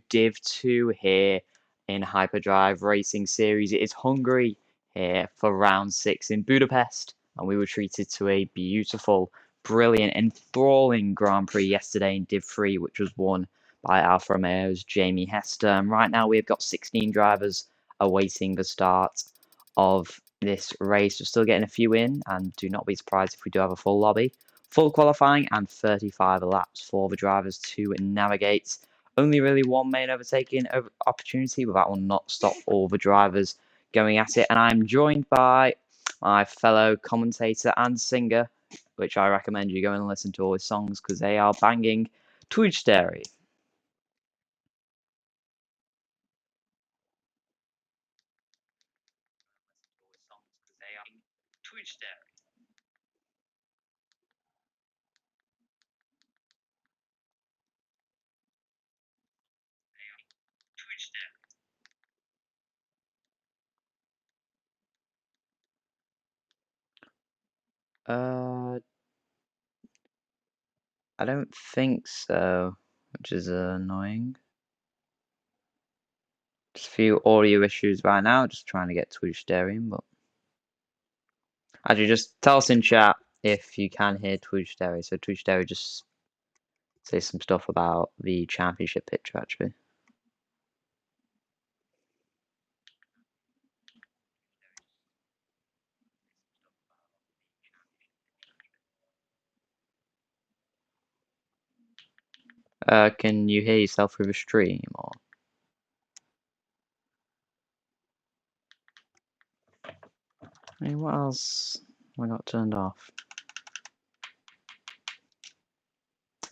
Div 2 here in Hyperdrive Racing Series. It is Hungary here for round 6 in Budapest, and we were treated to a beautiful, brilliant, enthralling Grand Prix yesterday in Div 3, which was won by Alfa Romeo's Jamie Hester. And right now we've got 16 drivers awaiting the start of this race. We're still getting a few in, and do not be surprised if we do have a full lobby. Full qualifying and 35 laps for the drivers to navigate. Only really one main overtaking opportunity, but that will not stop all the drivers going at it. And I'm joined by my fellow commentator and singer, which I recommend you go and listen to all his songs because they are banging. Twitch Dairy. I don't think so, which is annoying. Just a few audio issues right now, just trying to get Twitch Dairy, but actually just tell us in chat if you can hear Twitch Dairy. So Twitch Dairy just say some stuff about the championship picture actually. Can you hear yourself through the stream or? Hey, what else have I got turned off?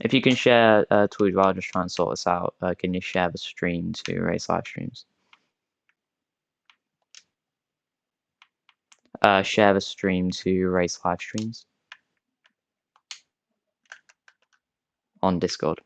If you can share Twitch while I just try and sort this out, can you share the stream to race live streams? Share the stream to race live streams on Discord.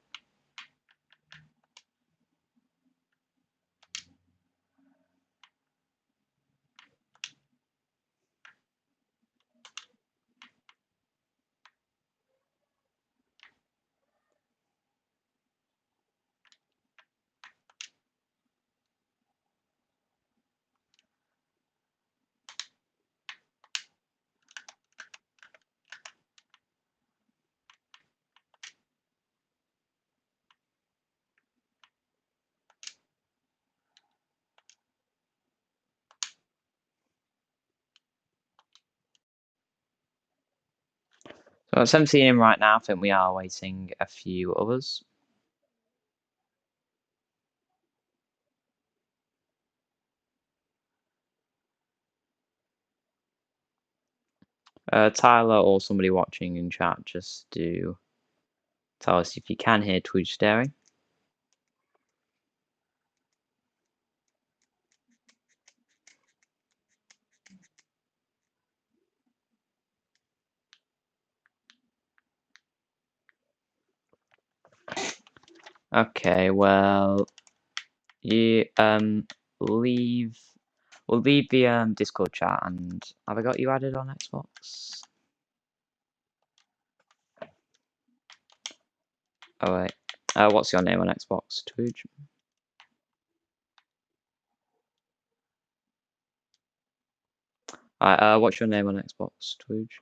So at 17 in right now, I think we are waiting a few others. Tyler or somebody watching in chat, just do tell us if you can hear Twitch Dairy. Okay, well, you leave. We'll leave the Discord chat, and have I got you added on Xbox? Oh wait, what's your name on Xbox, Twitch? What's your name on Xbox, Twitch?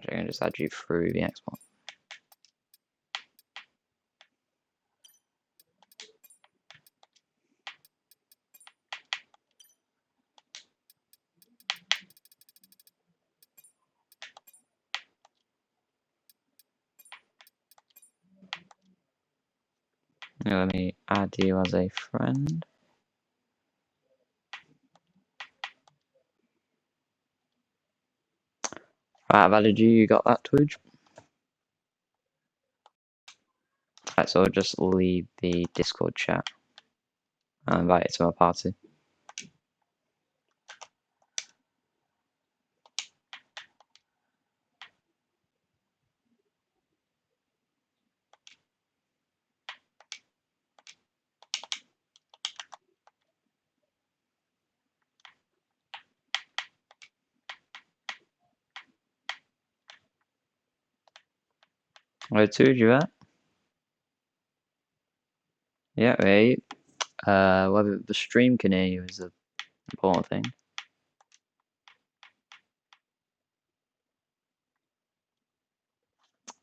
I'm gonna just add you through the Xbox. Let me add you as a friend. Right, I've added you. You got that, Twitch? Right, so I'll just leave the Discord chat and invite you to our party. I told you that. Yeah, right. Whether the stream can hear you is the important thing.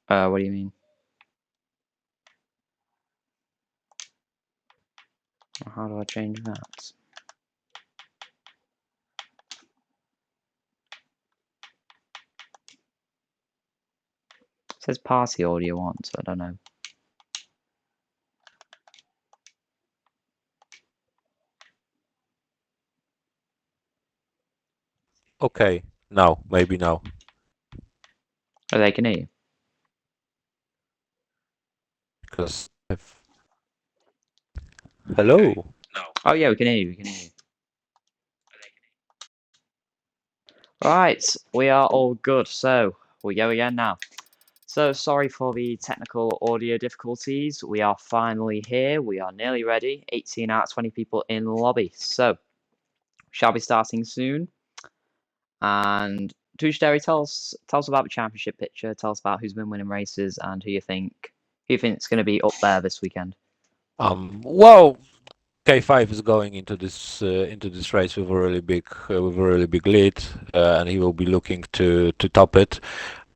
What do you mean? How do I change that? It says party audio on, so I don't know. Okay, now, maybe now. Oh, they can hear you. Because I've... Hello. Oh yeah, we can hear you. We can hear you. Right, we are all good. So we go again now. So sorry for the technical audio difficulties. We are finally here. We are nearly ready. 18 out of 20 people in the lobby. So shall be starting soon. And Tushderry, tell us about the championship picture. Tell us about who's been winning races and who you think is going to be up there this weekend. Well, K5 is going into this race with a really big lead, and he will be looking to top it.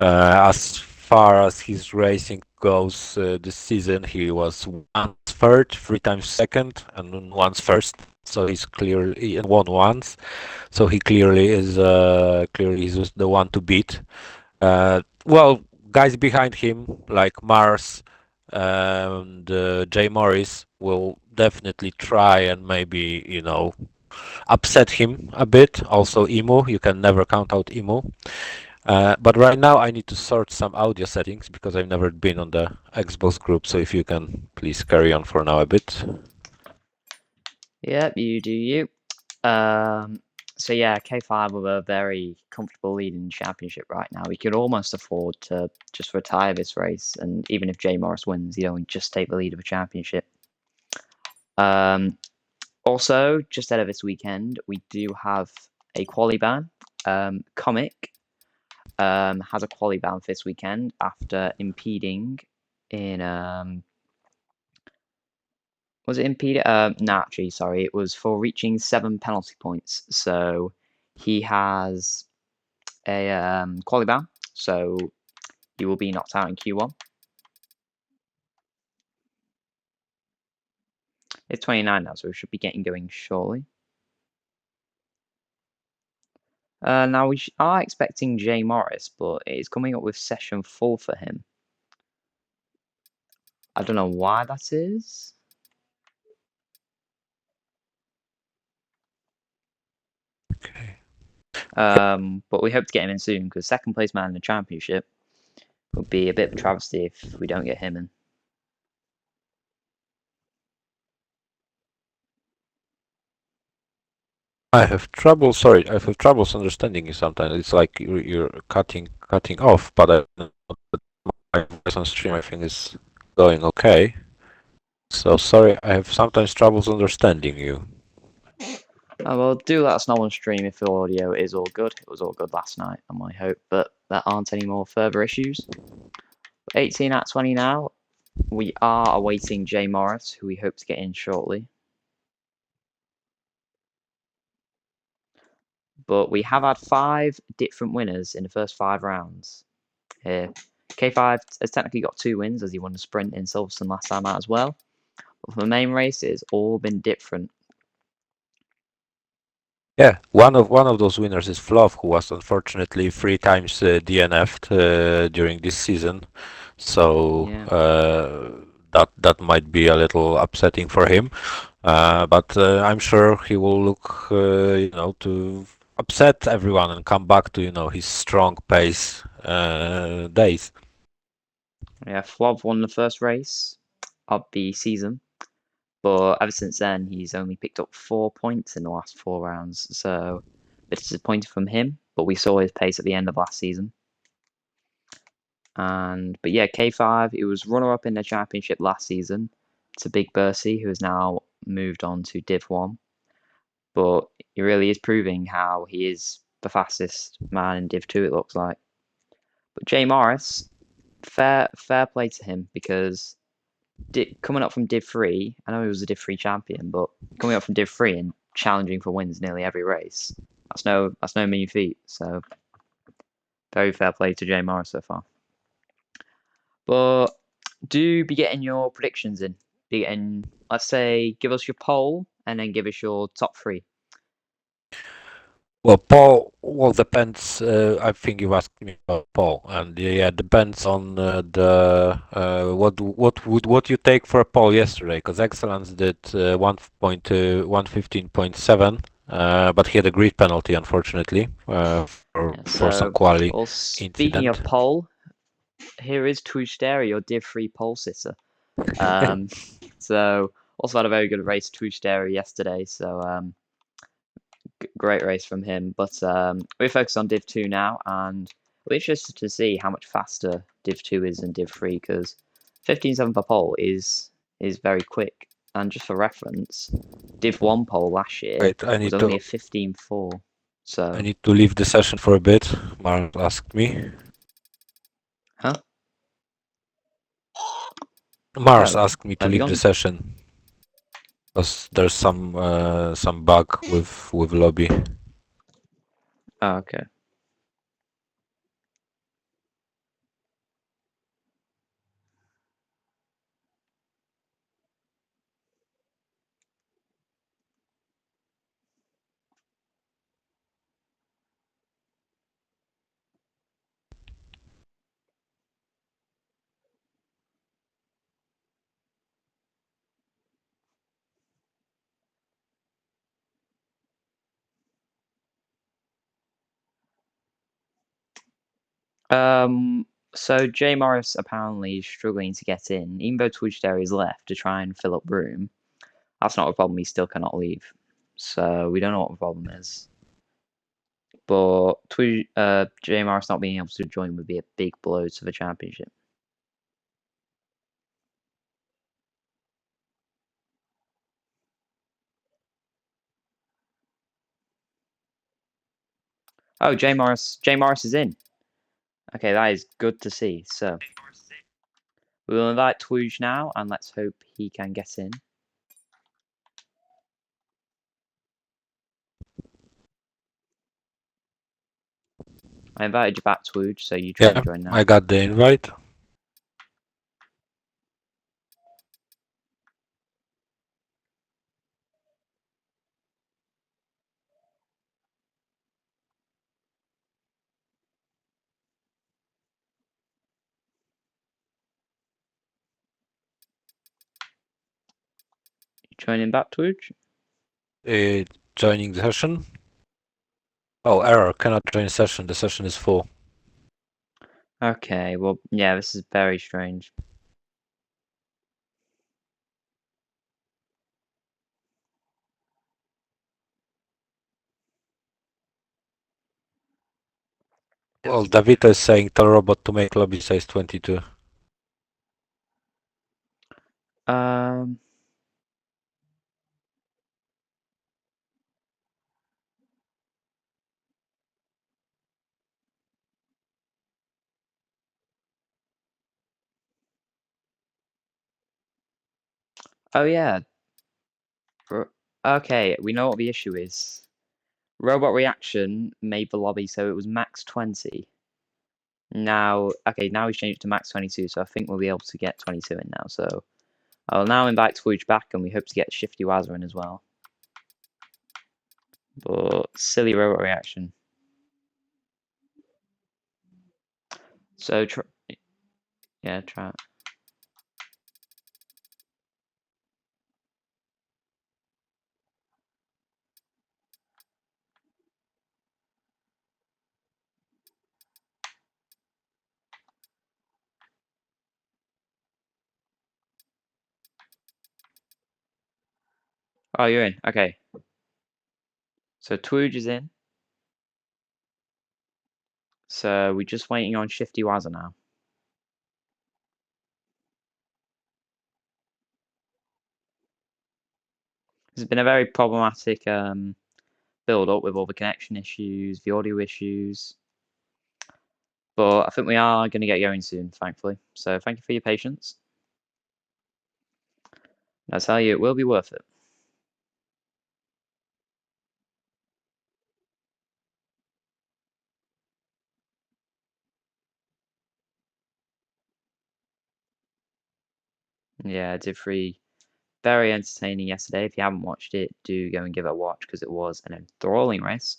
As far as his racing goes this season, he was once third, three times second, and then once first. So he's clearly and won once. So he clearly is the one to beat. Well, guys behind him like Mars and Jay Morris will definitely try and maybe upset him a bit. Also, Emu, you can never count out Emu. But right now I need to sort some audio settings because I've never been on the Xbox group. So if you can please carry on for now a bit. Yep, you do you. So yeah, K5 with a very comfortable lead in the championship right now. He could almost afford to just retire this race, and even if Jay Morris wins, he'd only just take the lead of a championship. Also, just ahead of this weekend, we do have a quali ban. Comic has a quali ban for this weekend after impeding in was it impeded? No, actually, sorry, it was for reaching 7 penalty points. So he has a quali ban, so he will be knocked out in Q1. It's 29 now, so we should be getting going shortly. Now we are expecting Jay Morris, but it's coming up with session 4 for him. I don't know why that is. Okay. But we hope to get him in soon because second place man in the championship would be a bit of a travesty if we don't get him in. I have trouble. Sorry, I have troubles understanding you sometimes. It's like you're cutting off, but I know that my voice on stream I think is going okay. So sorry, I have sometimes troubles understanding you. Well, do let us know on stream if the audio is all good. It was all good last night, and I hope that there aren't any more further issues. 18 at 20 now. We are awaiting Jay Morris, who we hope to get in shortly. But we have had 5 different winners in the first 5 rounds here. K5 has technically got 2 wins as he won the sprint in Silverstone last time out as well. But for the main race, it's all been different. Yeah, one of those winners is Fluff, who was unfortunately three times DNF'd during this season. So Yeah. that might be a little upsetting for him. But I'm sure he will look, to upset everyone and come back to his strong pace days. Yeah, Flov won the first race of the season. But ever since then, he's only picked up 4 points in the last 4 rounds. So a bit disappointed from him. But we saw his pace at the end of last season. But yeah, K5, he was runner-up in the championship last season to Big Bursey, who has now moved on to Div 1. But he really is proving how he is the fastest man in Div 2, it looks like. But Jay Morris, fair play to him because coming up from Div 3, I know he was a Div 3 champion, but coming up from Div 3 and challenging for wins nearly every race, that's no mean feat. So very fair play to Jay Morris so far. But do be getting your predictions in. Be getting, let's say, give us your poll and then give us your top three. Well, Paul, well, depends. I think you asked me about Paul, and yeah, depends on what you take for a Paul yesterday, because Excellence did 1:1:15.7, but he had a grid penalty, unfortunately, Yeah, for some so, quali well, speaking incident. of poll, here is Twitch your Div 3 pole sitter. So also had a very good race, Twitch yesterday. So great race from him. But we focus on Div 2 now, and we're interested to see how much faster Div 2 is than Div 3 because 15.7 per pole is very quick. And just for reference, Div 1 pole last year Wait, I was need only a to 15.4. I So, need to leave the session for a bit. Mark asked me. huh? Mars Oh, asked me to have you leave the gone? session because there's some bug with lobby. Oh, okay. So Jay Morris apparently is struggling to get in, even though Twitch is left to try and fill up room. That's not a problem. He still cannot leave. So we don't know what the problem is. But Jay Morris not being able to join would be a big blow to the championship. Oh, Jay Morris is in. Okay, that is good to see. So we will invite Twooge now, and let's hope he can get in. I invited you back, Twooge, so you try Yeah, and join now. I got the invite. You joining back, Twooge? Joining the session. Oh, error, cannot join session. The session is full. Okay, well, yeah, this is very strange. Well, Davita is saying tell robot to make lobby size 22. Um, oh yeah. Okay, we know what the issue is. Robot Reaction made the lobby so it was max 20. Now, okay, now he's changed it to max 22, so I think we'll be able to get 22 in now. So I'll now invite Twooge back, and we hope to get Shifty Wazza in as well. But silly Robot Reaction. So, yeah, try it. Oh, you're in. Okay. So Twooge is in. So we're just waiting on Shifty Wazza now. It's been a very problematic build up with all the connection issues, the audio issues. But I think we are going to get going soon, thankfully. So thank you for your patience. I tell you, it will be worth it. Yeah, Div 3, very entertaining yesterday. If you haven't watched it, do go and give it a watch because it was an enthralling race.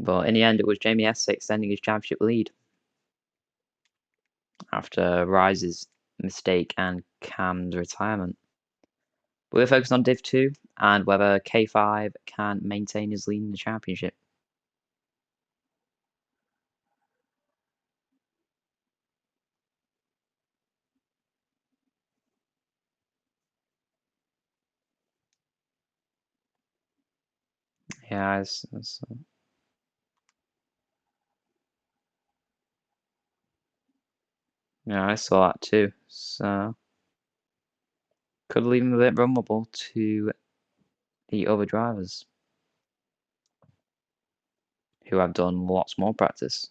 But in the end, it was Jamie S extending his championship lead after Rise's mistake and Cam's retirement. We're focused on Div 2 and whether K5 can maintain his lead in the championship. Yeah, yeah, I saw that too. So could leave him a bit vulnerable to the other drivers who have done lots more practice.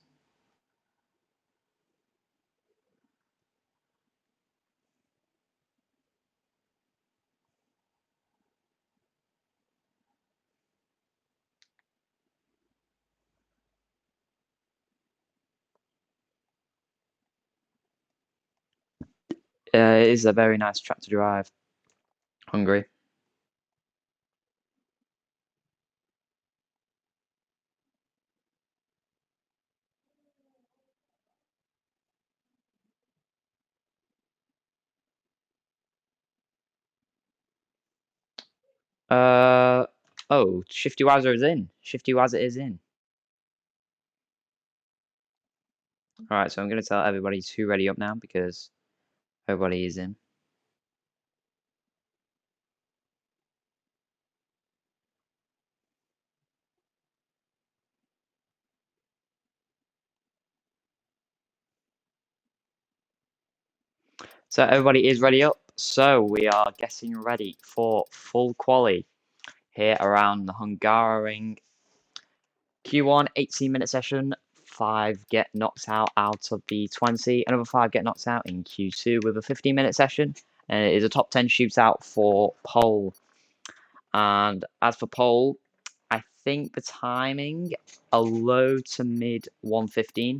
It is a very nice track to drive, Hungary. Oh, Shifty Wazzer is in. Shifty Wazzer is in. Alright, so I'm going to tell everybody to ready up now because everybody is in. So everybody is ready up. So we are getting ready for full quali here around the Hungarian Q1 18-minute session. 5 get knocked out of the 20. Another 5 get knocked out in Q2 with a 15-minute session. And it is a top 10 shootout for pole. And as for pole, I think the timing, a low to mid 115.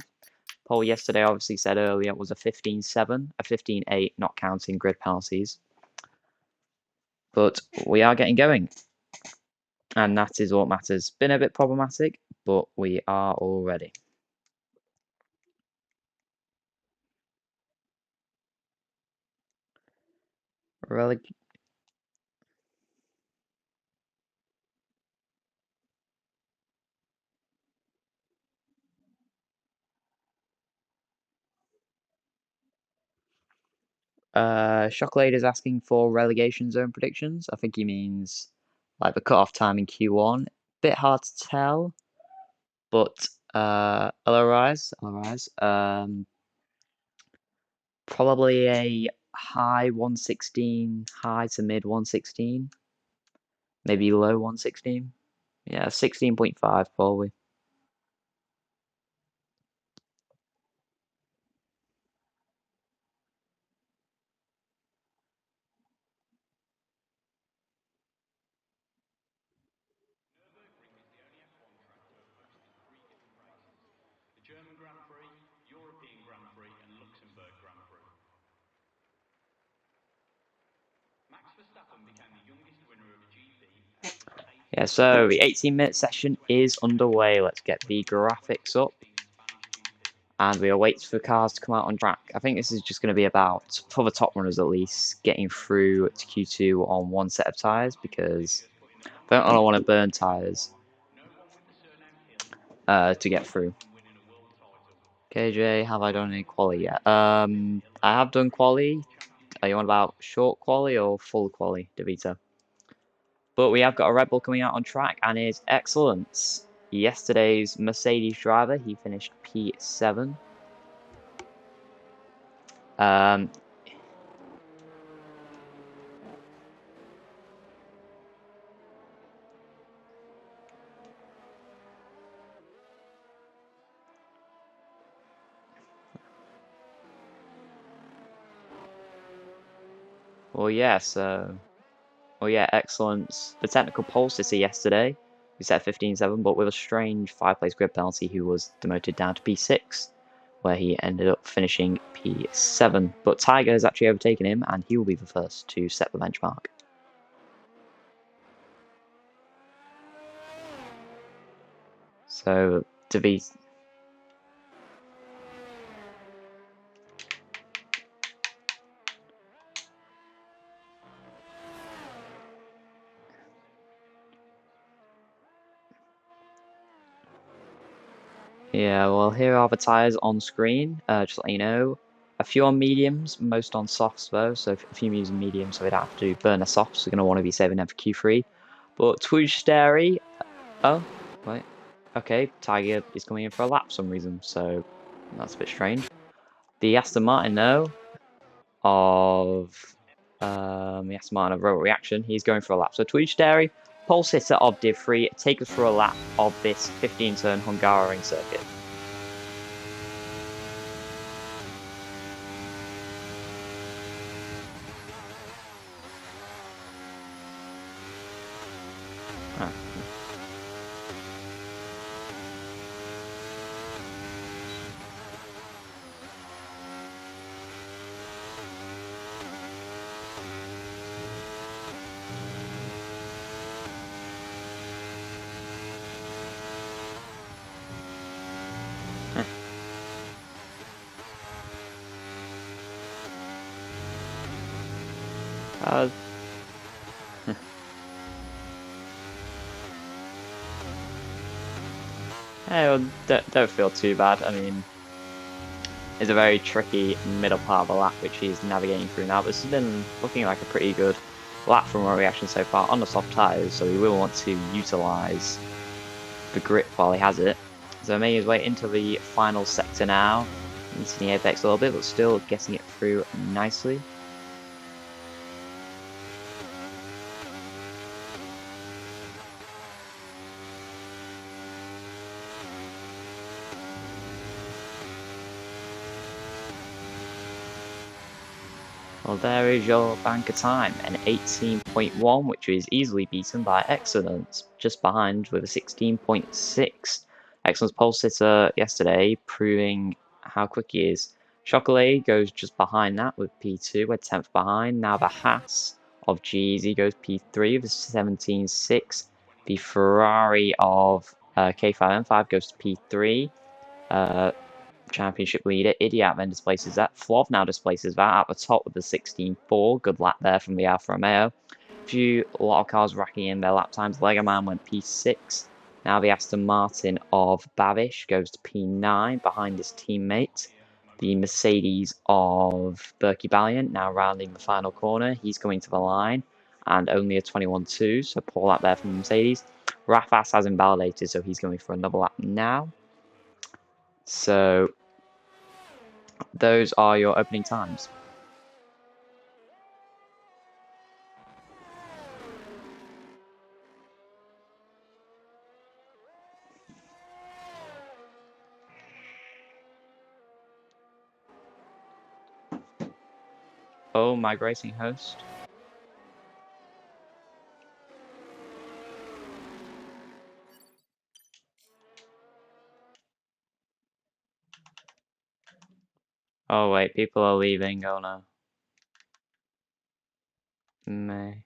Pole yesterday obviously said earlier was a 15.7, a 15.8, not counting grid penalties. But we are getting going. And that is what matters. Been a bit problematic, but we are all ready. Shocklade is asking for relegation zone predictions. I think he means like the cutoff time in Q1. Bit hard to tell, but hello Rise. Probably a high 116, high to mid 116, maybe low 116. Yeah, 16.5 probably. German Grand Prix, European Grand Prix and Luxembourg Grand Prix. Max Verstappen became the youngest winner of a GP. Yeah, so the 18-minute session is underway. Let's get the graphics up. And we are waiting for cars to come out on track. I think this is just going to be about, for the top runners at least, getting through to Q2 on one set of tyres because I don't want to burn tyres to get through. KJ, have I done any quali yet? I have done quali. Are you on about short quali or full quali, Davita? But we have got a Red Bull coming out on track and it's excellent. Yesterday's Mercedes driver, he finished P7. Well, yeah, so... Well, yeah, excellence. The technical pole sitter yesterday, we set 15-7, but with a strange 5-place grid penalty, who was demoted down to P6, where he ended up finishing P7. But Tiger has actually overtaken him, and he will be the first to set the benchmark. So, to be... Yeah, well, here are the tyres on screen, just let you know. A few on mediums, most on softs though, so a few using mediums, so we don't have to burn the softs. We're going to want to be saving them for Q3. But Twitch oh, wait. Okay, Tiger is coming in for a lap for some reason, so that's a bit strange. The Aston Martin, though, the Aston Martin of Rotor Reaction, he's going for a lap. So Twitch pole sitter of Div 3, take us through a lap of this 15-turn Hungarian circuit. Oh. Hey, well, don't feel too bad. I mean, it's a very tricky middle part of the lap, which he's navigating through now. But this has been looking like a pretty good lap from our reaction so far on the soft tyres, so he will want to utilise the grip while he has it. So making his way into the final sector now, missing the apex a little bit, but still getting it through nicely. Well, there is your banker time, an 18.1, which is easily beaten by Excellence, just behind with a 16.6. Excellence pole sitter yesterday, proving how quick he is. Chocolate goes just behind that with P2, we're 10th behind. Now the Haas of Jeezy goes P3 with 17.6. The Ferrari of K5M5 goes to P3. Championship leader. Idiot then displaces that. Flov now displaces that at the top with the 16.4. Good lap there from the Alfa Romeo. A lot of cars racking in their lap times. Legoman went P6. Now the Aston Martin of Babish goes to P9 behind his teammate. The Mercedes of Berkey Valiant now rounding the final corner. He's coming to the line and only a 21.2, so poor lap there from the Mercedes. Rafas has invalidated, so he's going for another lap now. So those are your opening times. Oh, migrating host. Oh wait, people are leaving. Oh no. May.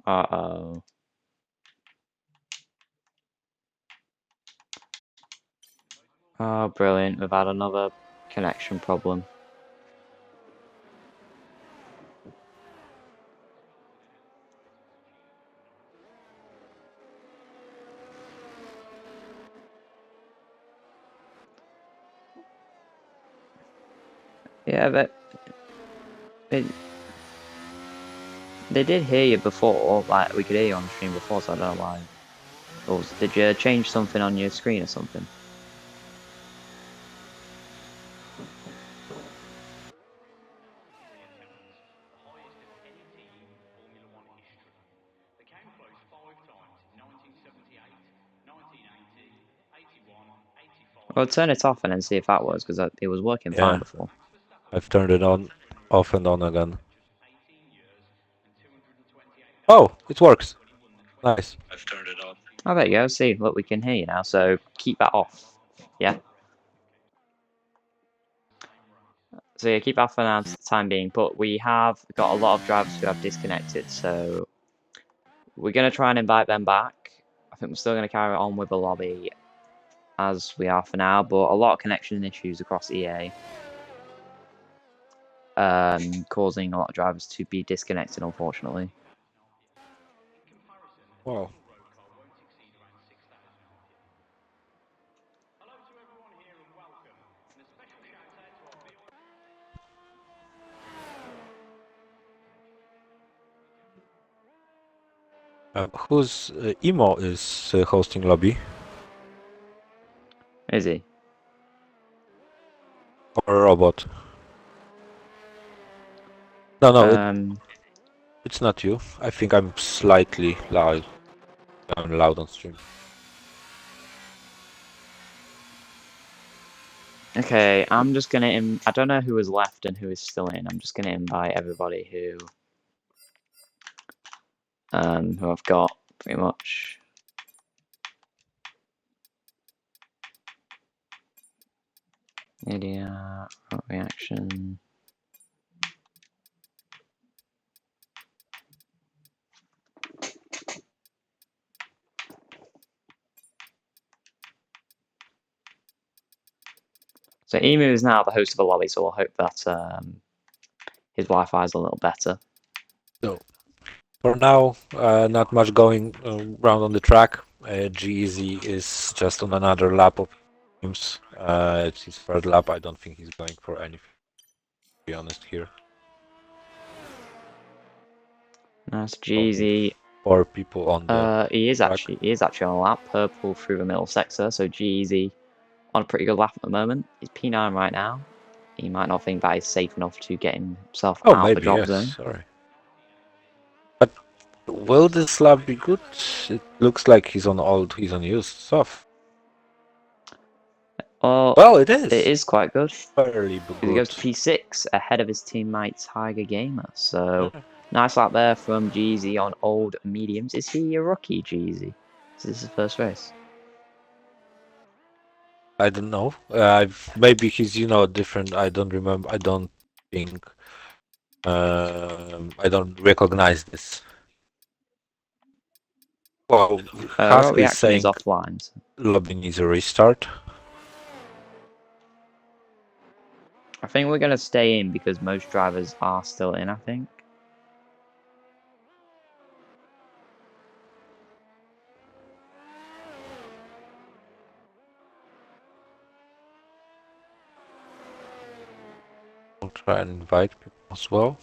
Uh-oh. Oh, brilliant. We've had another connection problem. Yeah, but they did hear you before. Like, we could hear you on the stream before, so I don't know why. Or did you change something on your screen or something? Well, turn it off and then see if that works, because it was working fine before. I've turned it on, off and on again. Oh, it works. Nice. I've turned it on. Oh, there you go. See, look, we can hear you now. So keep that off. Yeah. So yeah, keep that for now, for the time being. But we have got a lot of drivers who have disconnected, so we're gonna try and invite them back. I think we're still gonna carry on with the lobby as we are for now, but a lot of connection issues across EA, causing a lot of drivers to be disconnected, unfortunately. Wow. Whose Emo is hosting lobby? Is he? Or a robot? No, it's not you. I think I'm slightly loud. I'm loud on stream. Okay, I'm just gonna. I don't know who is left and who is still in. I'm just gonna invite everybody who I've got pretty much. Media reaction. So Emu is now the host of the lobby, so we'll hope that his Wi-Fi is a little better. So, for now, not much going around on the track. G-Eazy is just on another lap of games. It's his third lap. I don't think he's going for anything, to be honest here. Nice, G-Eazy. 4 people on the he is track. actually on a lap. Purple through the middle sector, so G-Eazy on a pretty good lap at the moment. He's P9 right now. He might not think that is safe enough to get himself out the drop zone. Sorry. But will this lap be good? It looks like he's on used stuff. Well, it is. It is quite good. Fairly good. He goes to P6 ahead of his teammate Tiger Gamer. So nice lap there from G-Eazy on old mediums. Is he a rookie, G-Eazy? Is this his first race? I don't know. Maybe he's different. I don't remember. I don't think. I don't recognize this. Well, Husky is saying offline. lobby needs a restart. I think we're gonna stay in because most drivers are still in. I think. I'll try and invite people as well.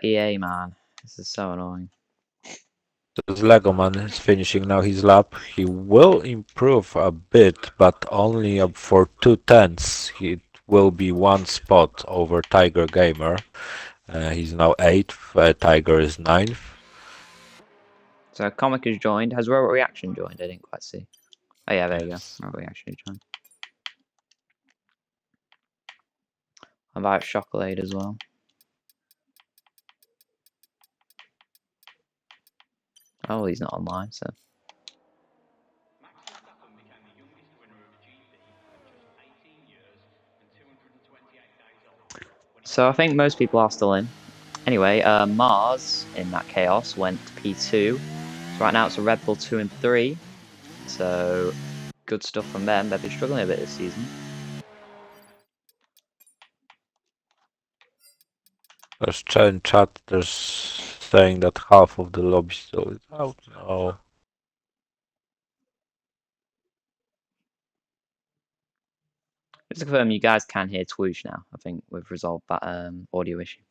EA man, this is so annoying. This Lego man is finishing now his lap. He will improve a bit, but only up for 2/10. He will be 1 spot over Tiger Gamer. He's now 8th. Tiger is 9th. So Comic has joined. Has Robot Reaction joined? I didn't quite see. Oh yeah, there you go. Robot Reaction has joined. How about Chocolate as well? Oh, he's not online, so. So I think most people are still in. Anyway, Mars in that chaos went to P2. So right now it's a Red Bull 2 and 3. So good stuff from them. They've been struggling a bit this season. There's in chat. There's saying that half of the lobby still is out. No. Just to confirm, you guys can hear Twoosh now. I think we've resolved that audio issue.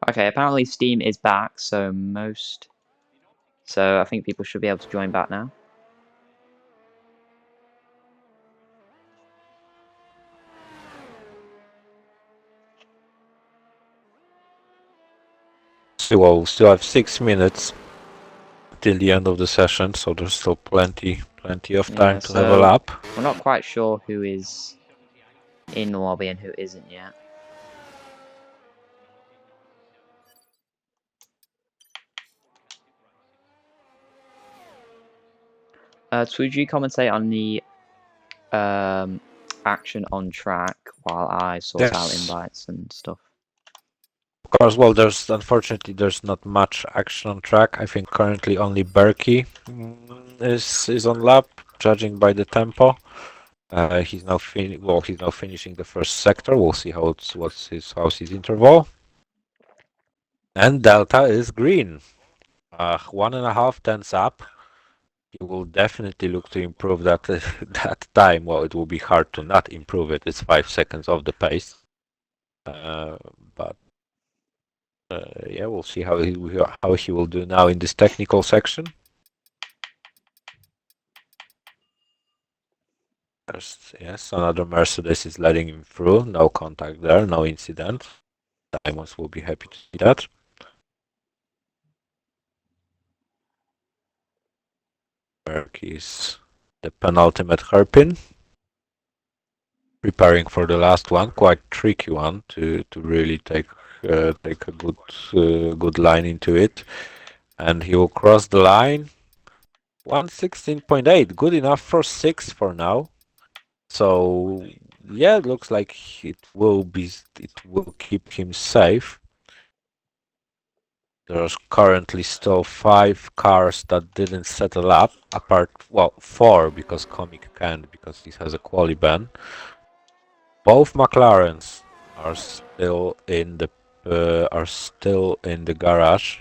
Okay, apparently Steam is back, so I think people should be able to join back now. So we'll still have 6 minutes till the end of the session, so there's still plenty of time to have a lap. We're not quite sure who is in the lobby and who isn't yet. Would you commentate on the action on track while I sort out invites and stuff? Of course, well, unfortunately there's not much action on track. I think currently only Berkey is on lap, judging by the tempo. He's now finishing the first sector. We'll see how's his interval. And Delta is green. 1.5 tenths up. He will definitely look to improve that that time. Well, it will be hard to not improve it. It's 5 seconds off the pace. But yeah, we'll see how he will do now in this technical section. Yes, another Mercedes is letting him through. No contact there, no incident. Diamonds will be happy to see that. Merck is the penultimate hairpin. Preparing for the last one, quite tricky one to really take a good line into it, and he will cross the line. 1:16.8, good enough for 6 for now. So yeah, it looks like it will keep him safe. There's currently still 5 cars that didn't settle up, apart, well, 4 because Comic can't because he has a quali ban. Both McLarens are still in the garage.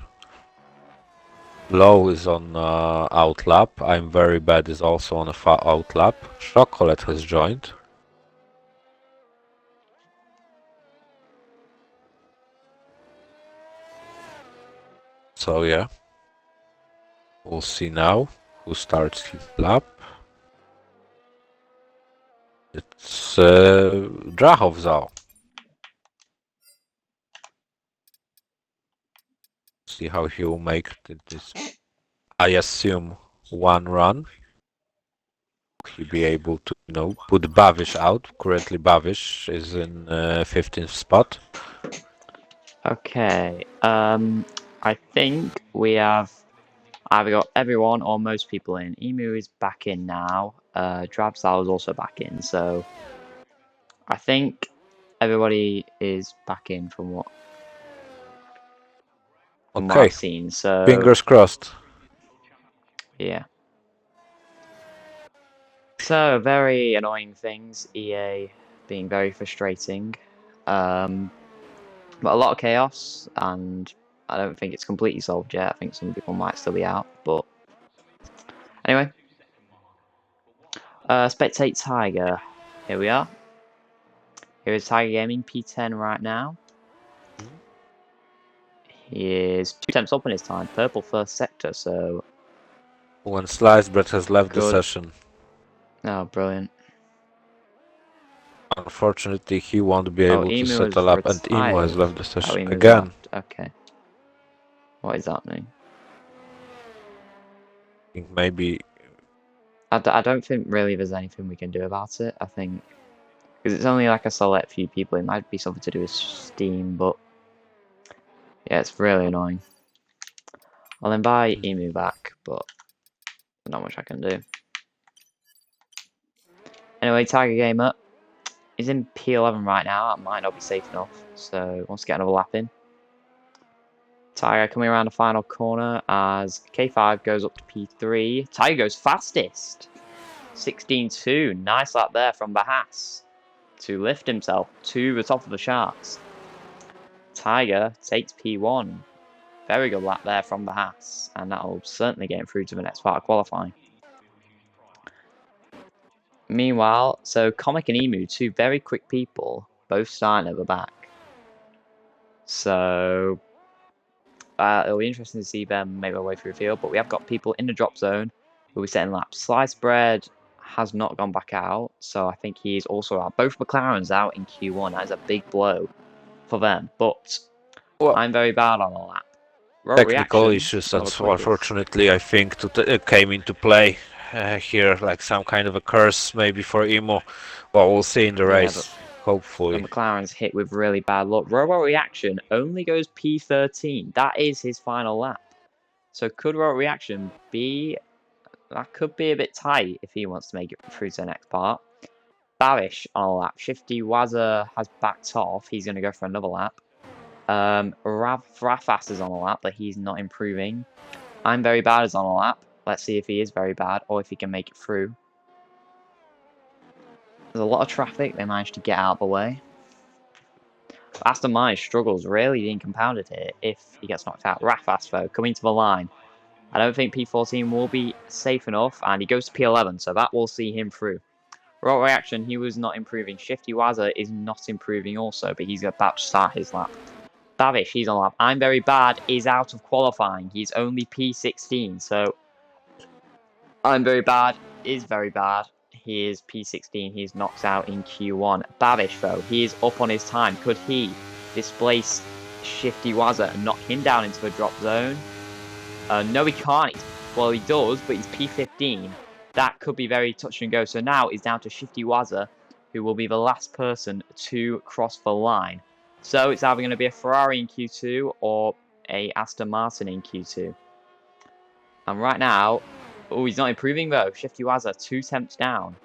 Low is on outlap. I'm very bad is also on a outlap. Chocolate has joined. So yeah, we'll see now who starts his lap. It's Drachowzał. See how he will make this. I assume 1 run. He'll be able to, put Bavish out. Currently, Bavish is in 15th spot. Okay. I think we have either got everyone or most people in. Emu is back in now. Drabsal is also back in. So I think everybody is back in from what I've seen. So fingers crossed. Yeah. So very annoying things. EA being very frustrating. But a lot of chaos, and I don't think it's completely solved yet. I think some people might still be out, but anyway. Spectate Tiger. Here we are. Here is Tiger Gaming P10 right now. He is 2 attempts up in his time. Purple first sector, so... When Slicebread has left the session. Oh, brilliant. Unfortunately, he won't be able to settle up, and Emu has left the session again. Okay. What is happening? I think maybe... I don't think really there's anything we can do about it. I think... Because it's only like a select few people. It might be something to do with Steam, but... Yeah, it's really annoying. I'll invite Emu back, but... Not much I can do. Anyway, Tiger Gamer. He's in P11 right now. That might not be safe enough. So, wants to get another lap in. Tiger coming around the final corner as K5 goes up to P3. Tiger goes fastest. 16.2. Nice lap there from Bahas to lift himself to the top of the charts. Tiger takes P1. Very good lap there from Bahas. And that'll certainly get him through to the next part of qualifying. Meanwhile, so Comic and Emu, 2 very quick people, both starting at the back. So It'll be interesting to see them make their way through the field. But we have got people in the drop zone who are setting laps. Sliced bread has not gone back out, so I think he is also out. Both McLarens out in Q1. That is a big blow for them. But Well, I'm very bad on a lap. Road technical reaction, issues, one of the quickest. unfortunately, I think, came into play here, like some kind of a curse maybe for Imo. Well, we'll see in the Yeah, race, but hopefully. the McLaren's hit with really bad luck. Robo reaction only goes P13. That is his final lap. So could Robo reaction be? That could be a bit tight if he wants to make it through to the next part. Barish on a lap. Shifty Wazza has backed off. He's going to go for another lap. Rafas is on a lap, but he's not improving. I'm very bad is on a lap. Let's see if he is very bad or if he can make it through. There's a lot of traffic. They managed to get out of the way. Aston Martin struggles really being compounded here if he gets knocked out. Rafas, though, coming to the line. I don't think P14 will be safe enough, and he goes to P11, so that will see him through. Roll reaction, he was not improving. Shifty Wazza is not improving also, but he's about to start his lap. Bavish, he's on lap. I'm very bad, is out of qualifying. He's only P16, so I'm very bad, is very bad. He is P16, he's knocked out in Q1. Bavish, though, he is up on his time. Could he displace Shifty Wazza and knock him down into the drop zone? No, he can't. Well, he does, but he's P15. That could be very touch and go. So now it's down to Shifty Wazza, who will be the last person to cross the line. So it's either going to be a Ferrari in Q2 or a Aston Martin in Q2. And right now, oh, he's not improving though. Shifty Wazza, 2 temps down.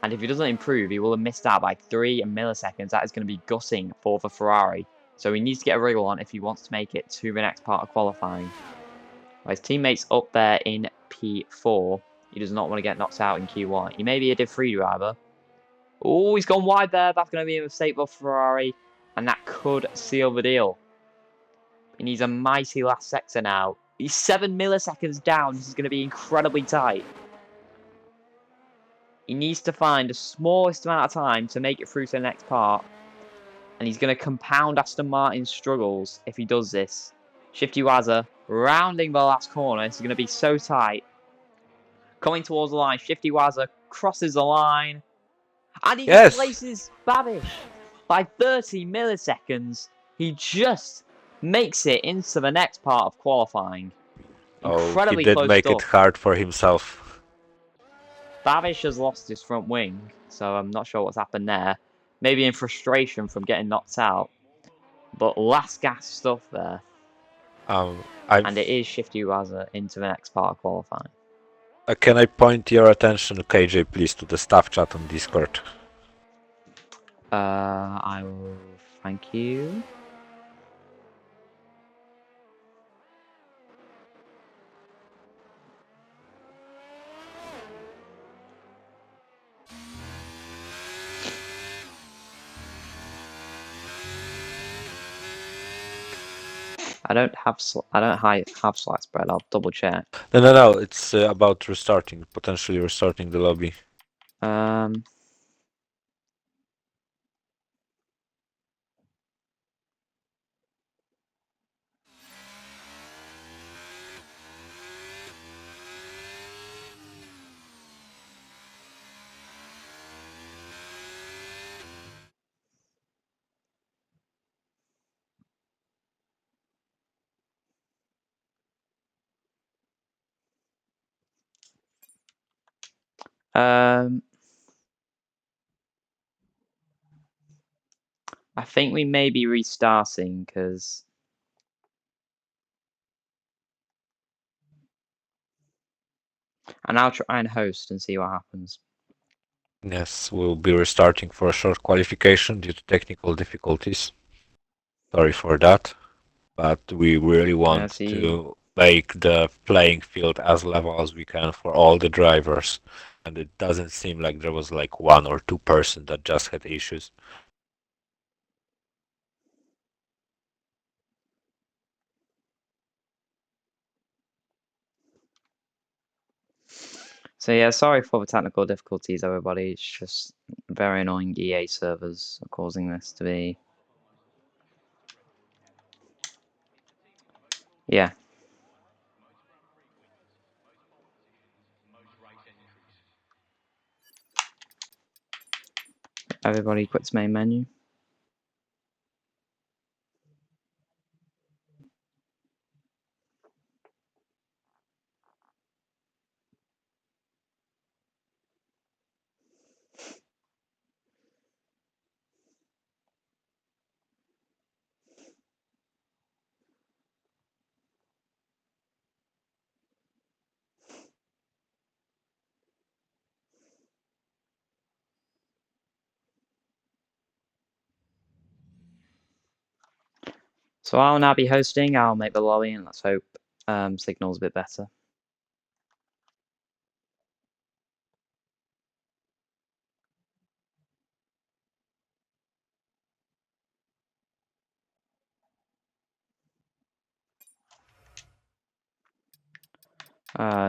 And if he doesn't improve, he will have missed out by 3 milliseconds. That is going to be gutting for the Ferrari. So he needs to get a wriggle on if he wants to make it to the next part of qualifying. His teammates up there in P4. He does not want to get knocked out in Q1. He may be a Div 3 driver. Oh, he's gone wide there. That's going to be a mistake for Ferrari. And that could seal the deal. He needs a mighty last sector now. He's 7 milliseconds down. This is going to be incredibly tight. He needs to find the smallest amount of time to make it through to the next part. And he's going to compound Aston Martin's struggles if he does this. Shifty Wazza rounding the last corner. This is going to be so tight. Coming towards the line, Shifty Wazza crosses the line. And he displaces Babish by 30 milliseconds. He just makes it into the next part of qualifying. Incredibly he did close make stuff. it hard for himself. Babish has lost his front wing, so I'm not sure what's happened there. Maybe in frustration from getting knocked out. But last gas stuff there. And it is Shifty Wazza into the next part of qualifying. Can I point your attention, KJ, please, to the staff chat on Discord? I will. Thank you. I don't have sliced bread. I'll double check. No. It's about potentially restarting the lobby. I think we may be restarting because and I'll try and host and see what happens. Yes, we'll be restarting for a short qualification due to technical difficulties. Sorry for that, but we really want to make the playing field as level as we can for all the drivers. And it doesn't seem like there was like 1 or 2 person that just had issues. So yeah, sorry for the technical difficulties, everybody. It's just very annoying. EA servers are causing this to be. Yeah. Most Grand Prix wins, most pole positions, most race entries. Everybody quits main menu. So I'll now be hosting. I'll make the lobby, and let's hope signal's a bit better.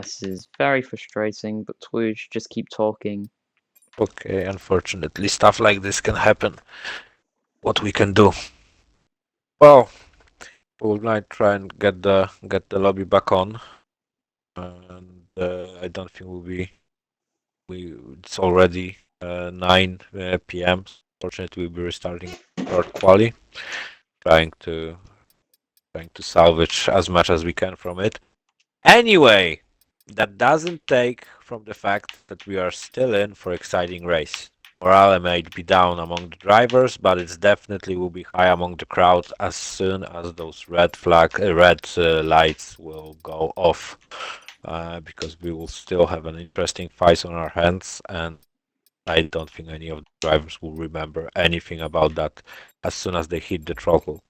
This is very frustrating, but Twoosh, just keep talking. Okay, unfortunately, stuff like this can happen. What we can do? Well, we'll might try and get the lobby back on, and I don't think it's already 9 p.m. Fortunately, we'll be restarting short quali, trying to salvage as much as we can from it. Anyway, that doesn't take from the fact that we are still in for exciting race. Morale might be down among the drivers, but it's definitely will be high among the crowd as soon as those red lights will go off, because we will still have an interesting fight on our hands, and I don't think any of the drivers will remember anything about that as soon as they hit the throttle.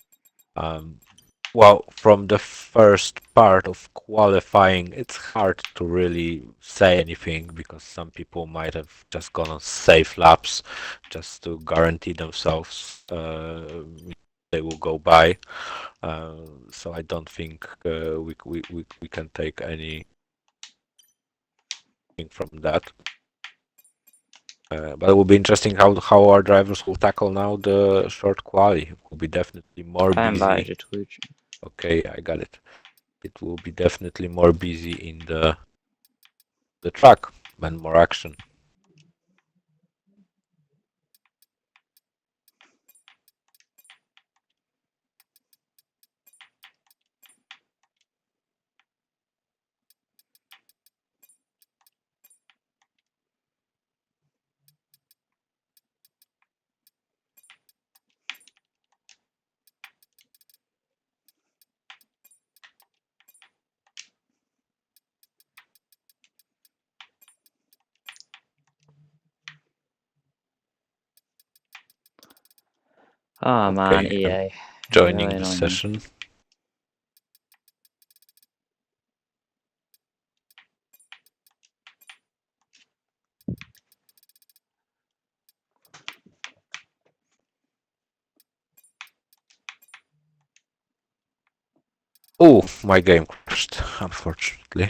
Well, from the first part of qualifying, it's hard to really say anything because some people might have just gone on safe laps just to guarantee themselves they will go by. So I don't think we can take anything from that. But it will be interesting how our drivers will tackle now the short quali. It will be definitely more I busy. invited you, Twoosh. Okay, I got it. It will be definitely more busy in the track and more action. Oh man, Okay, EA. joining Really the annoying me. session. Oh, my game crashed, unfortunately.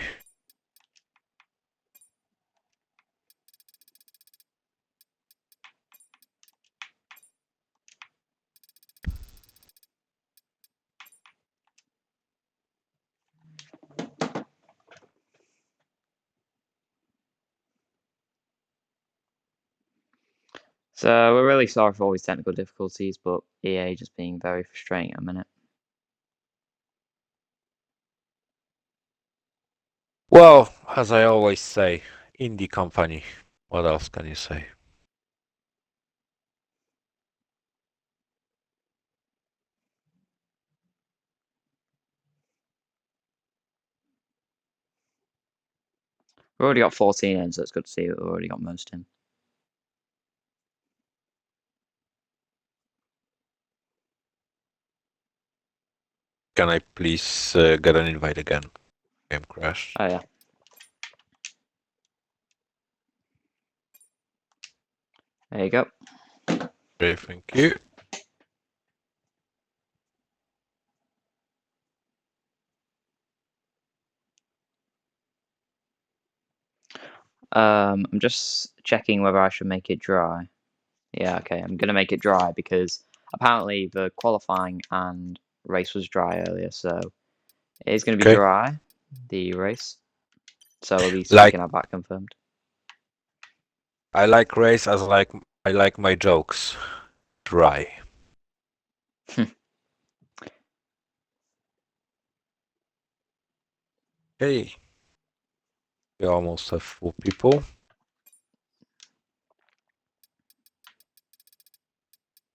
So we're really sorry for all these technical difficulties, but EA just being very frustrating at the minute. Well, as I always say, indie company. What else can you say? We've already got 14 in, so it's good to see that we've already got most in. Can I please get an invite again? Game crashed. Oh yeah. There you go. Okay, thank you. I'm just checking whether I should make it dry. Yeah, okay, I'm gonna make it dry because apparently the qualifying and race was dry earlier, so It is going to be Okay. dry, the race. So at least we Like can have that confirmed. I like race as I like my jokes dry. Okay. We almost have full people.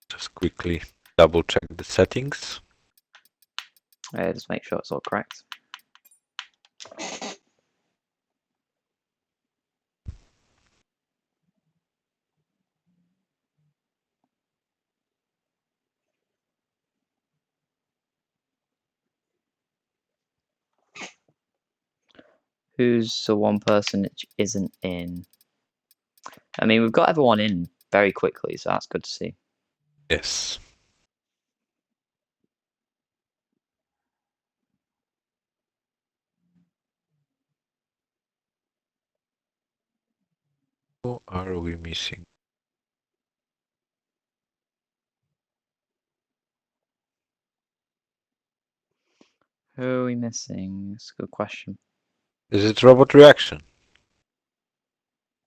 Just quickly double check the settings. Just make sure it's all correct. Who's the one person that isn't in? I mean, we've got everyone in very quickly, so that's good to see. Yes. Who are we missing? Who are we missing? That's a good question. Is it robot reaction?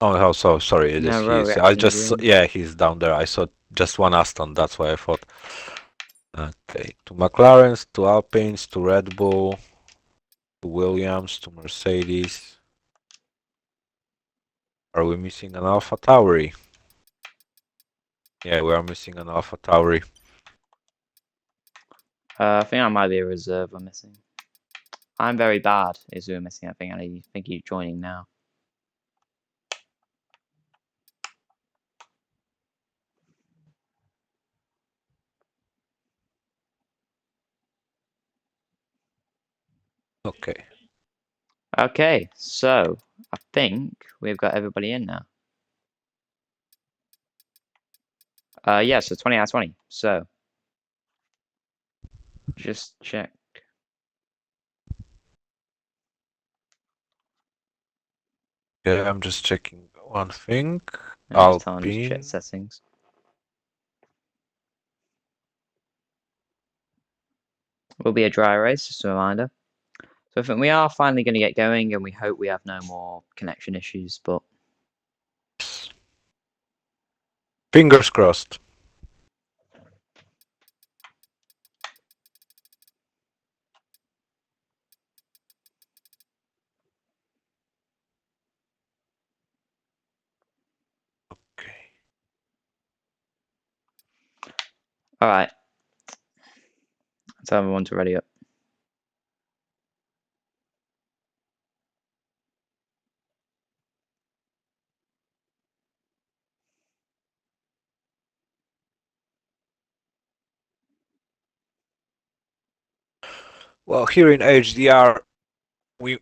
Oh, so sorry. It is. No, row He's. I reaction just. is in. Yeah, he's down there. I saw just one Aston. That's why I thought. Okay, to McLarens, to Alpines, to Red Bull, to Williams, to Mercedes. Are we missing an Alpha Tauri? Yeah, we are missing an Alpha Tauri. I think I might be a reserve we're missing. I'm very bad is who we're missing. I think he's joining now. Okay. Okay, so I think we've got everybody in now. Yeah, so 20 out of 20. So just check. Yeah, I'm just checking one thing. I'm just telling him to check Alpine. settings. Will be a dry race, just a reminder. So I think we are finally going to get going, and we hope we have no more connection issues. But Fingers crossed. Okay. all right, tell everyone to ready up. Well, here in HDR, we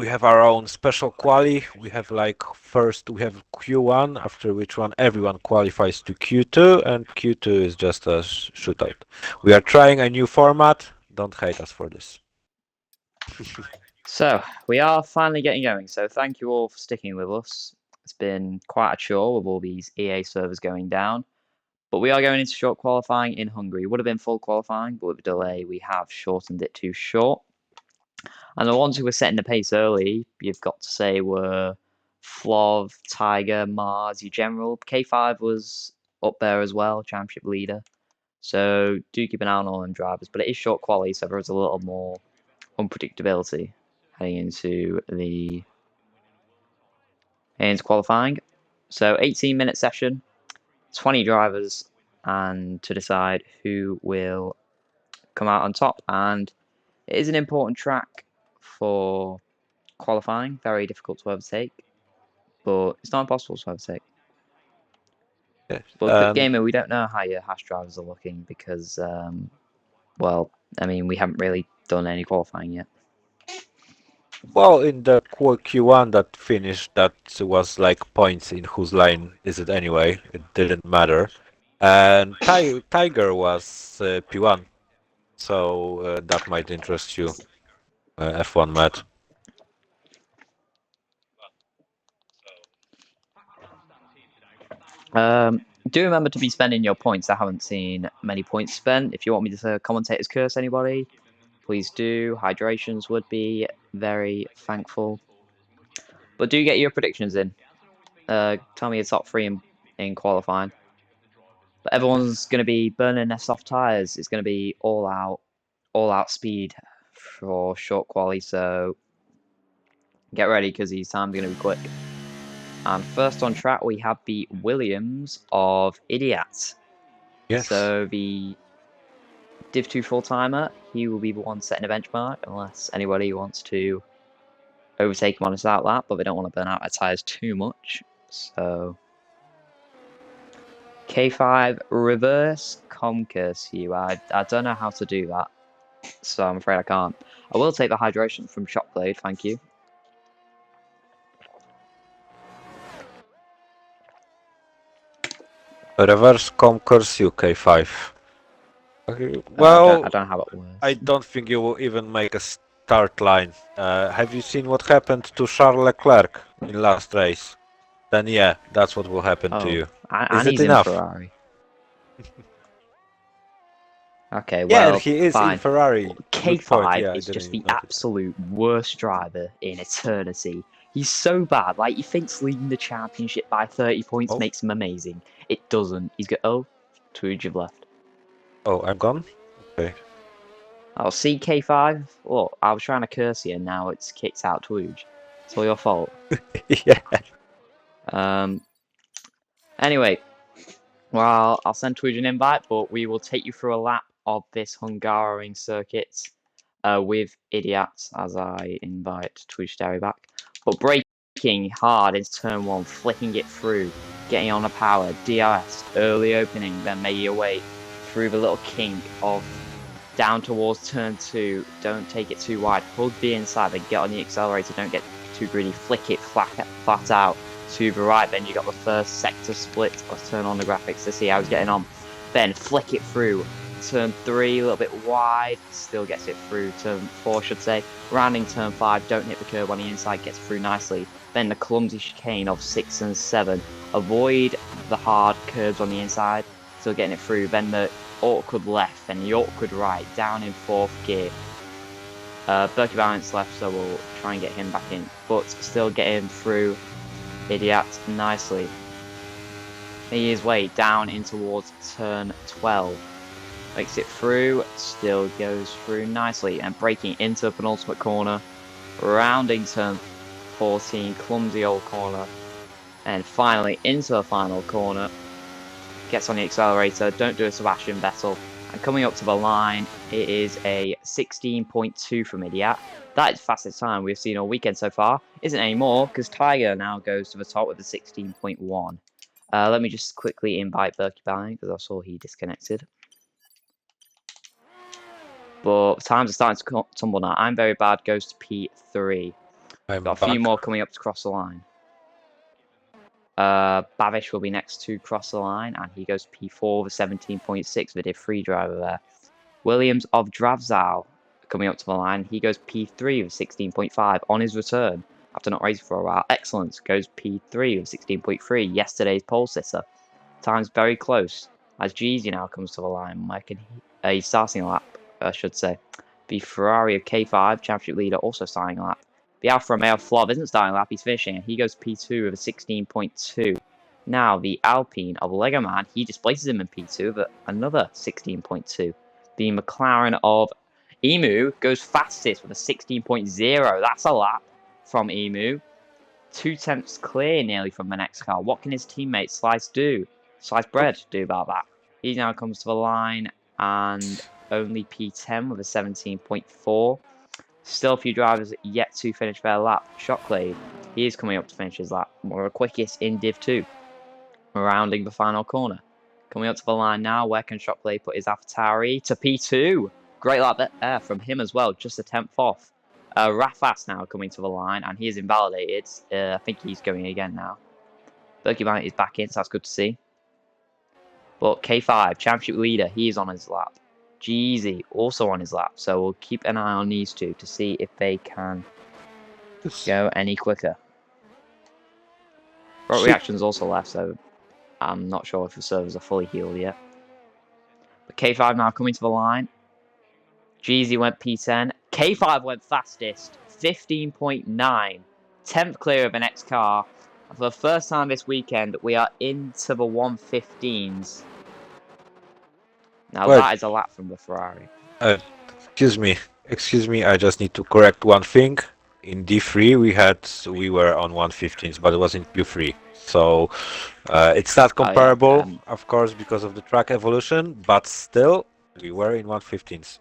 have our own special quali. We have like first we have Q1, after which one everyone qualifies to Q2, and Q2 is just a shootout. We are trying a new format. Don't hate us for this. So we are finally getting going. So thank you all for sticking with us. It's been quite a chore with all these EA servers going down. But we are going into short qualifying in Hungary. It would have been full qualifying, but with the delay, we have shortened it to short. And the ones who were setting the pace early, you've got to say, were Flov, Tiger, Mars, your general. K5 was up there as well, championship leader. So do keep an eye on all them drivers. But it is short quality, so there is a little more unpredictability heading into qualifying. So 18-minute session, 20 drivers, and to decide who will come out on top. And it is an important track for qualifying, very difficult to overtake, but it's not impossible to overtake. Yes. But quick gamer, we don't know how your hash drivers are looking because, well, I mean, we haven't really done any qualifying yet. Well, in the Q1 that finished, that was like points in whose line is it anyway. It didn't matter. And Tiger was P1, so that might interest you. F1 Matt. Do remember to be spending your points. I haven't seen many points spent. If you want me to commentate as curse, anybody? please do. Hydrations would be very thankful. But do get your predictions in. Tell me your top 3 in qualifying. But everyone's going to be burning their soft tyres. It's going to be all out speed for short quali. So get ready because these times are going to be quick. And first on track, we have the Williams of Idiot. Yes. So the Div 2 full-timer, he will be the one setting a benchmark, unless anybody wants to overtake him on his out lap, but they don't want to burn out their tyres too much. So K5 reverse Comcurse you. I don't know how to do that, so I'm afraid I can't. I will take the hydration from Shockblade, thank you. Reverse Comcourse UK5. Okay, well, I don't know how it works. I don't think you will even make a start line. Have you seen what happened to Charles Leclerc in last race? Then yeah, that's what will happen to you. And Is it he's enough? in Ferrari. Okay, Yeah, well, he is fine. in Ferrari. Good point. K5 Yeah, is I just didn't the notice. absolute worst driver in eternity. He's so bad. Like, he thinks leading the championship by 30 points makes him amazing. It doesn't. He's got... Oh, Twooge, you've left. Oh, I'm gone? Okay. I'll see K5. Oh, I was trying to curse you, and now it's kicked out Twooge. It's all your fault. Yeah. Anyway, well, I'll send Twooge an invite, but we will take you through a lap of this Hungarian circuit with Idiots as I invite Twooge Sterry back. But braking hard into turn 1, flicking it through, getting on a power, DRS, early opening, then make your way through the little kink of down towards turn 2. Don't take it too wide. Hug the inside, then get on the accelerator. Don't get too greedy. Flick it flat out to the right. Then you got the first sector split. Let's turn on the graphics to see how he's getting on. Then flick it through. Turn 3, a little bit wide. Still gets it through. Turn 4, should say. Rounding turn 5. Don't hit the curb on the inside. Gets through nicely. Then the clumsy chicane of 6 and 7. Avoid the hard curbs on the inside. Still getting it through. Then the awkward left and the awkward right, down in 4th gear. Berkey balance left, so we'll try and get him back in, but still get him through Idiot nicely. Make his way down in towards turn 12. Makes it through, still goes through nicely, and braking into the penultimate corner, rounding turn 14, clumsy old corner, and finally into the final corner. Gets on the accelerator, don't do a Sebastian Vettel, and coming up to the line, it is a 16.2 from Idiot. That is the fastest time we've seen all weekend so far. Isn't anymore, because Tiger now goes to the top with a 16.1. Let me just quickly invite Berkey back, because I saw he disconnected. But times are starting to tumble now. I'm very bad, goes to P3. Got a few more coming up to cross the line. Bavish will be next to cross the line, and he goes P4 with 17.6 with a free driver there. Williams of Dravzal coming up to the line. He goes P3 with 16.5 on his return after not racing for a while. Excellence goes P3 with 16.3. Yesterday's pole sitter. Time's very close as Jeezy now comes to the line. He's starting a lap, I should say. The Ferrari of K5 championship leader also starting a lap. The Alfa Romeo Flov isn't starting a lap, he's finishing, and he goes P2 with a 16.2. Now, the Alpine of Lego Man, he displaces him in P2 with another 16.2. The McLaren of Emu goes fastest with a 16.0. That's a lap from Emu. 2 tenths clear nearly from the next car. What can his teammate Slice Bread do about that? He now comes to the line and only P10 with a 17.4. Still a few drivers yet to finish their lap. Shockley, he is coming up to finish his lap. One of the quickest in Div 2. Rounding the final corner. Coming up to the line now, where can Shockley put his AlphaTauri to P2? Great lap there from him as well, just a 10th off. Rafas now coming to the line, and he is invalidated. I think he's going again now. Berkey is back in, so that's good to see. But K5, championship leader, he is on his lap. Jeezy also on his lap, so we'll keep an eye on these two to see if they can go any quicker. Rock Reaction's also left, so I'm not sure if the servers are fully healed yet. But K5 now coming to the line. Jeezy went P10. K5 went fastest, 15.9. 10th clear of the next car. And for the first time this weekend, we are into the 115s. Now Well, that is a lap from the Ferrari. excuse me. I just need to correct one thing. In D3, we were on 115s, but it was in Q3. So it's not Oh yeah, comparable, of course, because of the track evolution, but still, we were in 115s.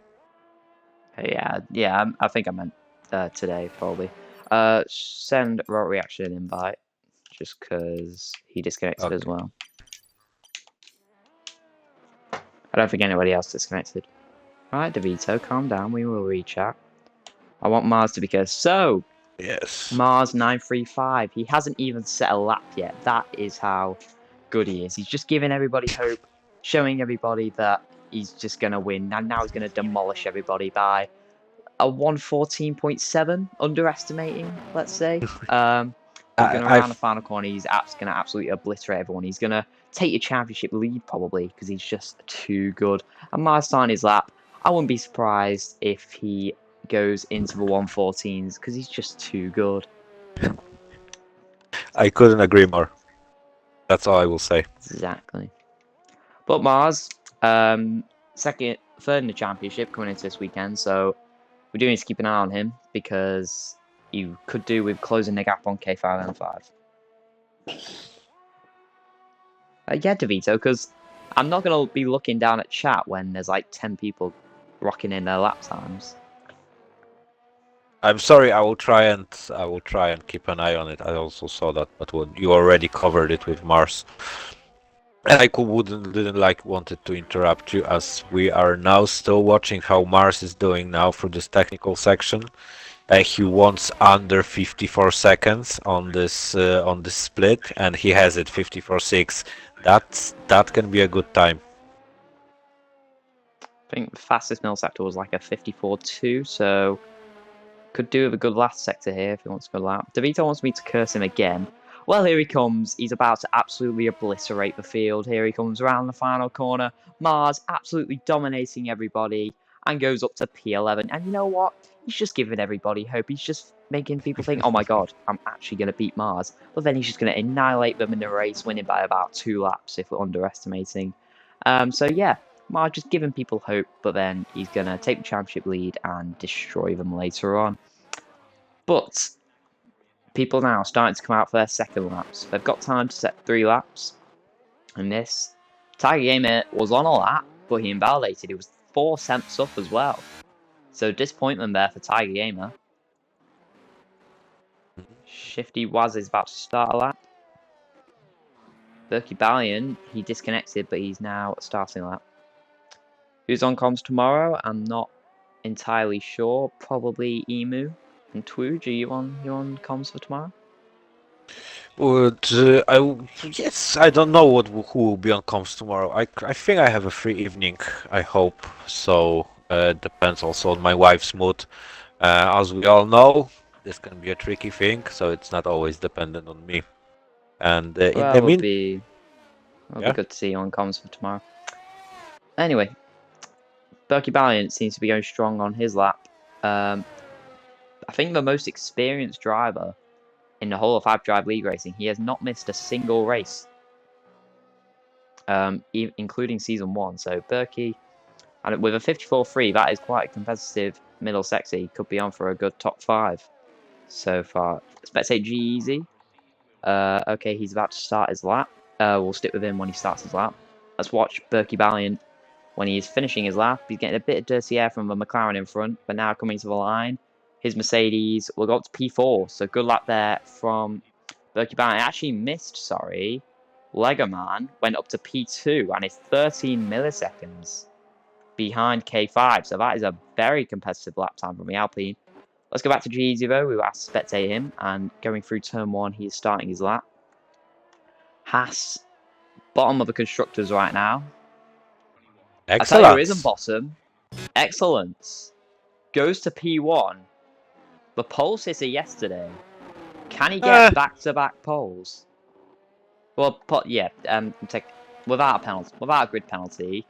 yeah. I think I meant today probably. Send raw reaction invite, just because he disconnected as Okay. well. I don't think anybody else disconnected. Right, DeVito, calm down. We will rechat. I want Mars to be cursed. So, Yes. Mars 935. He hasn't even set a lap yet. That is how good he is. He's just giving everybody hope, showing everybody that he's just going to win. And now he's going to demolish everybody by a 114.7, underestimating, let's say. He's going to round the final corner. He's going to absolutely obliterate everyone. He's going to take your championship lead, probably, because he's just too good. And Mars starting his lap, I wouldn't be surprised if he goes into the 114s, because he's just too good. I couldn't agree more. That's all I will say. Exactly. But Mars, third in the championship coming into this weekend, so we do need to keep an eye on him because you could do with closing the gap on K5 and 5. Yeah, DeVito, because I'm not going to be looking down at chat when there's like 10 people rocking in their lap times. I'm sorry. I will try and keep an eye on it. I also saw that, but you already covered it with Mars. And I didn't wanted to interrupt you as we are now still watching how Mars is doing now for this technical section. He wants under 54 seconds on this split, and he has it 54.6. That can be a good time. I think the fastest middle sector was like a 54.2, so could do with a good last sector here if he wants to go lap. DeVito wants me to curse him again. Well, here he comes. He's about to absolutely obliterate the field. Here he comes around the final corner. Mars absolutely dominating everybody and goes up to P11. And you know what? He's just giving everybody hope. He's just making people think, oh my god, I'm actually going to beat Mars. But then he's just going to annihilate them in the race, winning by about 2 laps if we're underestimating. So yeah, Mars just giving people hope, but then he's going to take the championship lead and destroy them later on. But people now are starting to come out for their second laps. They've got time to set 3 laps. And this, Tiger Gamer was on a lap, but he invalidated. He was 4 cents up as well. So disappointment there for Tiger Gamer. Shifty Waz is about to start a lap. Berkey Ballion, he disconnected, but he's now starting a lap. Who's on comms tomorrow? I'm not entirely sure. Probably Emu and Twooge. Are you on comms for tomorrow? Yes, I don't know who will be on comms tomorrow. I think I have a free evening. I hope so. Depends also on my wife's mood. As we all know, this can be a tricky thing, so it's not always dependent on me. And in the It'll be yeah? good to see you on comms for tomorrow. Anyway, Berkey Ballion seems to be going strong on his lap. I think the most experienced driver in the whole of Hyperdrive League Racing. He has not missed a single race, including Season 1. So Berkey, and with a 54.3, that is quite a competitive middle sector. He could be on for a good top 5 so far. Spectate G-Easy. Okay, he's about to start his lap. We'll stick with him when he starts his lap. Let's watch Berkey Ballion when he's finishing his lap. He's getting a bit of dirty air from the McLaren in front, but now coming to the line. His Mercedes will go up to P4, so good lap there from Berkey Ballion. Actually missed, sorry. Legoman went up to P2 and is 13 milliseconds behind K5, so that is a very competitive lap time from the Alpine. Let's go back to G-Easy though. We will have to spectate him, and going through turn 1, he is starting his lap. Haas, bottom of the constructors right now. Excellent. I tell you who isn't bottom. Excellence. Goes to P1. The pole sitter yesterday. Can he get back-to-back poles? Well, yeah, without a penalty, without a grid penalty.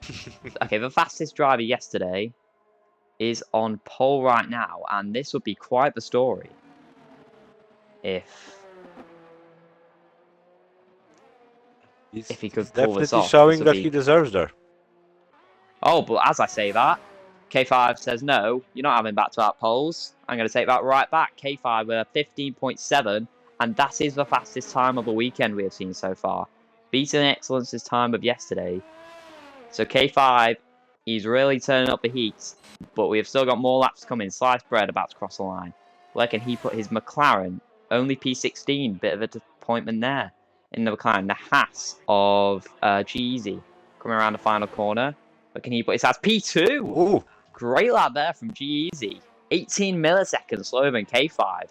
Okay, the fastest driver yesterday is on pole right now, and this would be quite the story if he could He's pull this definitely off. showing that he deserves there. Oh, but as I say that, K5 says no, you're not having back-to-back poles. I'm going to take that right back. K5 with a 15.7, and that is the fastest time of the weekend we have seen so far. Beating Excellence's time of yesterday. So K5, he's really turning up the heat, but we have still got more laps coming. Sliced bread about to cross the line. Where can he put his McLaren? Only P16, bit of a disappointment there in the McLaren. The Haas of G-Easy coming around the final corner. But can he put his Haas? P2! Ooh. Great lap there from G-Easy. 18 milliseconds slower than K5.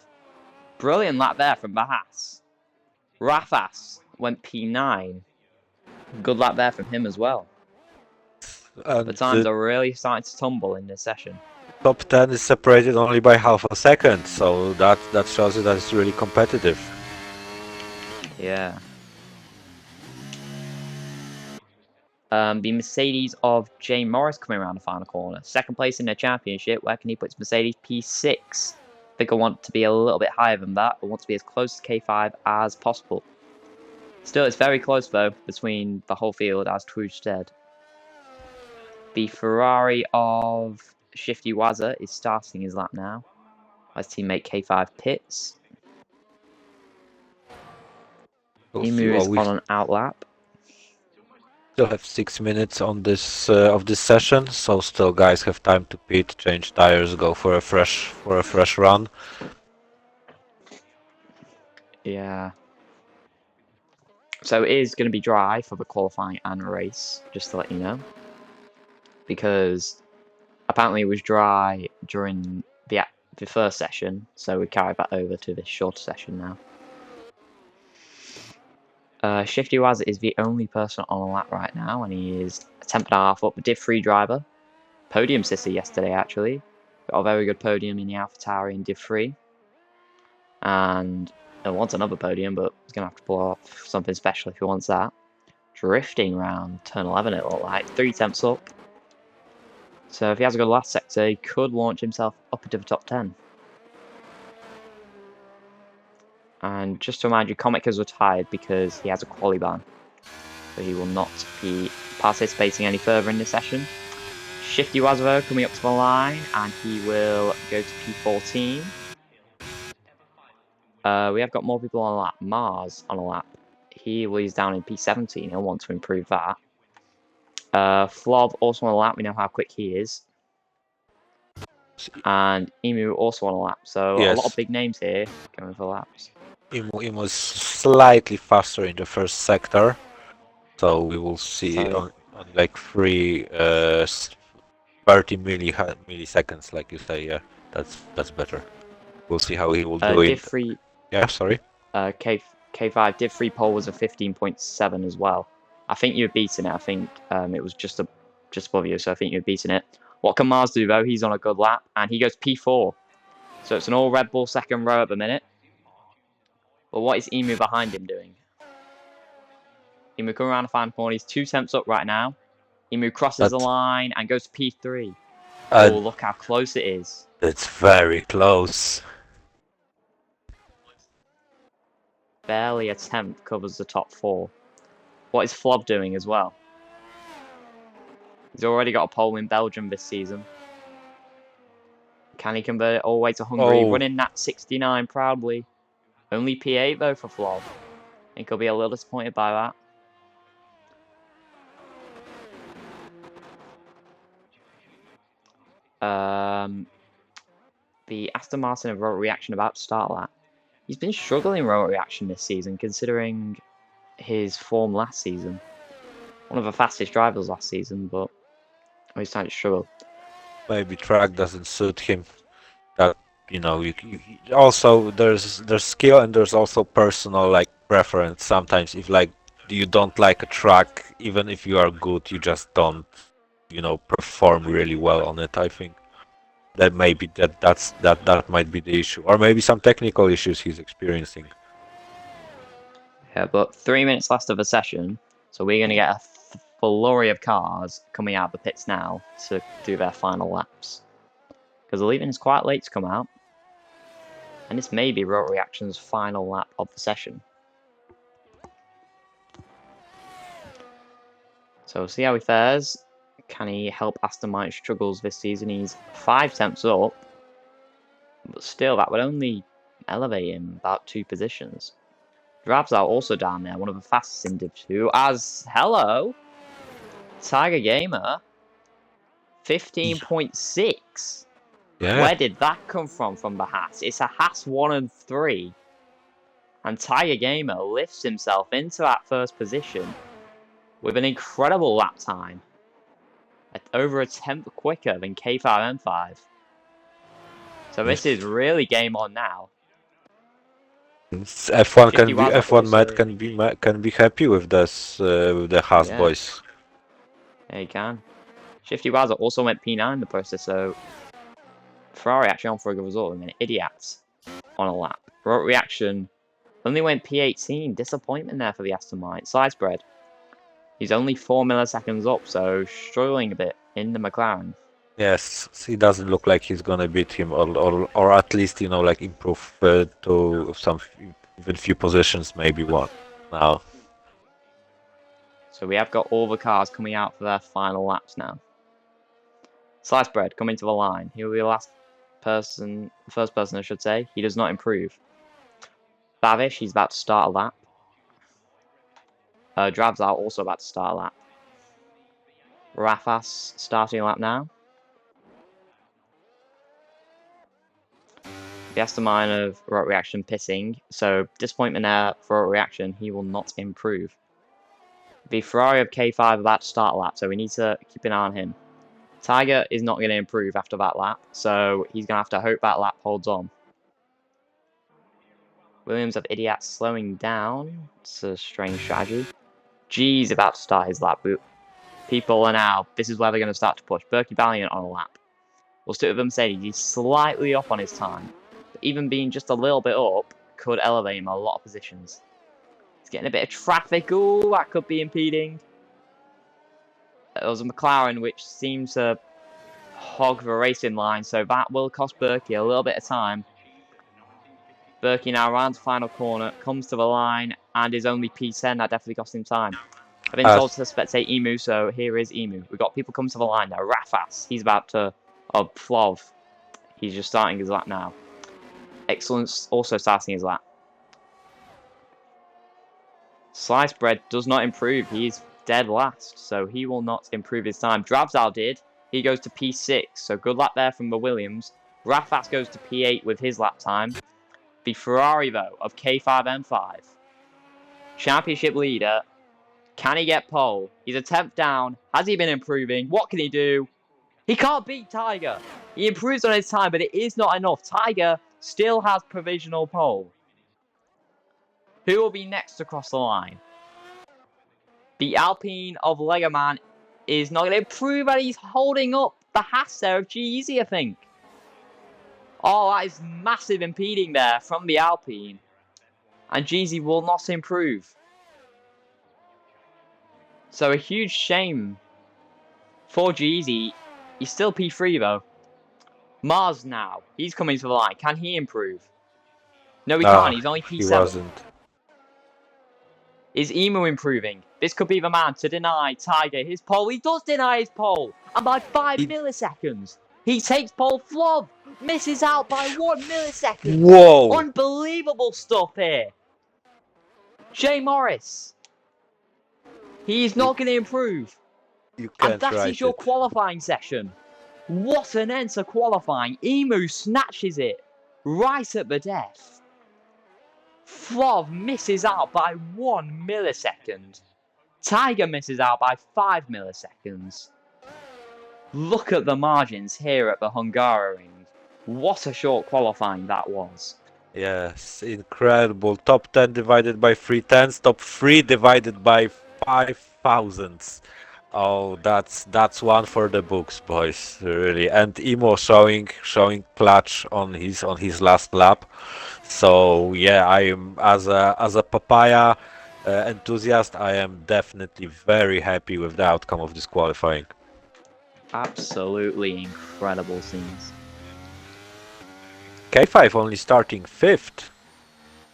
Brilliant lap there from the Haas. Rafas went P9. Good lap there from him as well. And The times are really starting to tumble in this session. top 10 is separated only by half a second, so that shows you that it's really competitive. Yeah. The Mercedes of Jay Morris coming around the final corner. Second place in the championship. Where can he put his Mercedes? P6. I think I want to be a little bit higher than that, but want to be as close to K5 as possible. Still, it's very close though between the whole field as Trujstead. The Ferrari of Shifty Wazza is starting his lap now. His teammate K5 pits. Emu is on an out lap. Still have 6 minutes on this of this session, so still guys have time to pit, change tires, go for a fresh run. Yeah. So it is going to be dry for the qualifying and race, just to let you know. Because apparently it was dry during the first session, so we carried that over to this shorter session now. Shifty Waz is the only person on a lap right now, and he is a tenth and a half up. Div 3 driver. Podium sister yesterday, actually. Got a very good podium in the AlphaTauri in Div 3. And he wants another podium, but he's going to have to pull off something special if he wants that. Drifting round turn 11, it looked like. 3 tenths up. So if he has a good last sector, he could launch himself up into the top 10. And just to remind you, Comic has retired because he has a quali ban. So he will not be participating any further in this session. Shifty Wazvo coming up to the line, and he will go to P14. We have got more people on a lap. Mars on a lap. He's down in P17. He'll want to improve that. Flob also on a lap. We know how quick he is. And Emu also on a lap. So yes. A lot of big names here going for laps. Emu was slightly faster in the first sector. So we will see on like 30 milliseconds, like you say. Yeah, that's better. We'll see how he will do it. Div 3. Yeah, sorry. K5 Div 3 pole was a 15.7 as well. I think you're beating it. I think it was just above you, so I think you're beating it. What can Mars do though? He's on a good lap, and he goes P4. So it's an all Red Bull second row at the minute. But what is Emu behind him doing? Emu coming around the final corner. He's 2 tenths up right now. Emu crosses the line and goes to P3. Oh, look how close it is. It's very close. Barely a tenth covers the top 4. What is Flob doing as well? He's already got a pole in Belgium this season. Can he convert it all the way to Hungary? Running that 69 proudly. Only P8 though for Flob. I think he'll be a little disappointed by that. The Aston Martin of Rotor Reaction about to start that. He's been struggling Rotor Reaction this season, considering his form last season. One of the fastest drivers last season, but he's starting to struggle. Maybe track doesn't suit him. That also there's skill and there's also personal like preference. Sometimes if like you don't like a track, even if you are good, you just don't perform really well on it. I think that maybe that might be the issue, or maybe some technical issues he's experiencing. Yeah, but 3 minutes left of the session, so we're going to get a flurry of cars coming out of the pits now to do their final laps. because the leaving is quite late to come out. And this may be Road Reaction's final lap of the session. So we'll see how he fares. Can he help Aston Martin's struggles this season? He's 5 tenths up. But still, that would only elevate him about 2 positions. Drabs are also down there, one of the fastest in Div 2. Hello, Tiger Gamer, 15.6. Yeah. Where did that come from the Haas? It's a Haas 1 and 3. And Tiger Gamer lifts himself into that first position with an incredible lap time. Over a tenth quicker than K5M5. So this is really game on now. F1 50 was F1 Matt also- can be happy with this with the Haas Yeah. boys. Yeah, he can. Shifty Wazza also went P9 in the process, so Ferrari actually on for a good result. I mean, idiots on a lap. Road Reaction only went P18. Disappointment there for the Aston Martin. Side spread. He's only 4 milliseconds up, so struggling a bit in the McLaren. Yes, he doesn't look like he's gonna beat him, or at least like improve to some even few positions, maybe one now. So we have got all the cars coming out for their final laps now. Slice bread coming to the line. He will be the first person I should say. He does not improve. Bavish, he's about to start a lap. Drabs are also about to start a lap. Rafas starting a lap now. The Aston Martin of Road Reaction pissing, so disappointment there for Road Reaction. He will not improve. The Ferrari of K5 about to start a lap, so we need to keep an eye on him. Tiger is not going to improve after that lap, so he's going to have to hope that lap holds on. Williams of Idiot slowing down. It's a strange strategy. G's about to start his lap. People are now, this is where they're going to start to push. Berkey Valiant on a lap. We'll stick with Mercedes. He's slightly off on his time. But even being just a little bit up could elevate him a lot of positions. He's getting a bit of traffic. Ooh, that could be impeding. There was a McLaren which seems to hog the racing line, so that will cost Berkey a little bit of time. Berkey now rounds the final corner, comes to the line, and is only P10. That definitely cost him time. I've been told to spectate Emu, so here is Emu. We've got people come to the line now. Rafas, he's about to... Oh, Plov. He's just starting his lap now. Excellence also starting his lap. Sliced Bread does not improve. He's dead last, so he will not improve his time. Dravzal did. He goes to P6, so good lap there from the Williams. Rafas goes to P8 with his lap time. The Ferrari, though, of K5M5. Championship leader. Can he get pole? He's a 10th down. Has he been improving? What can he do? He can't beat Tiger. He improves on his time, but it is not enough. Tiger still has provisional pole. Who will be next to cross the line? The Alpine of Legoman is not going to improve, and he's holding up the Haas there of G-Easy, I think. Oh, that is massive impeding there from the Alpine. And Jeezy will not improve. So a huge shame for Jeezy. He's still P3 though. Mars now. He's coming to the line. Can he improve? No, he can't. He's only P7. He wasn't. Is Emu improving? This could be the man to deny Tiger his pole. He does deny his pole. And by 5 milliseconds. He takes pole. Flov misses out by 1 millisecond. Whoa! Unbelievable stuff here. Jay Morris. He's not going to improve. You can't And that write is your it. qualifying session. What an end to qualifying. Emu snatches it right at the death. Flov misses out by 1 millisecond. Tiger misses out by 5 milliseconds. Look at the margins here at the Hungaroring. What a short qualifying that was. Yes, incredible. Top 10 divided by 3 tenths, top 3 divided by 5 thousandths. Oh, that's one for the books, boys. Really. And Imo showing clutch on his last lap. So yeah, I am as a papaya enthusiast, I am definitely very happy with the outcome of this qualifying. Absolutely incredible scenes. K5 only starting 5th.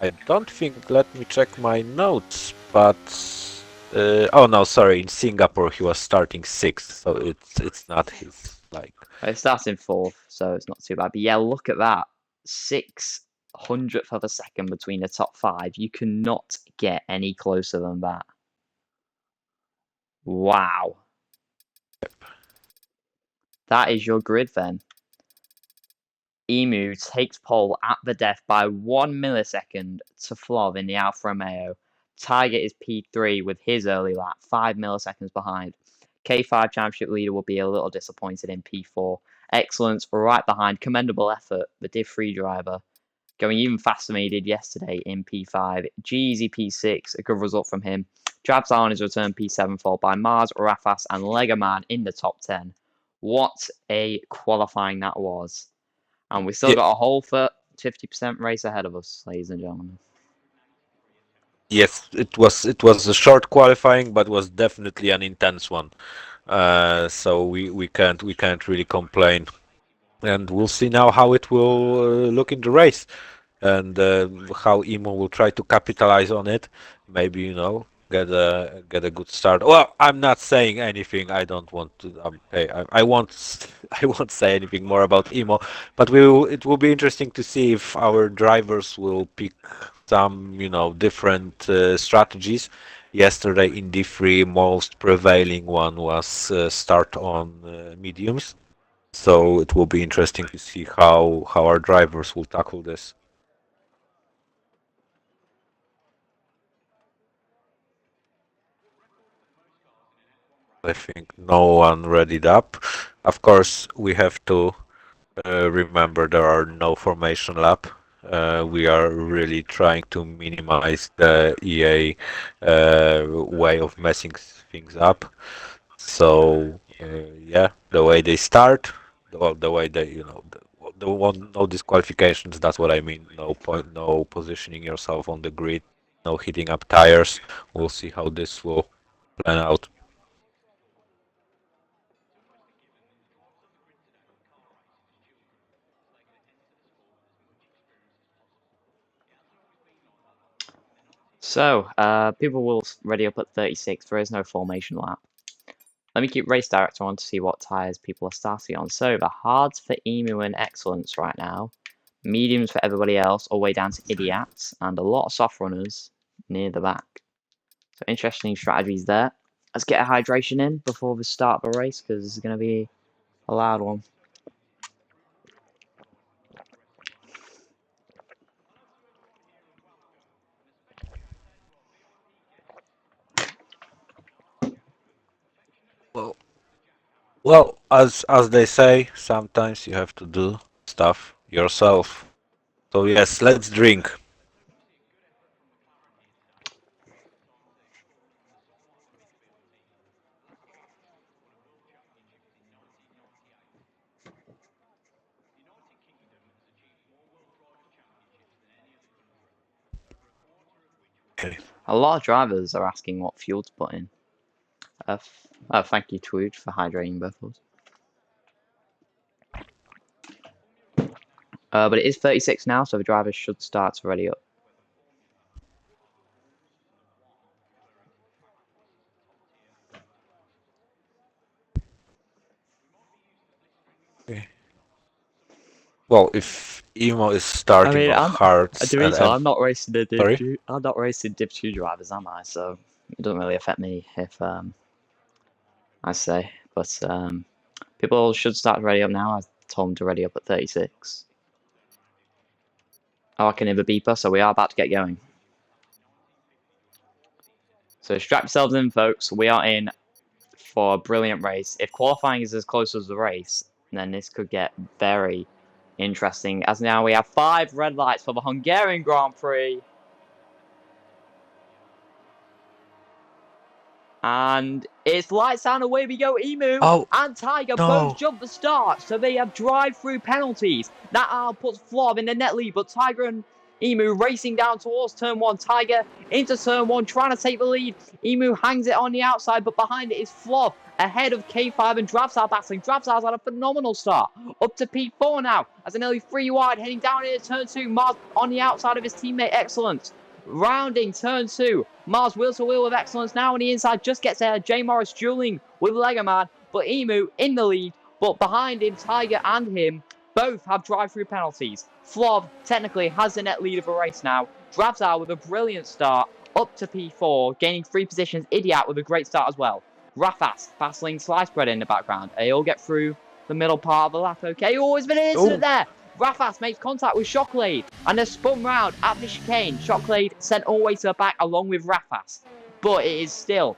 I don't think, let me check my notes, but oh no, sorry, in Singapore he was starting 6th, so it's not his, like... It starts in 4th, so it's not too bad. But yeah, look at that. 600th of a second between the top 5. You cannot get any closer than that. Wow. That is your grid then. Emu takes pole at the death by 1 millisecond to Flov in the Alfa Romeo. Tiger is P3 with his early lap, 5 milliseconds behind. K5 championship leader will be a little disappointed in P4. Excellence right behind. Commendable effort. The Div 3 driver going even faster than he did yesterday in P5. Jeezy P6, a good result from him. Jabs on his return P7, followed by Mars, Rafas, and Legoman in the top 10. What a qualifying that was. And we still got a whole 50% race ahead of us, ladies and gentlemen. Yes, it was a short qualifying, but was definitely an intense one. So we can't really complain, and we'll see now how it will look in the race, and how Imo will try to capitalize on it. Maybe, you know, get a good start. Well, I'm not saying anything. I don't want to. I won't I won't say anything more about Imo, but it will be interesting to see if our drivers will pick some, you know, different strategies. Yesterday in D3, most prevailing one was start on mediums. So it will be interesting to see how our drivers will tackle this. I think no one readied up. Of course, we have to remember there are no formation lap. We are really trying to minimize the EA way of messing things up. So yeah, the way they start, the way they, you know, the one, no disqualifications. That's what I mean. No point, no positioning yourself on the grid, no hitting up tires. We'll see how this will plan out. So, people will ready up at 36. There is no formation lap. Let me keep race director on to see what tyres people are starting on. So, the hards for Emu and Excellence right now. Mediums for everybody else, all the way down to Idiots. And a lot of soft runners near the back. So, interesting strategies there. Let's get a hydration in before the start of the race, because it's going to be a loud one. Well, as they say, sometimes you have to do stuff yourself. So yes, let's drink. Okay. A lot of drivers are asking what fuel to put in. Thank you, Tweed, for hydrating both of us. But it is 36 now, so the drivers should start to ready up. Okay. Well, if Emo is starting on hards I'm not racing the Sorry? I'm not racing Div 2 drivers, am I? So it doesn't really affect me if I say. But people should start to ready up now. I told them to ready up at 36. Oh, I can hear the beeper, so we are about to get going. So strap yourselves in, folks. We are in for a brilliant race. If qualifying is as close as the race, then this could get very interesting. As now we have 5 red lights for the Hungarian Grand Prix. And it's lights down, away we go. Emu and Tiger both jump the start, so they have drive-through penalties. That puts Flov in the net lead, but Tiger and Emu racing down towards turn 1. Tiger into turn 1, trying to take the lead. Emu hangs it on the outside, but behind it is Flav, ahead of K5 and Drabsal battling. Drabsal's had a phenomenal start. Up to P4 now, as a nearly 3 wide, heading down into turn 2. Mars on the outside of his teammate Excellence. Rounding turn 2. Mars wheel to wheel with Excellence now on the inside, just gets ahead. J Morris dueling with Legoman, but Emu in the lead. But behind him, Tiger and him both have drive-through penalties. Flav technically has the net lead of a race now. Drabsal with a brilliant start up to P4, gaining 3 positions. Idiot with a great start as well. Rafas battling Slice Bread in the background. They all get through the middle part of the lap. Okay, there's been an incident there. Rafas makes contact with Shocklade and they're spun round at the chicane. Shocklade sent all the way to the back along with Rafas. But it is still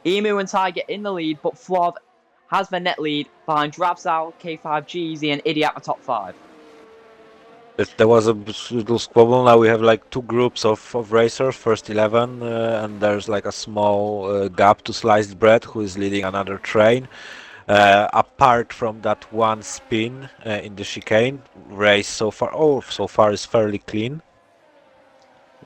Emu and Tiger in the lead, but Flav has the net lead behind Drabsal, K5, Jeezy, and Idiot at the top 5. There was a little squabble. Now we have like 2 groups of racers, first 11, and there's like a small gap to Sliced Bread, who is leading another train. Apart from that one spin in the chicane, race so far is fairly clean.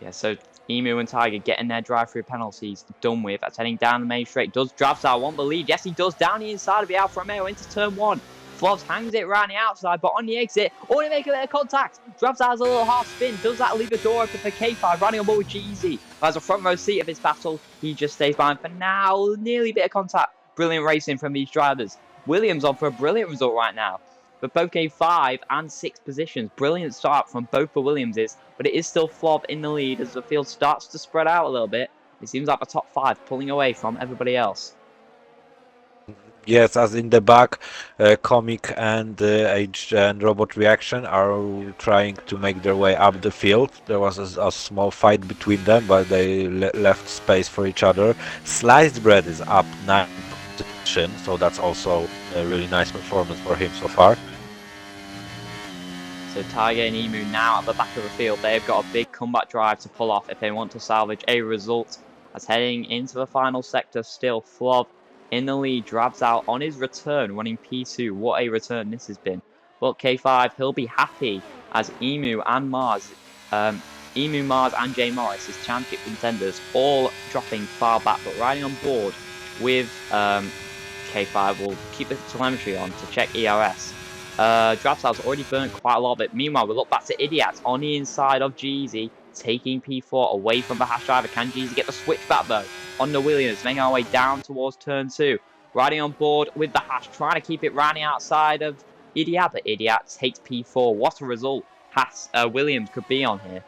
Yeah, so Emu and Tiger getting their drive-through penalties done with. That's heading down the main straight. Does Drabsal want the lead? Yes, he does. Down the inside of the Alfa Romeo into turn 1. Flavs hangs it around the outside, but on the exit, only make a bit of contact. Drabsal has a little half spin. Does that leave the door open for K5? Running on board with Jeezy, who has a front row seat of his battle. He just stays behind for now. Nearly a bit of contact. Brilliant racing from these drivers. Williams on for a brilliant result right now. But both gained 5 and 6 positions. Brilliant start from both the Williamses, but it is still Flav in the lead as the field starts to spread out a little bit. It seems like the top 5 pulling away from everybody else. Yes, as in the back, Comic and and Robot Reaction are trying to make their way up the field. There was a small fight between them, but they left space for each other. Sliced Bread is up 9 position, so that's also a really nice performance for him so far. So Tiger and Emu now at the back of the field. They've got a big comeback drive to pull off if they want to salvage a result. As heading into the final sector, still Flav in the lead, Drabsal on his return, running P2. What a return this has been. But K5, he'll be happy as Emu, Mars, and J Morris, his championship contenders, all dropping far back, but riding on board with K5 will keep the telemetry on to check ERS. Drabsal's already burnt quite a lot of it. Meanwhile, we look back to Idiot on the inside of Jeezy, taking P4 away from the Hash driver. Can Jeezy get the switch back though? On the Williams, making our way down towards turn 2. Riding on board with the Hash, trying to keep it round the outside of Idiot, but Idiot takes P4. What a result Williams could be on here.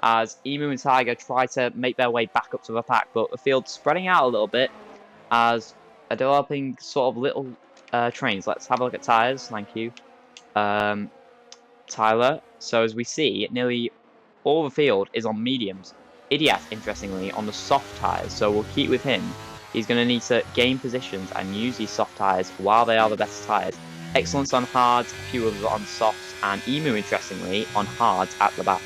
As Emu and Tiger try to make their way back up to the pack, but the field's spreading out a little bit as are developing sort of little trains. Let's have a look at tyres. Thank you, Tyler. So as we see, nearly all the field is on mediums. Idiot, interestingly, on the soft tyres. So we'll keep with him. He's going to need to gain positions and use these soft tyres while they are the best tyres. Excellence on hards, a few others on softs, and Emu, interestingly, on hards at the back.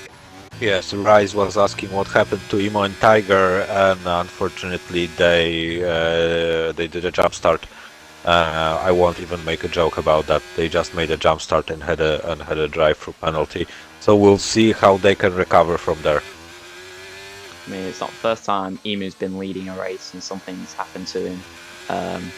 Yes, Rise was asking what happened to Emo and Tiger, and unfortunately they did a jump start. I won't even make a joke about that. They just made a jump start and had a drive-through penalty. So we'll see how they can recover from there. I mean, it's not the first time Emu's been leading a race and something's happened to him,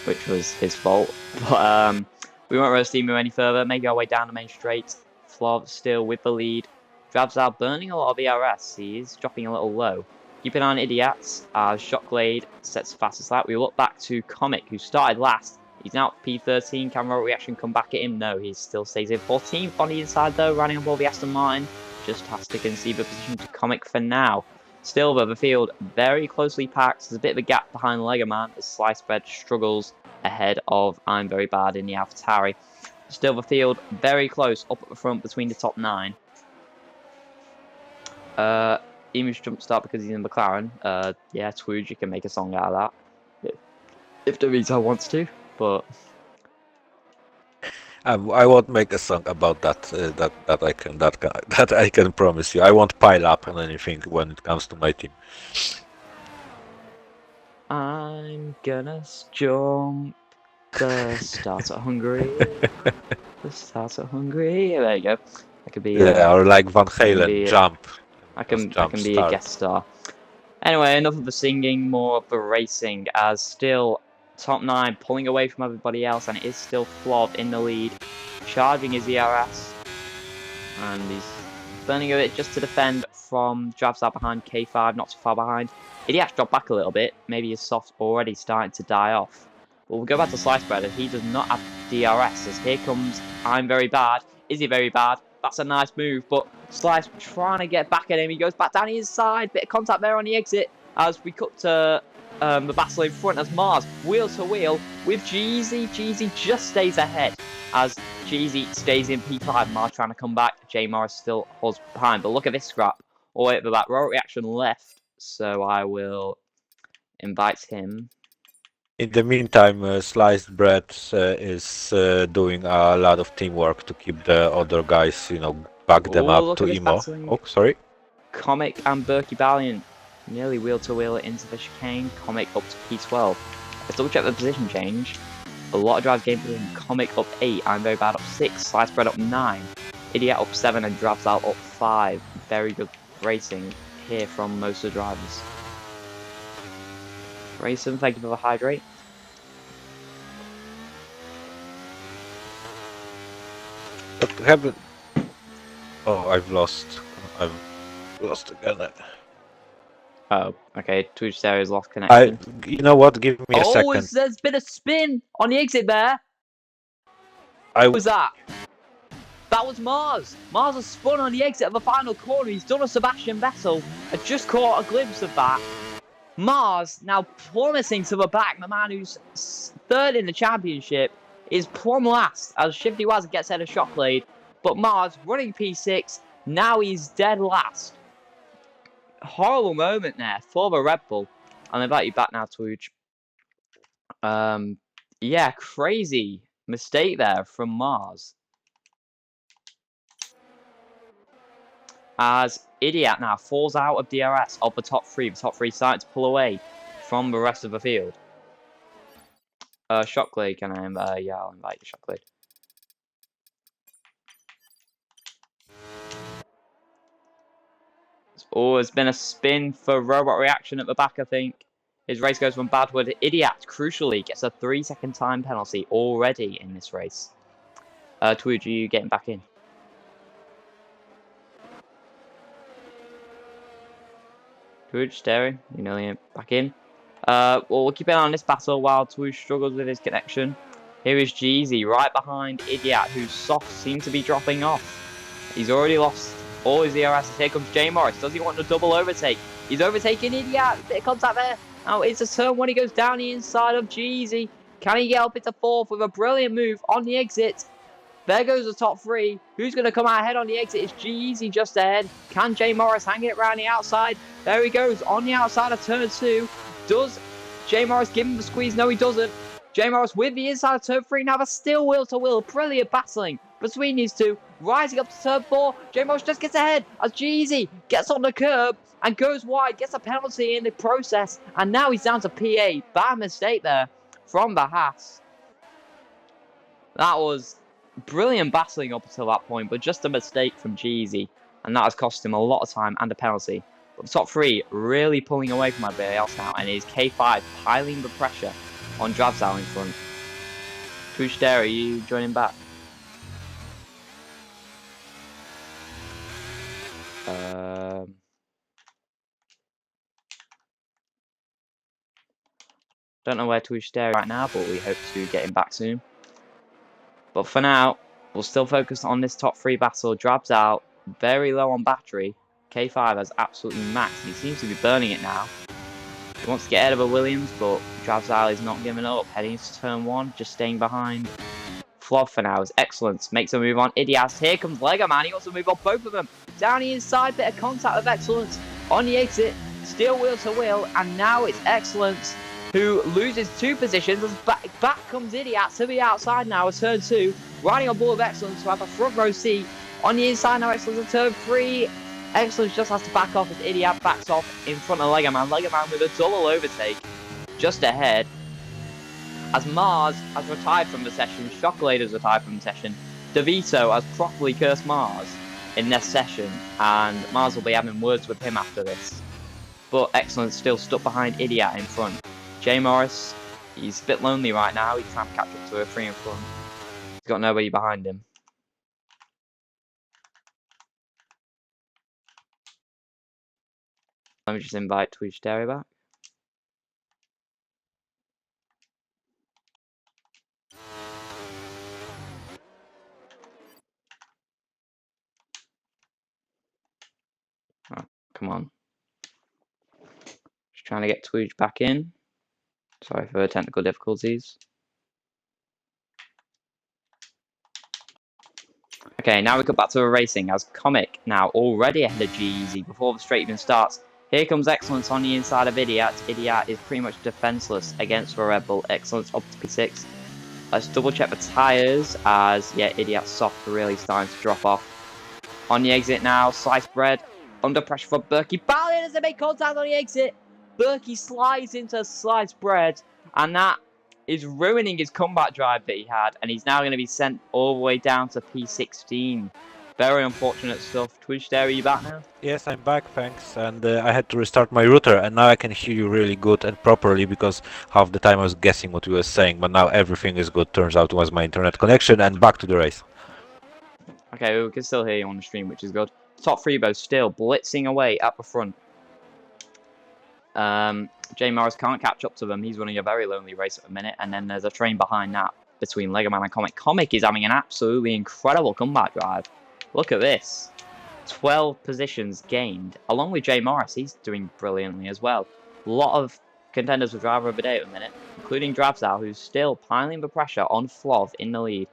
which was his fault. But we won't roast Emu any further. Make our way down the main straight. Flav still with the lead. Drabsal burning a lot of ERS. He is dropping a little low. Keep an eye on Idiots as Shocklade sets the fastest lap. We look back to Comic, who started last. He's now P13. Can Robot Reaction come back at him? No, he still stays in 14th on the inside though, running on board the Aston Martin. Just has to concede the position to Comic for now. Still though, the field very closely packed. There's a bit of a gap behind Legoman as Slice Bread struggles ahead of I'm Very Bad in the AlphaTauri. Still the field very close up at the front between the top 9. Emu's jump start because he's in McLaren. Yeah, Twooge, you can make a song out of that if the Vito wants to, but I won't make a song about that. That I can promise you. I won't pile up on anything when it comes to my team. I'm gonna jump the start at Hungary. The start at Hungary. There you go. I could be Yeah, or like Van Halen, be- jump. I Just can be a start. guest star. Anyway, enough of the singing, more of the racing, as still top 9 pulling away from everybody else, and it is still Flov in the lead, charging his ERS, and he's burning a bit just to defend from drafts out behind K5, not too far behind. Idiot's dropped back a little bit, maybe his soft's already starting to die off. But we'll go back to Slice Bread, as he does not have DRS, as here comes I'm Very Bad. Is he very bad? That's a nice move, but Slice trying to get back at him. He goes back down his side, bit of contact there on the exit, as we cut to the battle in front, as Mars, wheel to wheel, with Jeezy. Jeezy just stays ahead, as Jeezy stays in P5. Mars trying to come back. J Morris still holds behind. But look at this scrap. All the way at the back. Row reaction left. So I will invite him. In the meantime, Sliced Bread is doing a lot of teamwork to keep the other guys, back them Oh, up look to at this Emo. battling. Oh, sorry. Comic and Berkey Valiant nearly wheel to wheel into the chicane. Comic up to P12. Let's double check the position change. A lot of drives game position. Comic up 8. I'm Very Bad up 6. Slice Bread up 9. Idiot up 7 and Drabs out up 5. Very good racing here from most of the drivers. Grayson, thank you for the hydrate. But haven't. Oh, I've lost. I've lost again. Oh, okay. Twitch Stereo's lost connection. You know what? Give me a second. There's been a spin on the exit there. What was that? That was Mars. Mars has spun on the exit of the final corner. He's done a Sebastian Vettel. I just caught a glimpse of that. Mars now plummeting to the back. The man who's third in the championship is plumb last as Shifty Waz gets out of Shocklade. But Mars running P6. Now he's dead last. Horrible moment there for the Red Bull. I'll invite you back now, Twooch. Yeah, crazy mistake there from Mars. As Idiot now falls out of DRS of the top 3. The top 3 starting to pull away from the rest of the field. Shocklade, can I yeah, I'll invite you, Shocklade. Oh, there's been a spin for Robot Reaction at the back, I think. His race goes from Badwood to Idiot. Crucially, gets a 3-second time penalty already in this race. Twooge, are you getting back in? Twooge, staring. You nearly back in. Well, we'll keep an eye on this battle while Twooge struggles with his connection. Here is Jeezy right behind Idiot, whose soft seems to be dropping off. He's already lost all his ERS. Here comes J Morris. Does he want to double overtake? He's overtaking Idiot. Bit of contact there. Now it's a turn when he goes down the inside of Jeezy. Can he get up into 4th with a brilliant move on the exit? There goes the top 3. Who's going to come out ahead on the exit? It's Jeezy just ahead. Can J Morris hang it around the outside? There he goes on the outside of turn 2. Does J Morris give him the squeeze? No, he doesn't. J Morris with the inside of turn 3. Now they're still wheel to wheel. Brilliant battling between these two. Rising up to turn 4. J Morris just gets ahead as Jeezy gets on the curb and goes wide. Gets a penalty in the process. And now he's down to PA. Bad mistake there from the Haas. That was brilliant battling up until that point, but just a mistake from Jeezy. And that has cost him a lot of time and a penalty. But the top 3 really pulling away from everybody else now. And it is K5 piling the pressure on Drabsal in front. Twoosh Dare, are you joining back? Don't know where Twoosh Dare right now, but we hope to get him back soon. But for now, we'll still focus on this top 3 battle. Drabsal, very low on battery. K5 has absolutely maxed. He seems to be burning it now. He wants to get ahead of a Williams, but Drabsal is not giving up. Heading into turn 1, just staying behind. Flov for now is excellence. Makes a move on Idias. Here comes Lego Man. He wants to move on both of them. Down the inside, bit of contact with excellence. On the exit, still wheel to wheel. And now it's excellence who loses 2 positions. As back comes Idiot to the outside now as turn 2. Riding on board of excellence to have a front row seat. On the inside now, excellence at turn 3. Excellence just has to back off as Idiot backs off in front of Lego Man. Lego Man with a double overtake just ahead. As Mars has retired from the session, Shocklade has retired from the session, DeVito has properly cursed Mars, in their session, and Mars will be having words with him after this. But Excellence still stuck behind Idiot in front. J Morris, he's a bit lonely right now. He's trying to catch up to a 3 in front. He's got nobody behind him. Let me just invite Twitch Dairy back. Oh, come on. Just trying to get Twitch back in. Sorry for technical difficulties. Okay, now we come back to a racing as Comic now already ahead of G-Eazy before the straight even starts. Here comes Excellence on the inside of Idiot. Idiot is pretty much defenseless against the Red Bull. Excellence up to P6. Let's double check the tyres as, yeah, Idiot's soft really starting to drop off. On the exit now, Sliced Bread under pressure for Berkey. Ballin as they make contact on the exit. Berkey slides into Sliced Bread, and that is ruining his comeback drive that he had, and he's now going to be sent all the way down to P16. Very unfortunate stuff. Twitch, there, are you back now? Yes, I'm back, thanks. And I had to restart my router, and now I can hear you really good and properly because half the time I was guessing what you were saying, but now everything is good. Turns out it was my internet connection, and back to the race. Okay, we can still hear you on the stream, which is good. Top three both still blitzing away at the front. J Morris can't catch up to them. He's running a very lonely race at the minute, and then there's a train behind that between Legoman and Comic. Comic is having an absolutely incredible comeback drive. Look at this. 12 positions gained. Along with J Morris, he's doing brilliantly as well. A lot of contenders for driver of the day at the minute, including Drabzal, who's still piling the pressure on Flov in the lead.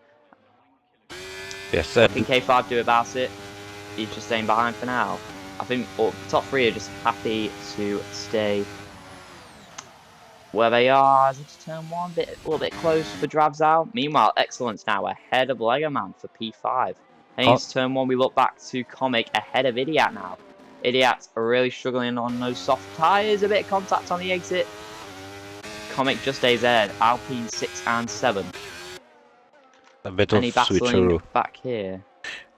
Yes, What can K5 do about it? He's just staying behind for now. I think top three are just happy to stay where they are as it's turn one, a little bit close for Drabzal. Meanwhile, Excellence now ahead of Legoman for P5. Heading into turn one, we look back to Comic ahead of Idiot now. Idiot's really struggling on those soft tyres, a bit of contact on the exit. Comic just stays ahead, Alpine 6 and 7. a bit of switcheroo back here.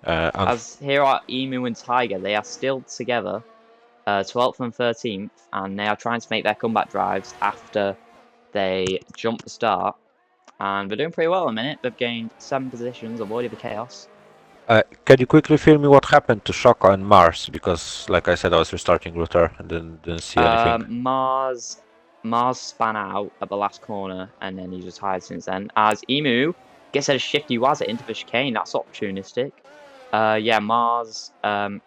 And As here are Emu and Tiger, they are still together, 12th and 13th, and they are trying to make their comeback drives after they jump the start. And they're doing pretty well at the minute. They've gained 7 positions, avoided the chaos. can you quickly fill me what happened to Shoko and Mars? Because, like I said, I was restarting router and didn't see anything. Mars span out at the last corner, and then he's retired since then. As Emu gets a shifty Wazza into the chicane, that's opportunistic. Yeah, Mars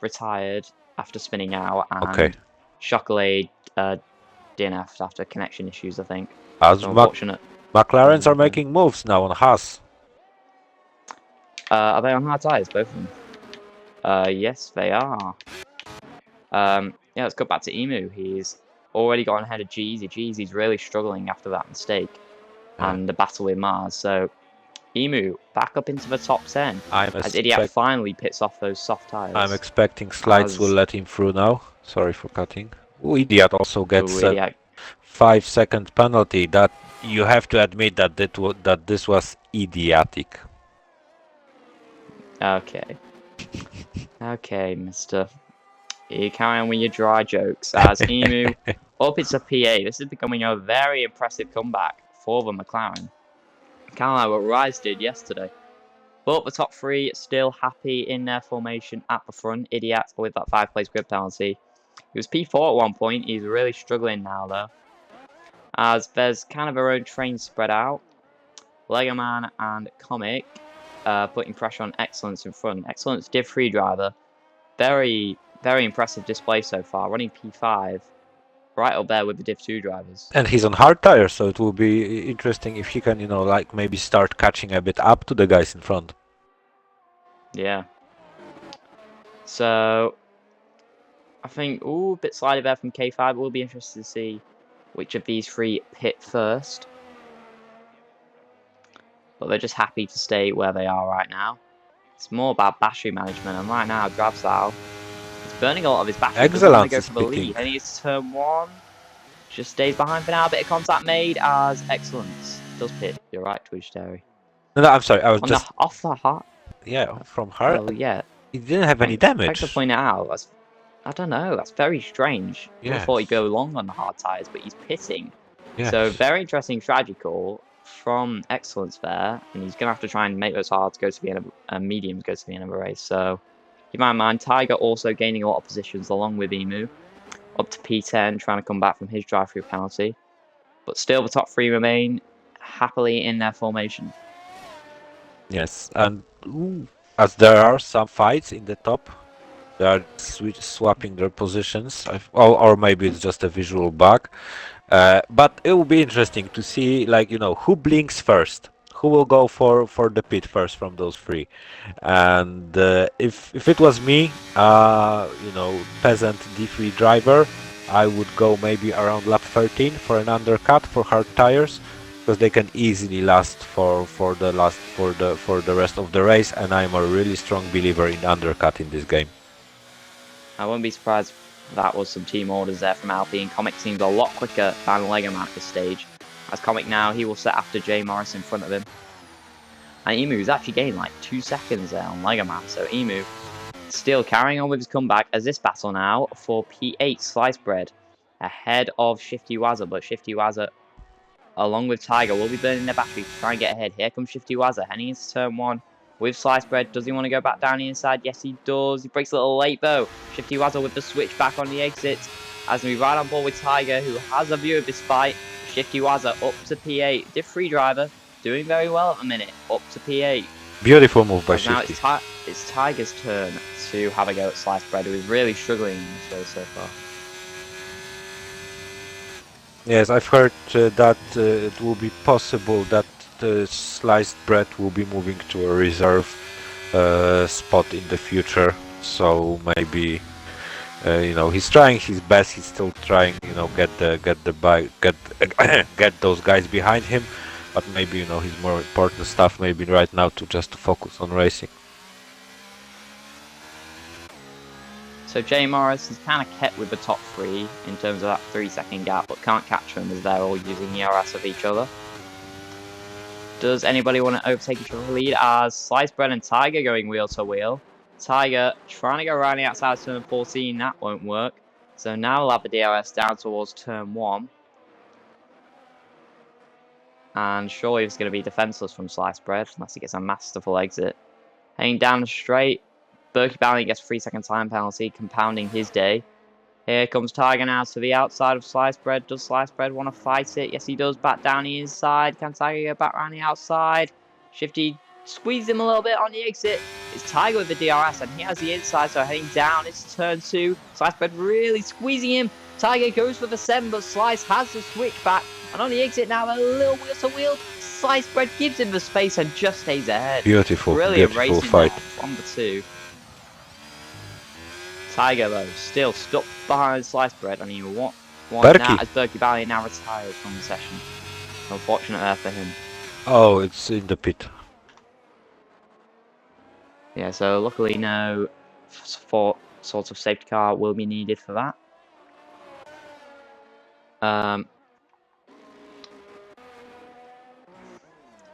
retired after spinning out, and Okay. Chocolate DNF'd after connection issues, I think. As So unfortunate. McLarens are making moves now on Haas. Are they on hard tyres, both of them? Yes, they are. Yeah, let's go back to Emu. He's already gone ahead of G-Eazy. G-Eazy's really struggling after that mistake and the battle with Mars. So Emu back up into the top 10 as Idiot finally pits off those soft tyres. I'm expecting Slides will let him through now. Sorry for cutting. Ooh, Idiot also gets a 5-second penalty. That you have to admit that this was idiotic. Okay. Okay, mister. You carry on with your dry jokes. As Emu up it's a PA. This is becoming a very impressive comeback for the McLaren. Kind of like what Rise did yesterday. But the top three still happy in their formation at the front. Idiot with that 5-place grid penalty. He was P4 at one point. He's really struggling now, though. As there's kind of their own train spread out. Legoman and Comic putting pressure on Excellence in front. Excellence Div 3 driver. Very, very impressive display so far. Running P5. Right up there with the Div 2 drivers. And he's on hard tires, so it will be interesting if he can, you know, like maybe start catching a bit up to the guys in front. Yeah. So, I think, a bit slidey there from K5. We'll be interested to see which of these three pit first. But they're just happy to stay where they are right now. It's more about battery management, and right now, Drabzal is burning a lot of his battery. Excellent. Go for the lead. And he's turn one. Just stays behind for now. A bit of contact made as Excellence does pit. You're right, Twitch Dairy. No, I'm sorry. I was on just off the heart. Yeah, from hard. Well, yeah. He didn't have any Thanks for damage. pointing it out. I don't know. That's very strange. You would have thought he'd Yes. go long on the hard tires, but he's pitting. So Yes. very interesting strategy call from Excellence there, and he's gonna have to try and make those hards go to the end of mediums go to the end of the race. So keep that in mind. Tiger also gaining a lot of positions along with Emu, up to P10, trying to come back from his drive-through penalty. But still, the top three remain happily in their formation. Yes, and as there are some fights in the top, they are swapping their positions, or maybe it's just a visual bug. But it will be interesting to see, like, who blinks first, who will go for the pit first from those three. And if it was me, peasant D3 driver, I would go maybe around lap 13 for an undercut for hard tires, because they can easily last for the rest of the race. And I'm a really strong believer in undercut in this game. I wouldn't be surprised if that was some team orders there from Alpine. Comic seems a lot quicker than Legoman at this stage. As Comic now, he will set after Jay Morris in front of him. And Emu's actually gained like 2 seconds there on Legoman. So Emu still carrying on with his comeback as this battle now for P8 Slice Bread ahead of Shifty Wazza. But Shifty Wazza, along with Tiger, will be burning their battery to try and get ahead. Here comes Shifty Wazza heading into turn 1 with Slice Bread. Does he want to go back down the inside? Yes, he does. He breaks a little late though. Shifty Wazza with the switch back on the exit as we ride on board with Tiger, who has a view of this fight. Shifty Wazza up to P8. Diff 3 driver doing very well at the minute. Up to P8. Beautiful move by Now Shifty. it's Tiger's turn to have a go at Slice Bread, who is really struggling in this race so far. Yes, I've heard that it will be possible that Sliced Bread will be moving to a reserve spot in the future. So maybe he's trying his best. He's still trying, get those guys behind him. But maybe his more important stuff maybe right now to focus on racing. So Jay Morris is kind of kept with the top 3 in terms of that 3-second gap, but can't catch them as they're all using ERS of each other. Does anybody want to overtake each other's lead as Slice Bread and Tiger going wheel to wheel? Tiger trying to go around the outside of turn 14, that won't work. So now we'll have the DRS down towards turn 1. And surely it's going to be defenseless from Slice Bread unless he gets a masterful exit. Heading down the straight, Berkey Bally gets 3-second time penalty, compounding his day. Here comes Tiger now to the outside of Slice Bread. Does Slice Bread want to fight it? Yes, he does. Back down the inside. Can Tiger go back around the outside? Shifty squeezes him a little bit on the exit. It's Tiger with the DRS, and he has the inside, so heading down. It's turn 2. Slice Bread really squeezing him. Tiger goes for the 7, but Slice has the switch back. And on the exit now, a little wheel to wheel. Slice Bread gives him the space and just stays ahead. Beautiful, Brilliant beautiful racing fight. from the 2. Tiger though still stuck behind Slice Bread, and he won now as Berkey Bally now retired from the session. Unfortunate there for him. Oh, it's in the pit. Yeah, so luckily no sort of safety car will be needed for that.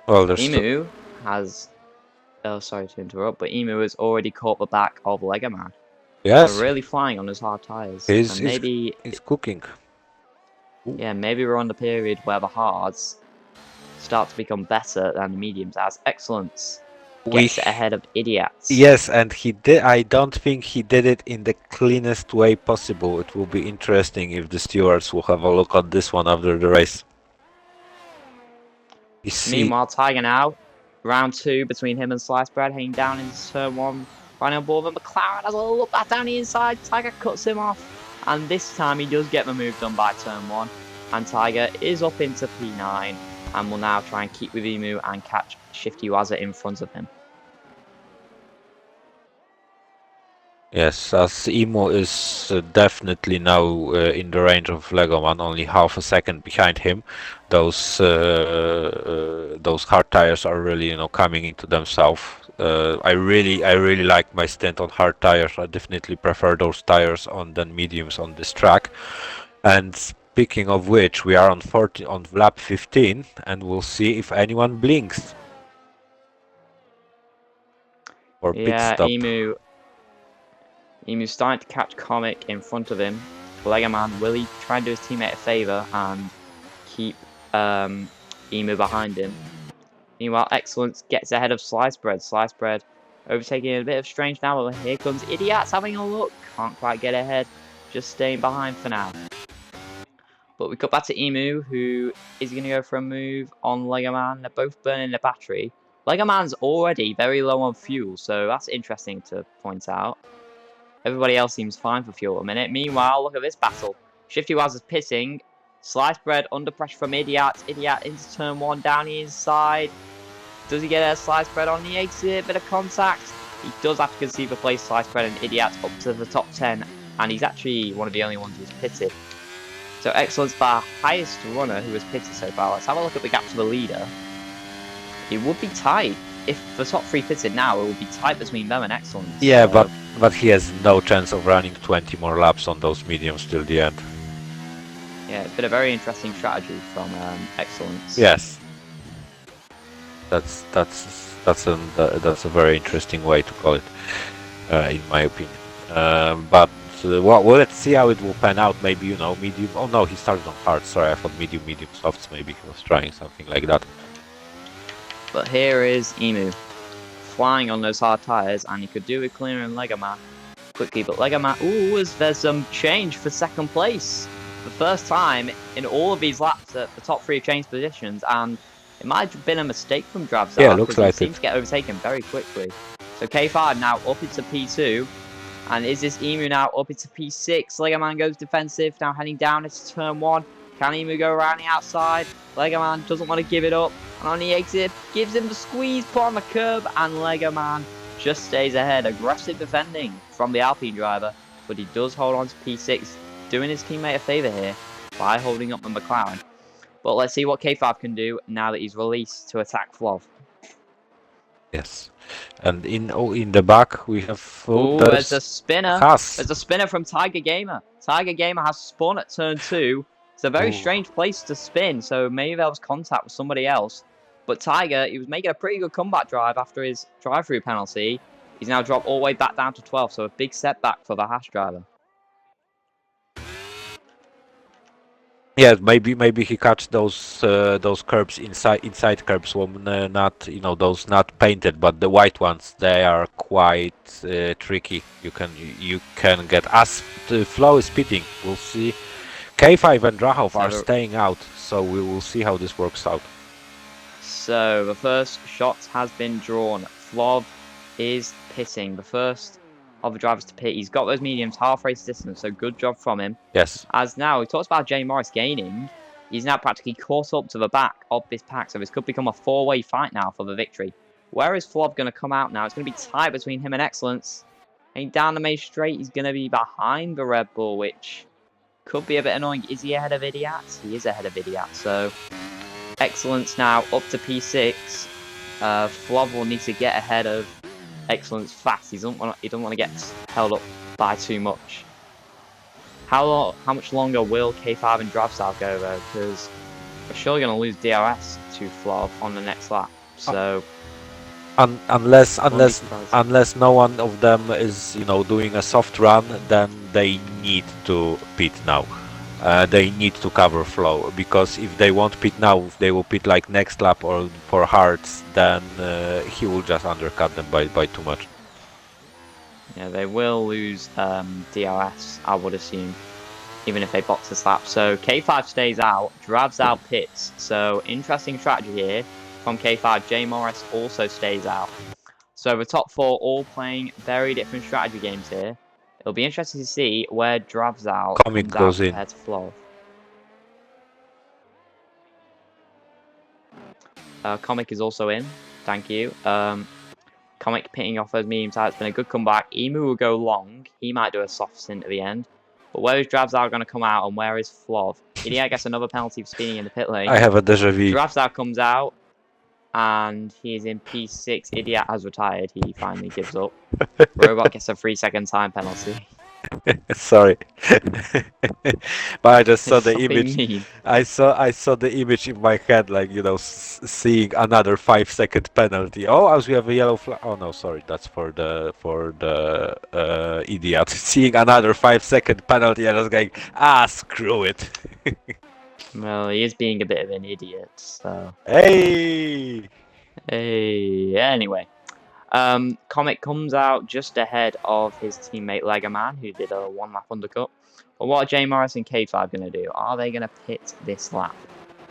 Well, there's Emu has. Oh, sorry to interrupt, but Emu has already caught the back of Legoman. Yes. So really flying on his hard tires. He's cooking. Yeah, maybe we're on the period where the hards start to become better than the mediums as Excellence gets ahead of Idiots. Yes, and he did. I don't think he did it in the cleanest way possible. It will be interesting if the stewards will have a look at this one after the race. Meanwhile, Tiger now, round 2 between him and Slice Bread, heading down into turn 1, running on board, and McLaren has a little look back down the inside. Tiger cuts him off, and this time he does get the move done by turn 1, and Tiger is up into P9, and will now try and keep with Emu and catch Shifty Wazza in front of him. Yes, as Emo is definitely now in the range of Legoman, only half a second behind him. Those hard tires are really, coming into themselves. I really like my stint on hard tires. I definitely prefer those tires than mediums on this track. And speaking of which, we are on lap 15, and we'll see if anyone blinks. Or pit stop. Emu Emu's starting to catch Comic in front of him. Legoman, will he try and do his teammate a favour and keep Emu behind him? Meanwhile, Excellence gets ahead of Slice Bread. Slice Bread overtaking a bit of strange now, but here comes Idiot's having a look. Can't quite get ahead, just staying behind for now. But we cut back to Emu, who is going to go for a move on Legoman. They're both burning the battery. Legoman's already very low on fuel, so that's interesting to point out. Everybody else seems fine for fuel at the minute. Meanwhile, look at this battle. Shifty Waz is pissing. Sliced Bread under pressure from Idiot. Idiot into turn 1 down the inside. Does he get a Sliced Bread on the exit? Bit of contact. He does have to concede the place. Sliced Bread and Idiot up to the top 10. And he's actually one of the only ones who's pitted. So Excellence, the highest runner who has pitted so far. Let's have a look at the gap to the leader. It would be tight. If the top 3 pitted now, it would be tight between them and Excellence. Yeah, so... but he has no chance of running 20 more laps on those mediums till the end. Yeah, it's been a very interesting strategy from Excellence. Yes, that's a very interesting way to call it, in my opinion. But well, let's see how it will pan out. Maybe, you know, medium. Oh no, he started on hard. Sorry, I thought medium, softs. Maybe he was trying something like that. But here is Emu, flying on those hard tyres, and he could do with clearing Legoman quickly. But Legoman, ooh, there's some change for second place. The first time in all of these laps that the top 3 have changed positions, and it might have been a mistake from Dravzar. Yeah, looks like he seems to get overtaken very quickly. So K5 now up into P2, and is this Emu now up into P6? Legoman goes defensive, now heading down into turn 1. Can Emu go around the outside? Legoman doesn't want to give it up. And on the exit, gives him the squeeze, put on the curb, and Legoman just stays ahead. Aggressive defending from the Alpine driver, but he does hold on to P6, doing his teammate a favour here by holding up the McLaren. But let's see what K5 can do now that he's released to attack Flov. Yes, and in the back we have. Oh, there's a spinner. Haas. There's a spinner from Tiger Gamer. Tiger Gamer has spun at turn 2. It's a very strange place to spin, so maybe there was contact with somebody else. But Tiger, he was making a pretty good comeback drive after his drive-through penalty. He's now dropped all the way back down to 12, so a big setback for the Haas driver. Yeah, maybe he catch those curbs inside curbs, not, you know, those not painted, but the white ones, they are quite tricky. You can get as the flow is pitting. We'll see. K5 and Drahov are staying out, so we will see how this works out. So the first shot has been drawn. Flov is pitting. The first of the drivers to pit. He's got those mediums half race distance, so good job from him. Yes. As now, we talked about Jay Morris gaining. He's now practically caught up to the back of this pack, so this could become a 4-way fight now for the victory. Where is Flov going to come out now? It's going to be tight between him and Excellence. And down the main straight, he's going to be behind the Red Bull, which could be a bit annoying. Is he ahead of Idiot? He is ahead of Idiot, so Excellence now up to P6. Flov will need to get ahead of Excellence fast. He doesn't want to get held up by too much. How much longer will K5 and Dravzar go though? Because we're surely going to lose DRS to Flov on the next lap. So unless no one of them is, you know, doing a soft run, then they need to pit now. They need to cover flow, because if they won't pit now, if they will pit like next lap or for hards, then he will just undercut them by too much. Yeah, they will lose DRS, I would assume, even if they box this lap. So K5 stays out, Dravzar pits. So interesting strategy here from K5. Jay Morris also stays out. So the top 4 all playing very different strategy games here. It'll be interesting to see where Dravzar comes out compared to Flov. Comic is also in. Thank you. Comic pitting off those medium tires. It's been a good comeback. Emu will go long. He might do a soft stint at the end. But where is Dravzar going to come out, and where is Flov? Idiot gets another penalty for speeding in the pit lane. I have a déjà vu. Dravzar comes out, and he's in P6. Idiot has retired. He finally gives up. Robot gets a 3-second time penalty. Sorry, but I just saw There's the something image. mean. I saw the image in my head, like seeing another 5-second penalty. Oh, as we have a yellow flag. Oh no, sorry, that's for the idiot. Seeing another 5-second penalty, I was going, screw it. Well, he is being a bit of an idiot, so. Hey, Hey, anyway. Comet comes out just ahead of his teammate Legoman, who did a one lap undercut. But what are J Morris and K5 going to do? Are they going to pit this lap?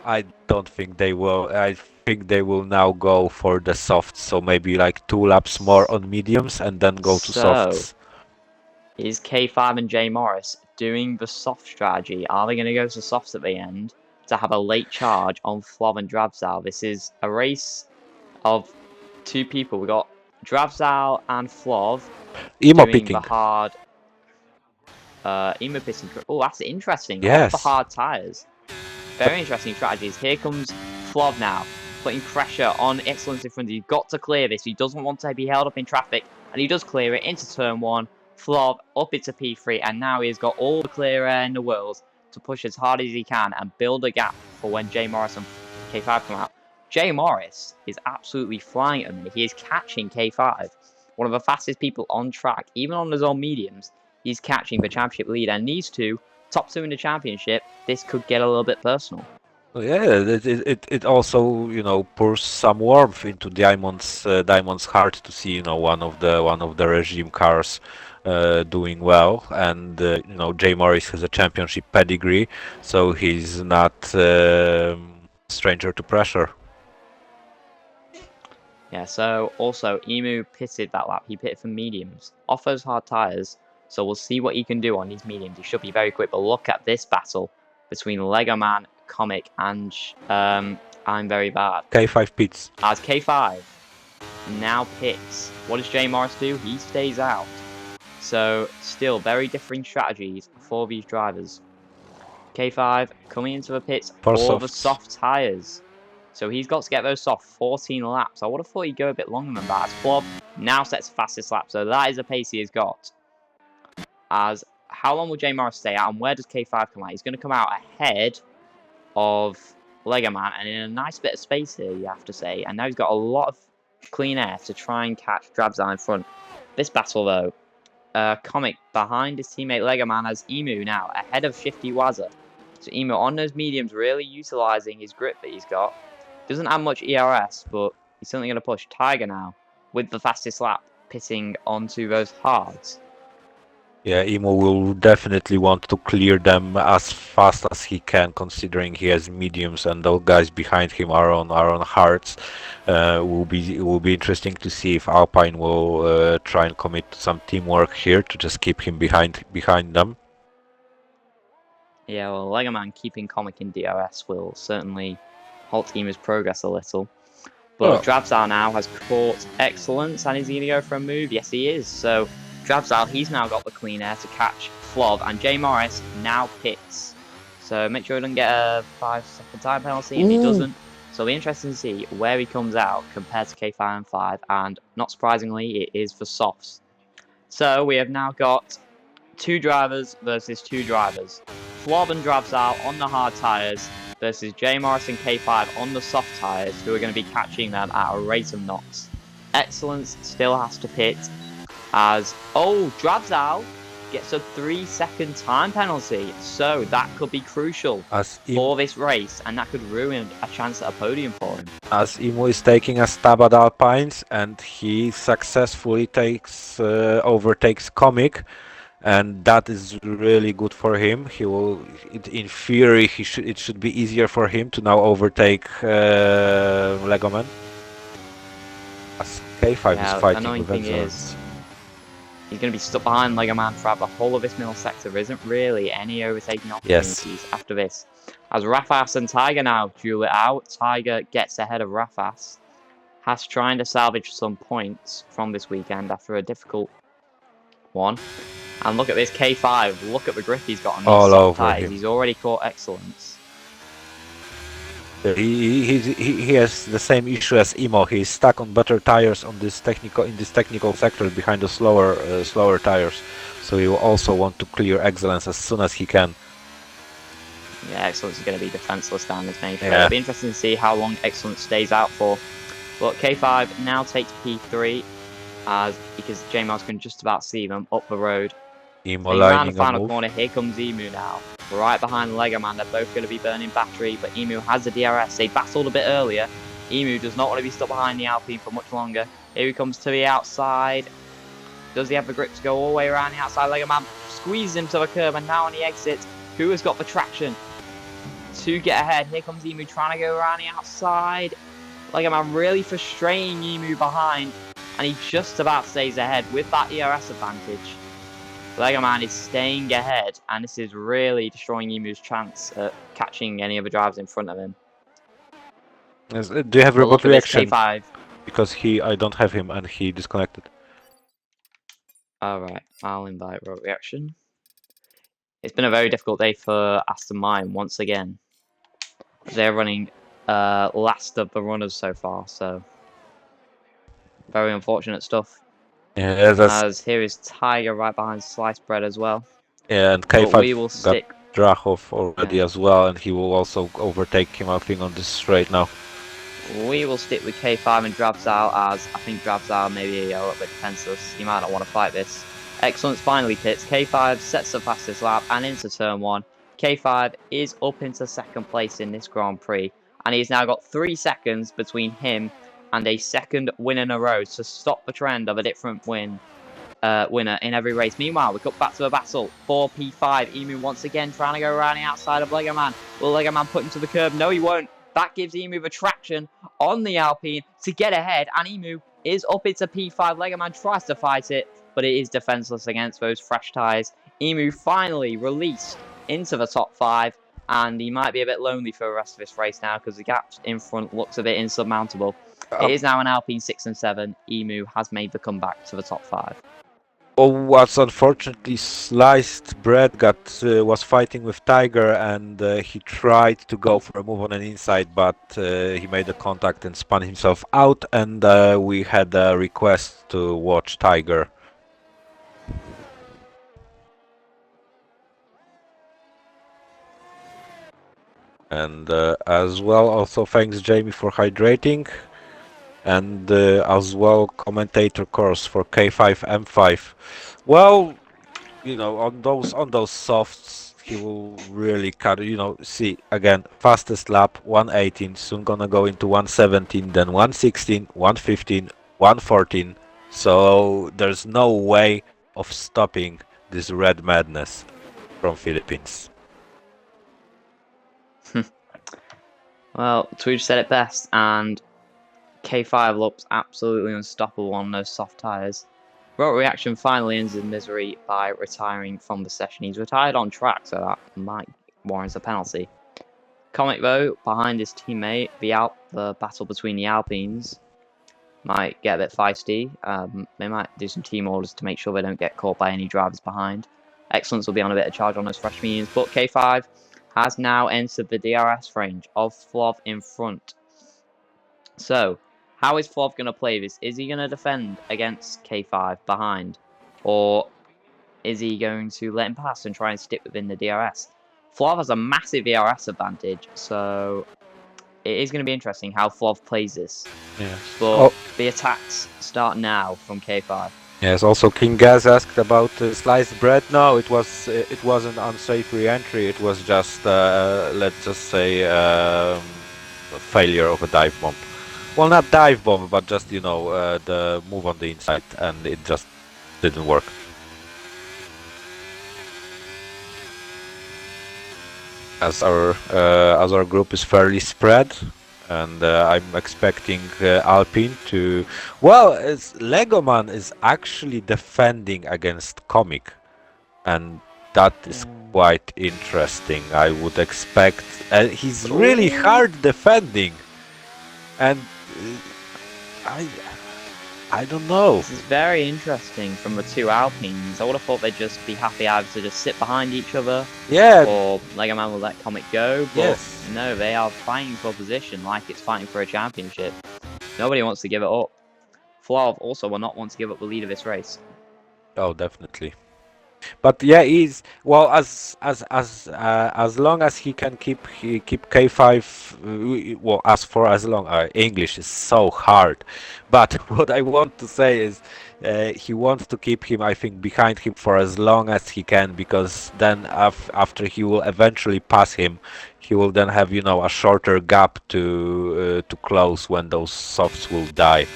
I don't think they will. I think they will now go for the softs, so maybe like 2 laps more on mediums and then go to So, softs. is K5 and J Morris doing the soft strategy? Are they going to go to softs at the end to have a late charge on Flov and Drabzal? This is a race of two people. We got Drabzal and Flov Emo doing the picking. hard emo pissing. Oh, that's interesting. Off the Yes. hard tires. Very interesting strategies. Here comes Flov now, putting pressure on Excellence in front. He's got to clear this. He doesn't want to be held up in traffic, and he does clear it into turn one. Flov up into P3, and now he's got all the clear air in the world to push as hard as he can and build a gap for when J Morris and K5 come out. J Morris is absolutely flying at me. He is catching K5, one of the fastest people on track, even on his own mediums. He's catching the championship lead, and these two, top two in the championship, this could get a little bit personal. Yeah, it also pours some warmth into Diamond's heart to see one of the regime cars doing well, and Jay Morris has a championship pedigree, so he's not stranger to pressure. Yeah, so also Emu pitted that lap. He pitted for mediums, off those hard tyres. So we'll see what he can do on these mediums. He should be very quick. But look at this battle between Lego Man, Comic, and I'm Very Bad. K5 pits. As K5 now pits, what does J Morris do? He stays out. So still very differing strategies for these drivers. K5 coming into the pits For for the softs. soft tyres. So he's got to get those soft 14 laps. I would have thought he'd go a bit longer than that. As Flob now sets the fastest lap. So that is the pace he has got. As how long will J Morris stay out, and where does K5 come out? He's going to come out ahead of Lego Man and in a nice bit of space here, you have to say. And now he's got a lot of clean air to try and catch Drabzal in front. This battle, though, Comic behind his teammate Lego Man as Emu now ahead of Shifty Wazza. So Emu on those mediums, really utilising his grip that he's got. Doesn't have much ERS, but he's certainly going to push. Tiger now with the fastest lap, pitting onto those hards. Yeah, Emo will definitely want to clear them as fast as he can, considering he has mediums and those guys behind him are on hards. Will be interesting to see if Alpine will try and commit to some teamwork here to just keep him behind them. Yeah, well, Lego Man keeping Comic in DRS will certainly halt Emu's progress a little. But Drabzal now has caught Excellence, and is he going to go for a move? Yes, he is. So Drabzal, he's now got the clean air to catch Flov, and J Morris now pits. So make sure he doesn't get a 5-second time penalty. If he doesn't, so it'll be interesting to see where he comes out compared to K5 and 5, and not surprisingly, it is for softs. So we have now got 2 drivers versus 2 drivers. Flov and Drabzal on the hard tyres versus J Morris and K5 on the soft tyres, who are going to be catching them at a rate of knots. Excellence still has to pit as, Drabzal gets a 3-second time penalty. So that could be crucial for this race, and that could ruin a chance at a podium for him. As Imo is taking a stab at Alpines, and he successfully overtakes Comic, and that is really good for him. He will, in theory, it should be easier for him to now overtake Legoman. As K5 is fighting annoying with thing Excellence. is, he's going to be stuck behind Lego Man throughout the whole of this middle sector. There isn't really any overtaking opportunities after this. As Rafas and Tiger now duel it out, Tiger gets ahead of Rafas. Has trying to salvage some points from this weekend after a difficult one. And look at this K5. Look at the grip he's got on these soft tyres. He's already caught Excellence. He has the same issue as Imo. He's stuck on better tires in this technical sector behind the slower tires. So he will also want to clear Excellence as soon as he can. Yeah, Excellence is going to be defenseless down this main straight. Yeah. It'll be interesting to see how long Excellence stays out for. But K5 now takes P3 because J-Mouse can just about see them up the road. Emo Then around the lining a final move. corner, here comes Emu now. Right behind Lego Man, they're both going to be burning battery, but Emu has the DRS. They battled a bit earlier. Emu does not want to be stuck behind the Alpine for much longer. Here he comes to the outside. Does he have the grip to go all the way around the outside? Lego Man squeezes him to the curb, and now on the exit, who has got the traction to get ahead? Here comes Emu trying to go around the outside. Lego Man really frustrating Emu behind, and he just about stays ahead with that ERS advantage. Lego Man is staying ahead, and this is really destroying Emu's chance at catching any other drivers in front of him. Yes, do you have But robot look at this, reaction? K5. Because I don't have him and he disconnected. Alright, I'll invite Road Reaction. It's been a very difficult day for Aston Martin once again. They're running last of the runners so far, so very unfortunate stuff. Yeah, that's As here is Tiger right behind Sliced Bread as well. yeah, and But we K5 will got stick. Drachov already Yeah. as well, and he will also overtake him, I think, on this straight now. We will stick with K5 and Drabzal, as I think Drabzal maybe a little bit defenseless. He might not want to fight this. Excellence finally pits. K5 sets the fastest lap and into turn 1. K5 is up into second place in this Grand Prix, and he's now got 3 seconds between him and a second win in a row to stop the trend of a different winner in every race. Meanwhile, we cut back to a battle for P5. Emu once again trying to go around the outside of Lego Man. Will Lego Man put him to the curb? No, he won't. That gives Emu the traction on the Alpine to get ahead, and Emu is up into P5. Lego Man tries to fight it, but it is defenseless against those fresh tyres. Emu finally released into the top 5, and he might be a bit lonely for the rest of this race now because the gap in front looks a bit insurmountable. It is now an Alpine 6 and 7. Emu has made the comeback to the top 5. Oh, what's unfortunately, Sliced Bread was fighting with Tiger, and he tried to go for a move on an inside, but he made a contact and spun himself out, and we had a request to watch Tiger. And as well, also thanks Jamie for hydrating, and as well commentator course for K5 M5. Well, you know, on those softs, he will really cut. You know, see again, fastest lap 118, soon gonna go into 117, then 116, 115, 114. So there's no way of stopping this red madness from Philippines. Well, Twitch said it best, and K5 looks absolutely unstoppable on those soft tyres. Road Reaction finally ends in misery by retiring from the session. He's retired on track, so that might warrant a penalty. Comic, though, behind his teammate, the battle between the Alpines might get a bit feisty. They might do some team orders to make sure they don't get caught by any drivers behind. Excellence will be on a bit of charge on those fresh mediums, but K5 has now entered the DRS range of Flov in front. So, how is Flov going to play this? Is he going to defend against K5 behind? Or is he going to let him pass and try and stick within the DRS? Flov has a massive DRS advantage, so it is going to be interesting how Flov plays this. Yes. But the attacks start now from K5. Yes. Also, King Gaz asked about Sliced Bread. No, it wasn't unsafe re-entry. It was just let's just say a failure of a dive bomb. Well, not dive bomb, but just the move on the inside, and it just didn't work. As our group is fairly spread, and I'm expecting Alpine to. Well, Legoman is actually defending against Comic, and that is quite interesting. I would expect he's really hard defending, and I don't know. This is very interesting from the two Alpines. I would have thought they'd just be happy either to just sit behind each other, Yeah. or Lego Man will let Comic go, but Yes. no, they are fighting for position like it's fighting for a championship. Nobody wants to give it up. Flov also will not want to give up the lead of this race. Oh, definitely. But yeah, he's well as long as he can keep K5. Well, as for as long, English is so hard. But what I want to say is, he wants to keep him, I think, behind him for as long as he can, because then after he will eventually pass him, he will then have, you know, a shorter gap to close when those softs will die.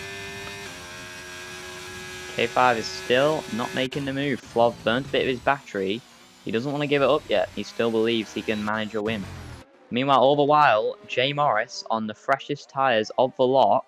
K5 is still not making the move. Flav burnt a bit of his battery. He doesn't want to give it up yet. He still believes he can manage a win. Meanwhile, all the while, Jay Morris on the freshest tyres of the lot,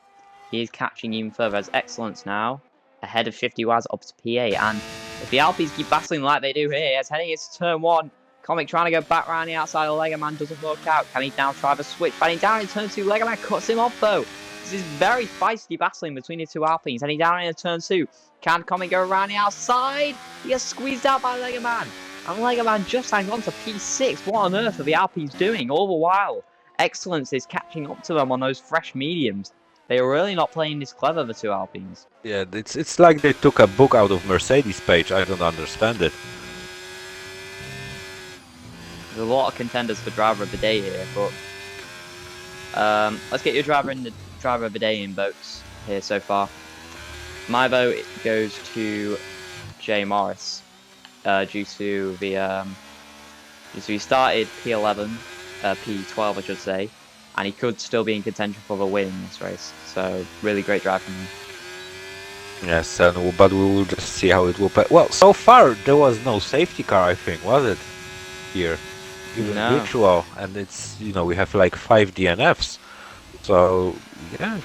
he is catching even further as Excellence now, ahead of 50 Waz up to PA. And if the Alpes keep battling like they do here, as heading into turn 1, Comic trying to go back round the outside of Legoman doesn't work out. Can he now try the switch? Batting down in turn 2, Legoman cuts him off though. This is very feisty battling between the two Alpines. Heading down into turn 2. Can Comic go around the outside? He gets squeezed out by Legoman. And Legoman just hangs on to P6. What on earth are the Alpines doing? All the while, Excellence is catching up to them on those fresh mediums. They are really not playing this clever, the two Alpines. Yeah, it's like they took a book out of Mercedes page. I don't understand it. There's a lot of contenders for driver of the day here, but let's get your driver in the driver of the day in votes here so far. My vote goes to Jay Morris due to he started P11, P12 I should say, and he could still be in contention for the win in this race. So really great drive from him. Yes, but we will just see how it will play. Well, so far there was no safety car, I think, was it? Here, even No. virtual, and it's, you know, we have like 5 DNFs. So yeah.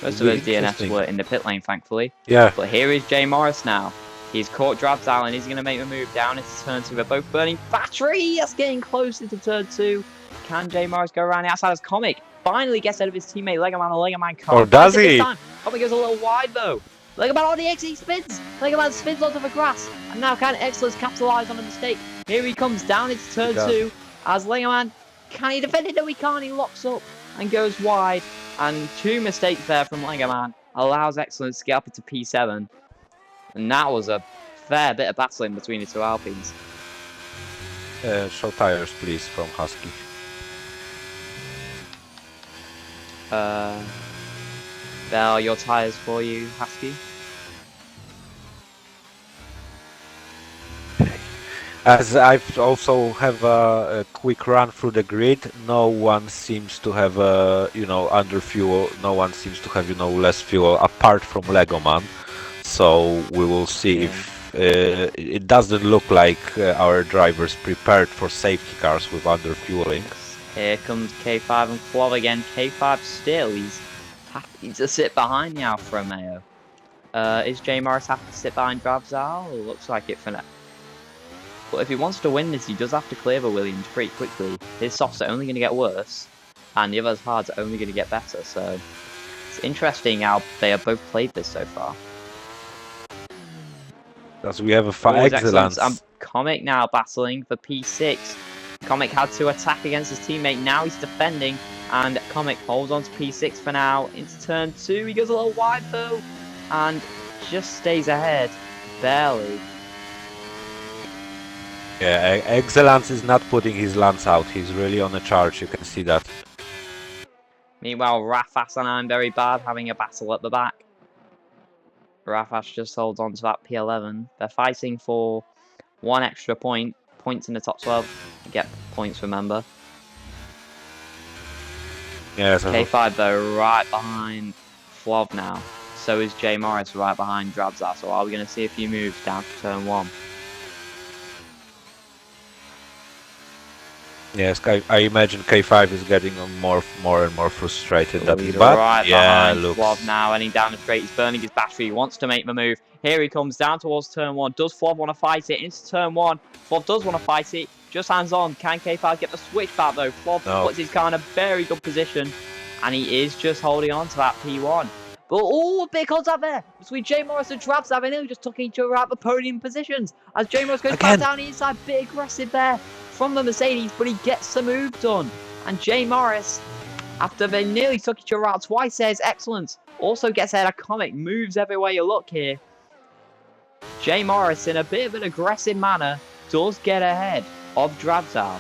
Most of those DNFs were in the pit lane, thankfully. Yeah. But here is Jay Morris now. He's caught Drabs out and he's going to make the move down into turn 2. They're both burning battery. That's getting close into turn 2. Can Jay Morris go around the outside as Comic finally gets out of his teammate Legoman? And Legoman can't. Or does he? This time. Comic goes a little wide though. Legoman on the exit, he spins. Legoman spins onto the grass. And now can Excellence capitalise on a mistake? Here he comes down into turn 2 as Legoman. Can he defend it? No, he can't. He locks up and goes wide. And 2 mistakes there from Legoman allows Excellence to get up into P7. And that was a fair bit of battling between the two Alpines. Show tires, please, from Husky. There are your tires for you, Husky. As I've also have a quick run through the grid, no one seems to have under fuel. No one seems to have less fuel apart from Legoman. So we will see if it doesn't look like our drivers prepared for safety cars with under fueling. Here comes K5 and Flav again. K5 still, he's happy to sit behind the Alfa Romeo. Is Jay Morris happy to sit behind Drabzal? Looks like it for now. But if he wants to win this, he does have to clear the Williams pretty quickly. His softs are only going to get worse, and the other's hards are only going to get better. So it's interesting how they have both played this so far. As we have a excellence. And Comic now battling for P6. Comic had to attack against his teammate. Now he's defending, and Comic holds on to P6 for now. Into turn 2, he goes a little wide though, and just stays ahead, barely. Yeah, Excellence is not putting his lance out. He's really on a charge. You can see that. Meanwhile, Rafas and I'm very bad having a battle at the back. Rafas just holds on to that P11. They're fighting for 1 extra point. Points in the top 12. Get points, remember. Yeah, K5 though, right behind Flav now. So is Jay Morris right behind Drabzar. So are we going to see a few moves down to turn 1? Yes, I imagine K5 is getting more and more frustrated. He's right behind Flav now, heading down the straight. He's burning his battery. He wants to make the move. Here he comes down towards turn 1. Does Flav want to fight it? Into turn 1. Flav does want to fight it. Just hands on. Can K5 get the switch back though? Flav puts his car in a very good position, and he is just holding on to that P1. But big contact there between Jay Morris and Travis. I know just took each other out the podium positions as Jay Morris goes back down the inside. Bit aggressive there from the Mercedes, but he gets the move done. And Jay Morris, after they nearly took each other out twice, says excellent. Also gets ahead of Comic, moves everywhere you look here. Jay Morris, in a bit of an aggressive manner, does get ahead of Drabzow.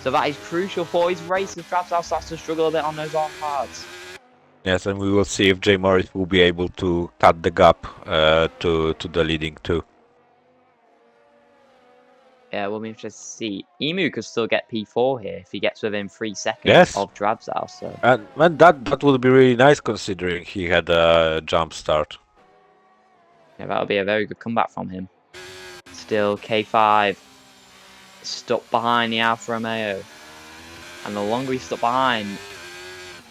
So that is crucial for his race as Drabzow starts to struggle a bit on those on cards. Yes, and we will see if Jay Morris will be able to cut the gap to the leading two. Yeah, we'll be interested to see. Emu could still get P4 here if he gets within 3 seconds of Drabzow. So and that would be really nice considering he had a jump start. yeah, that'll be a very good comeback from him. Still K5 stuck behind the Alfa Romeo. And the longer he's stuck behind,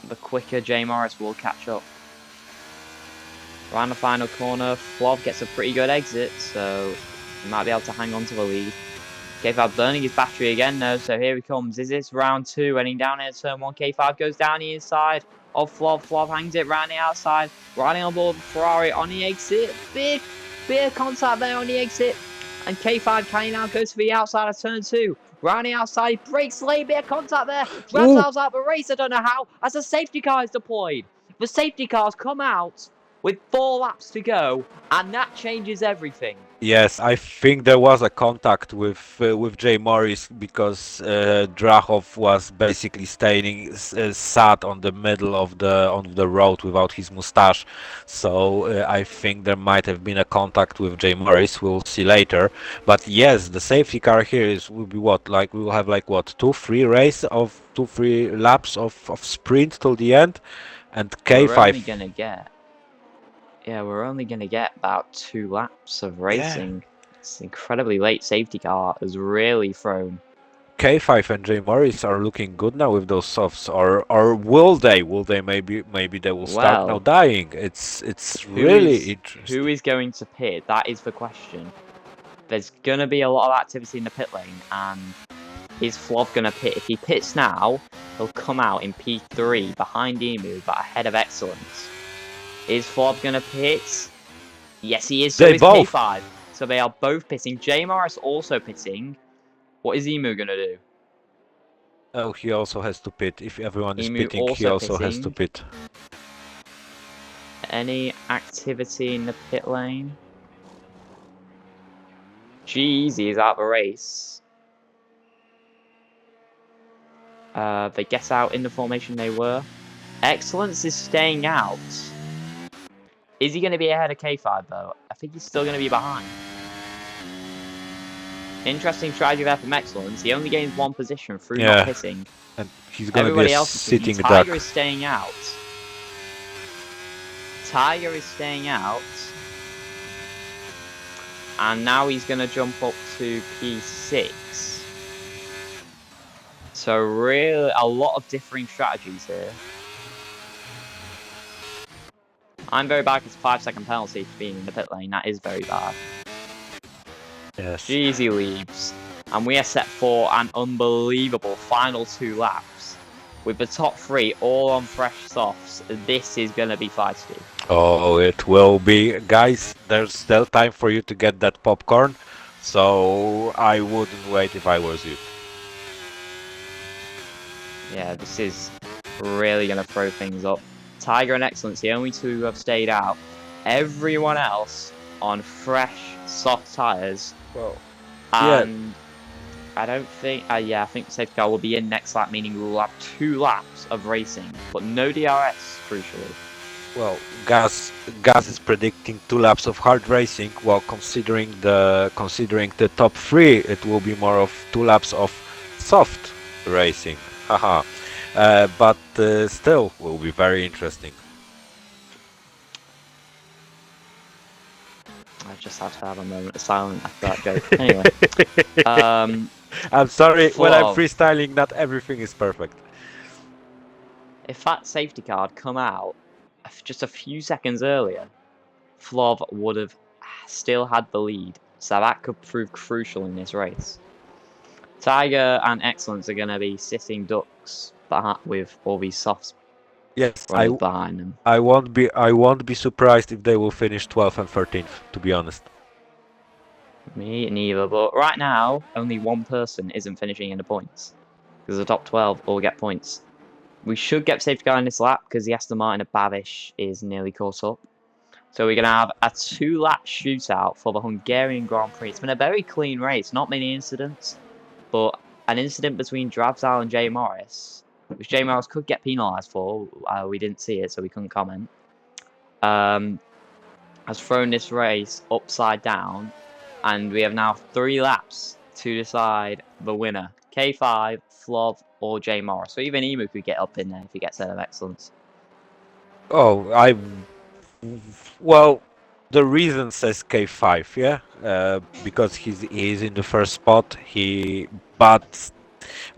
the quicker Jay Morris will catch up. Around the final corner, Flov gets a pretty good exit, so he might be able to hang on to the lead. K5 burning his battery again though, so here he comes. Is this round 2? Heading down into turn 1. K5 goes down the inside of Flov. Flov hangs it round the outside. Riding on board Ferrari on the exit. Big contact there on the exit. And K5 can now goes to the outside of turn 2. Round the outside, he breaks lane, bit of contact there. Drabzow's out the race, I don't know how, as a safety car is deployed. The safety cars come out with 4 laps to go, and that changes everything. Yes, I think there was a contact with Jay Morris because Drachov was basically staying sat on the middle of the road without his mustache. So I think there might have been a contact with Jay Morris. We'll see later. But yes, the safety car here will be what, like we will have like what, 2-3 laps of sprint till the end, and K5. We're only gonna get about 2 laps of racing. Yeah. This incredibly late safety car has really thrown. K5 and Jay Morris are looking good now with those softs, or will they? Maybe they will start now dying. It's really interesting. Who is going to pit? That is the question. There's gonna be a lot of activity in the pit lane, and is Flov gonna pit? If he pits now, he'll come out in P3 behind Emu, but ahead of Excellence. Is Flov gonna pit? Yes, he is. So is K5. So they are both pitting. Jay Morris also pitting. What is Emu gonna do? Oh, he also has to pit. If everyone is pitting, he also has to pit. Any activity in the pit lane? G-Eazy is out of the race. They get out in the formation they were. Excellence is staying out. Is he going to be ahead of K5 though? I think he's still going to be behind. Interesting strategy there from Excellence. He only gains 1 position through not pitting. And he's going to be a sitting duck. Tiger is staying out. Tiger is staying out. And now he's going to jump up to P6. So really a lot of differing strategies here. I'm very bad because 5-second penalty for being in the pit lane. That is very bad. Yes. G-Eazy leaves. And we are set for an unbelievable final 2 laps. With the top 3 all on fresh softs. This is going to be feisty. Oh, it will be. Guys, there's still time for you to get that popcorn. So I wouldn't wait if I was you. Yeah, this is really going to throw things up. Tiger and Excellence, the only 2 who have stayed out. Everyone else on fresh, soft tyres. Well, and I don't think... I think the safety car will be in next lap, meaning we will have 2 laps of racing. But no DRS, crucially. Well, Gas is predicting 2 laps of hard racing, while considering the top 3, it will be more of 2 laps of soft racing. Haha. But still will be very interesting. I just have to have a moment of silence after that joke. Anyway. I'm sorry, Flov. when I'm freestyling, not everything is perfect. If that safety car had come out just a few seconds earlier, Flov would have still had the lead. So that could prove crucial in this race. Tiger and Excellence are going to be sitting ducks with all these softs behind them. I won't be surprised if they will finish 12th and 13th, to be honest. Me neither, but right now only 1 person isn't finishing in the points. Because the top 12 all get points. We should get safety car in this lap because the Aston Martin of Babish is nearly caught up. So we're going to have a 2-lap shootout for the Hungarian Grand Prix. It's been a very clean race, not many incidents, but an incident between Drabzal and Jay Morris, which Jay Morris could get penalised for. We didn't see it, so we couldn't comment. Has thrown this race upside down, and we have now 3 laps to decide the winner. K5, Flov, or Jay Morris. So even Emu could get up in there if he gets out of excellence. Oh, well, the reason says K5, yeah, because he's in the first spot. But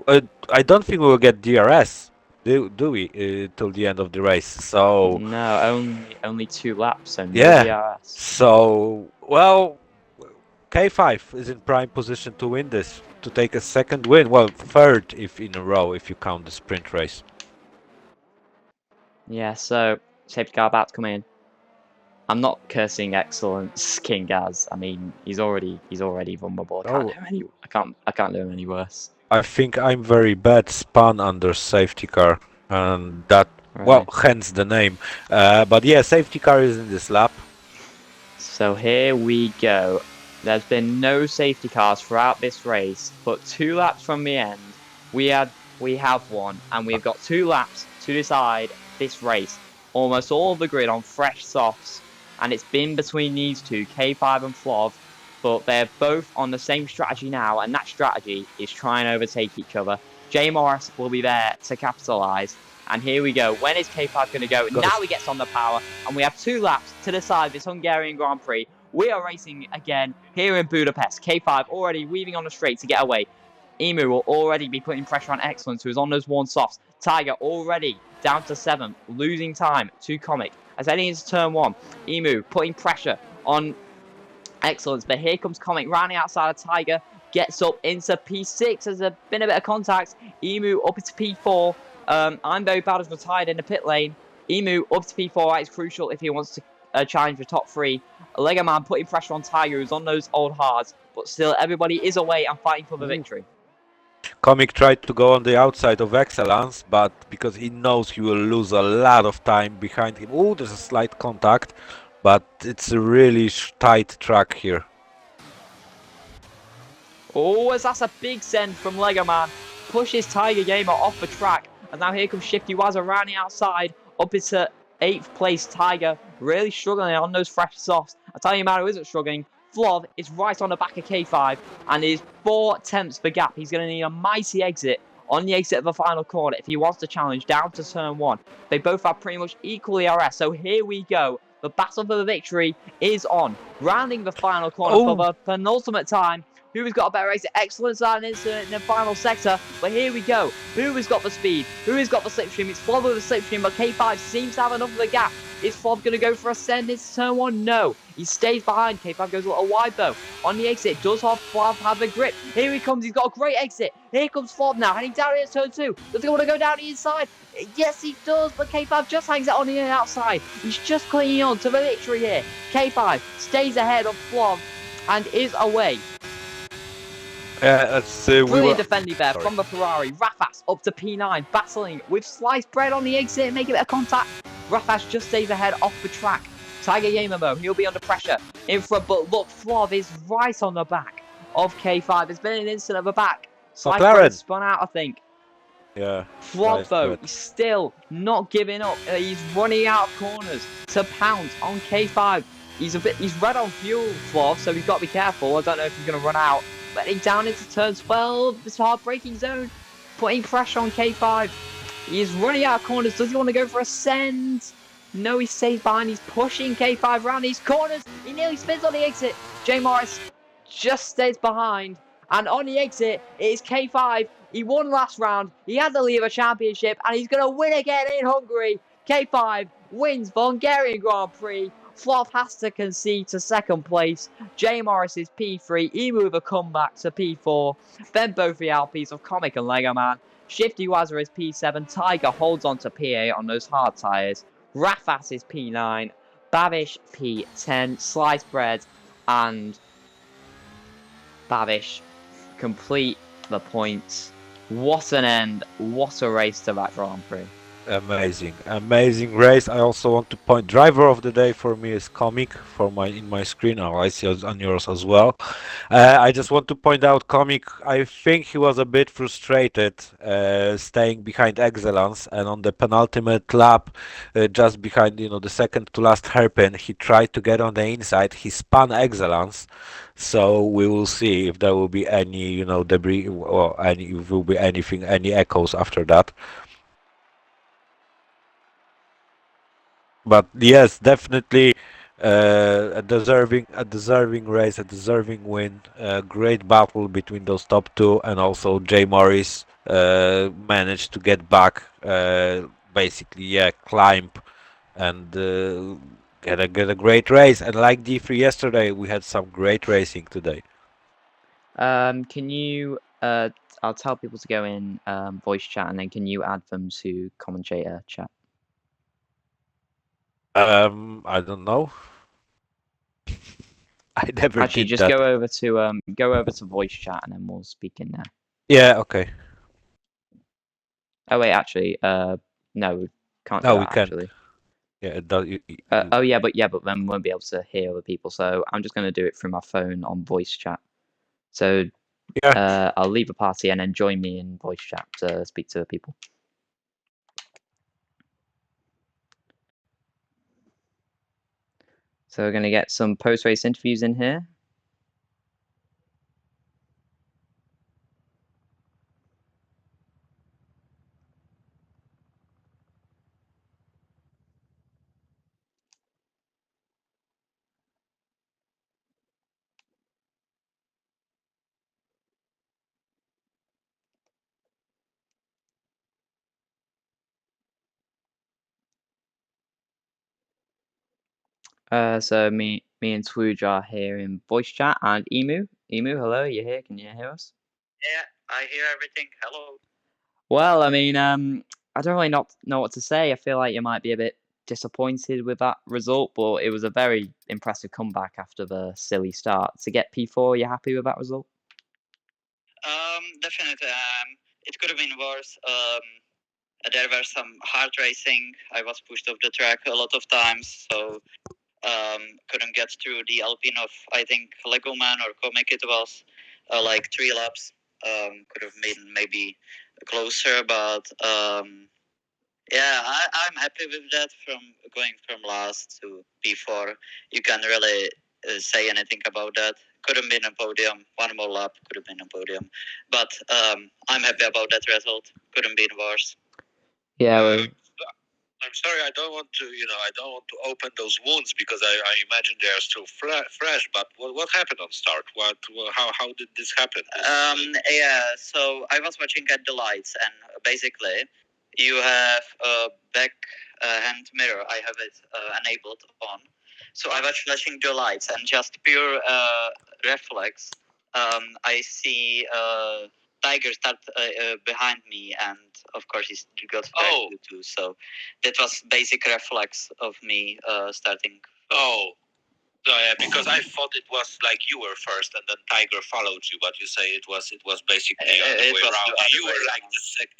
I don't think we'll get DRS, do we, till the end of the race? So No, only 2 laps, so no yeah, DRS. so well, K5 is in prime position to win this, to take a second win. Well, third if in a row if you count the sprint race. Yeah, so safety car about to come in. I'm not cursing excellence, King Gaz. I mean, he's already vulnerable. I can't do him any worse. I think I'm very bad spun under safety car, and that, well, Right. hence the name. But yeah, safety car is in this lap. So here we go. There's been no safety cars throughout this race, but 2 laps from the end, we have one, and we've got 2 laps to decide this race. Almost all of the grid on fresh softs, and it's been between these two, K5 and Flov, but they're both on the same strategy now, and that strategy is try and overtake each other. Jay Morris will be there to capitalise. And here we go. When is K5 going to go? Now he gets on the power, and we have 2 laps to decide this Hungarian Grand Prix. We are racing again here in Budapest. K5 already weaving on the straight to get away. Emu will already be putting pressure on Excellence, who is on those worn softs. Tiger already down to 7th, losing time to Comic. As heading into turn 1, Emu putting pressure on Excellence, but here comes Comic rounding outside of Tiger, gets up into P6. There's been a bit of contact. Emu up into P4. I'm very bad as retired in the pit lane. Emu up to P4 is crucial if he wants to challenge the top 3. Lego Man putting pressure on Tiger, who's on those old hards, but still everybody is away and fighting for the victory. Comic tried to go on the outside of Excellence, but because he knows he will lose a lot of time behind him. Oh, there's a slight contact, but it's a really tight track here. Oh, as that's a big send from Lego Man. Pushes Tiger Gamer off the track. And now here comes Shifty Waz around the outside. Up into 8th place. Tiger really struggling on those fresh softs. I tell you, man who isn't struggling. Flov is right on the back of K5 and is 4/10 the gap. He's going to need a mighty exit on the exit of the final corner if he wants to challenge down to turn 1. They both have pretty much equal ERS. So here we go. The battle for the victory is on. Rounding the final corner for the penultimate time. Who has got a better exit? Excellence on incident in the final sector. But here we go. Who has got the speed? Who has got the slipstream? It's Flov with the slipstream, but K5 seems to have enough of the gap. Is Flov going to go for a send into turn 1? No. He stays behind. K5 goes a little wide though. On the exit, does Flov have the grip? Here he comes. He's got a great exit. Here comes Flov now, heading down into turn 2. Does he want to go down the inside? Yes, he does, but K5 just hangs out on the outside. He's just clinging on to the victory here. K5 stays ahead of Flov and is away. Brilliant defending there from the Ferrari. Rafas up to P9, battling with sliced bread on the exit, making a bit of contact. Rafas just stays ahead off the track. Tiger Gamer though, he'll be under pressure in front, but look, Flov is right on the back of K5. There's been an incident of the back. Sliced bread spun out, I think. Yeah. Flov though, he's still not giving up. He's running out of corners to pounce on K5. He's red on fuel, Flov, so he's got to be careful. I don't know if he's going to run out. Letting down into turn 12, this hard braking zone, putting pressure on K5. He's running out of corners. Does he want to go for a send? No, he stays behind. He's pushing K5 around these corners. He nearly spins on the exit. Jay Morris just stays behind. And on the exit, it is K5. He won last round. He had the lead of a championship, and he's going to win again in Hungary. K5 wins the Hungarian Grand Prix. Flov has to concede to second place. Jay Morris is P3. Emu with a comeback to P4. Then both the Alpes of Comic and Lego Man. Shifty Wazza is P7. Tiger holds on to P8 on those hard tyres. Rafas is P9. Babish P10. Sliced bread and Babish complete the points. What an end. What a race to that Grand Prix. Amazing race. I also want to point driver of the day for me is Comic for my in my screen. Oh, I see on yours as well. I just want to point out Comic. I think he was a bit frustrated staying behind Excellence and on the penultimate lap, just behind the second to last hairpin. He tried to get on the inside. He spun Excellence. So we will see if there will be any debris or any if will be anything any echoes after that. But yes, definitely a deserving race, a deserving win. Great battle between those top two, and also Jay Morris managed to get back, basically, yeah, climb and get a great race. And like D3 yesterday, we had some great racing today. Can you? I'll tell people to go in voice chat, and then can you add them to commentator chat? I don't know. I never Actually, did just that. go over to voice chat, and then we'll speak in there. Yeah, okay. Oh wait, actually, no, we can't do No, we that can't. actually. Yeah, it does. Oh yeah, but then we won't be able to hear other people. So I'm just going to do it through my phone on voice chat. So Yeah. I'll leave a party and then join me in voice chat to speak to people. So we're going to get some post-race interviews in here. So me and Twooge are here in voice chat, and Emu, hello, you're here. Can you hear us? Yeah, I hear everything. Hello. Well, I mean, I don't really not know what to say. I feel like you might be a bit disappointed with that result, but it was a very impressive comeback after the silly start. To get P4, you happy with that result? Definitely. It could have been worse. There were some hard racing. I was pushed off the track a lot of times, so couldn't get through the Alpine of I think Lego Man or Comic. It was like 3 laps. Could have been maybe closer, but yeah, I'm happy with that. From going from last to P4, you can't really say anything about that. Could have been a podium. One more lap could have been a podium, but I'm happy about that result. Couldn't be worse. Yeah. Well, I'm sorry, I don't want to open those wounds because I imagine they are still fresh. But what happened on start? How did this happen? Yeah, so I was watching at the lights, and basically, you have a back hand mirror. I have it enabled on. So I was flashing the lights, and just pure reflex, I see Tiger start behind me, and of course he got back too. So that was basic reflex of me starting. Oh, so, yeah, because I thought it was like you were first and then Tiger followed you, but you say it was basically the other way around. You were like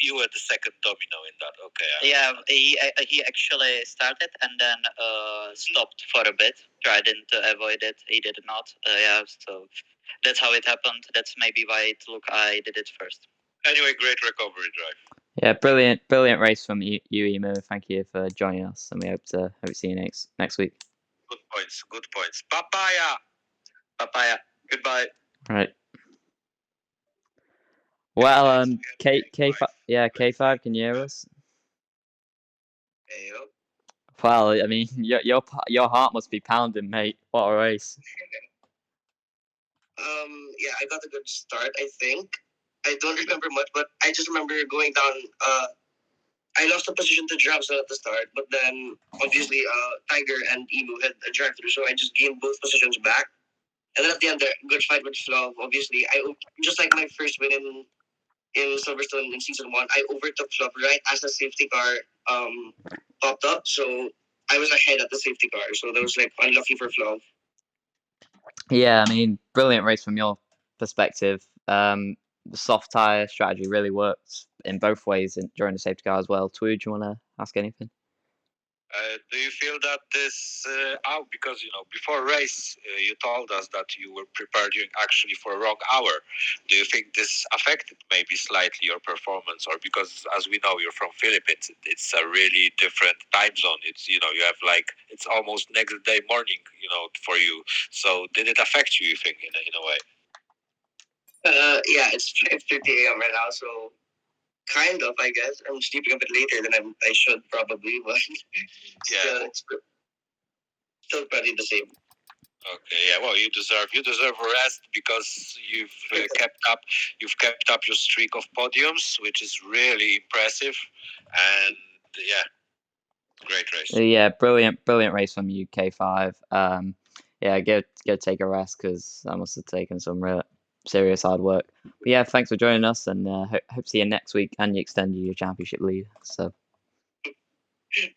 you were the second domino in that. Okay. Yeah, he actually started and then stopped for a bit, tried to avoid it. He did not. Yeah, so that's how it happened. That's maybe why it looked I did it first. Anyway, great recovery drive. yeah, brilliant race from you, Emo. Thank you for joining us, and we hope to see you next week. Good points. Papaya. Goodbye. Right. Well, K5, can you hear us? Heyo. Well, I mean, your heart must be pounding, mate. What a race! Yeah, I got a good start, I think. I don't remember much, but I just remember going down. I lost the position to Drabson at the start, but then obviously Tiger and Emu had a drive through, so I just gained both positions back. And then at the end, there, good fight with Flav. Obviously, I just like my first win in Silverstone in season 1, I overtook Flav right as the safety car popped up, so I was ahead at the safety car, so that was like unlucky for Flav. Yeah, I mean, brilliant race from your perspective. the soft tire strategy really worked in both ways during the safety car as well. Tweed, do you want to ask anything? Do you feel that this out because before race you told us that you were prepared actually for a wrong hour? Do you think this affected maybe slightly your performance, or because as we know you're from Philippines, it's a really different time zone. It's you have it's almost next day morning for you. So did it affect you? You think in a way? Yeah, it's 5:50 a.m. right now, so kind of, I guess. I'm sleeping a bit later than I should probably, but it's still probably the same. Okay, yeah. Well, you deserve a rest because you've kept up your streak of podiums, which is really impressive, and yeah, great race. Yeah, brilliant race from you, K5. Yeah, go take a rest because that must have taken some real serious hard work. But yeah, thanks for joining us, and hope to see you next week, and you extend your championship lead. So, all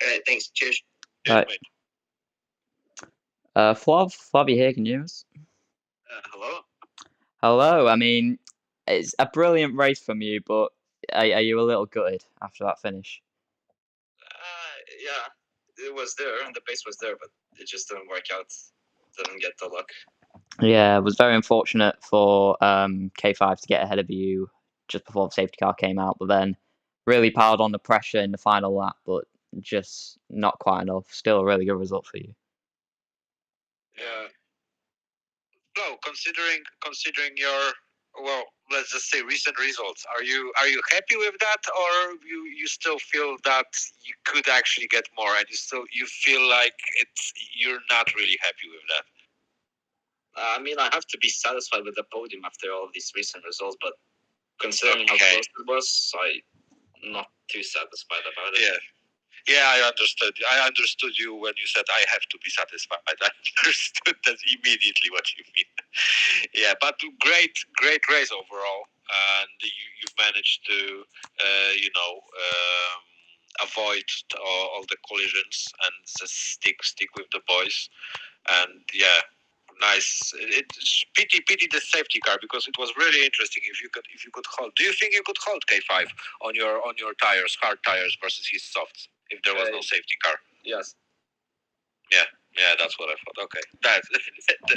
right, thanks. Cheers. right. Flav, you here? Can you hear us? Hello. Hello. I mean, it's a brilliant race from you, but are you a little gutted after that finish? Yeah, it was there, and the pace was there, but it just didn't work out. Didn't get the luck. Yeah, it was very unfortunate for K5 to get ahead of you just before the safety car came out, but then really piled on the pressure in the final lap, but just not quite enough. Still a really good result for you. Yeah. So, considering your let's just say recent results, are you happy with that, or you still feel that you could actually get more, and you feel like you're not really happy with that? I mean, I have to be satisfied with the podium after all of these recent results, but considering how close it was, I'm not too satisfied about it. Yeah, I understood you when you said I have to be satisfied. I understood that immediately what you mean. Yeah, but great race overall, and you've managed to, avoid all the collisions and just stick with the boys, and yeah. Nice. It's pity the safety car because it was really interesting. If you could hold, do you think you could hold K5 on your tires, hard tires versus his softs if there was no safety car? Yes. Yeah, that's what I thought. Okay,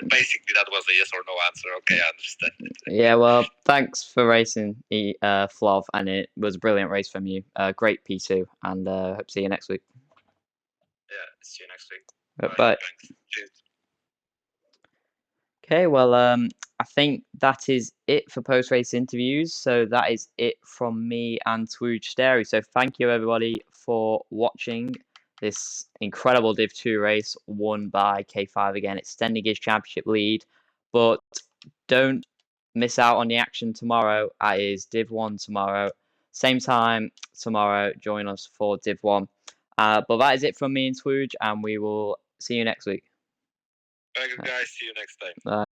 basically that was a yes or no answer. Okay, I understand. Yeah, well, thanks for racing, Flav, and it was a brilliant race from you. Great P2, and hope to see you next week. Yeah, see you next week. Bye. Cheers. Okay, well, I think that is it for post-race interviews. So that is it from me and Twooge Sterry. So thank you everybody for watching this incredible Div 2 race won by K5 again, extending his championship lead. But don't miss out on the action tomorrow. It is Div 1 tomorrow. Same time tomorrow. Join us for Div 1. But that is it from me and Twooge, and we will see you next week. Thank you guys. See you next time. Bye.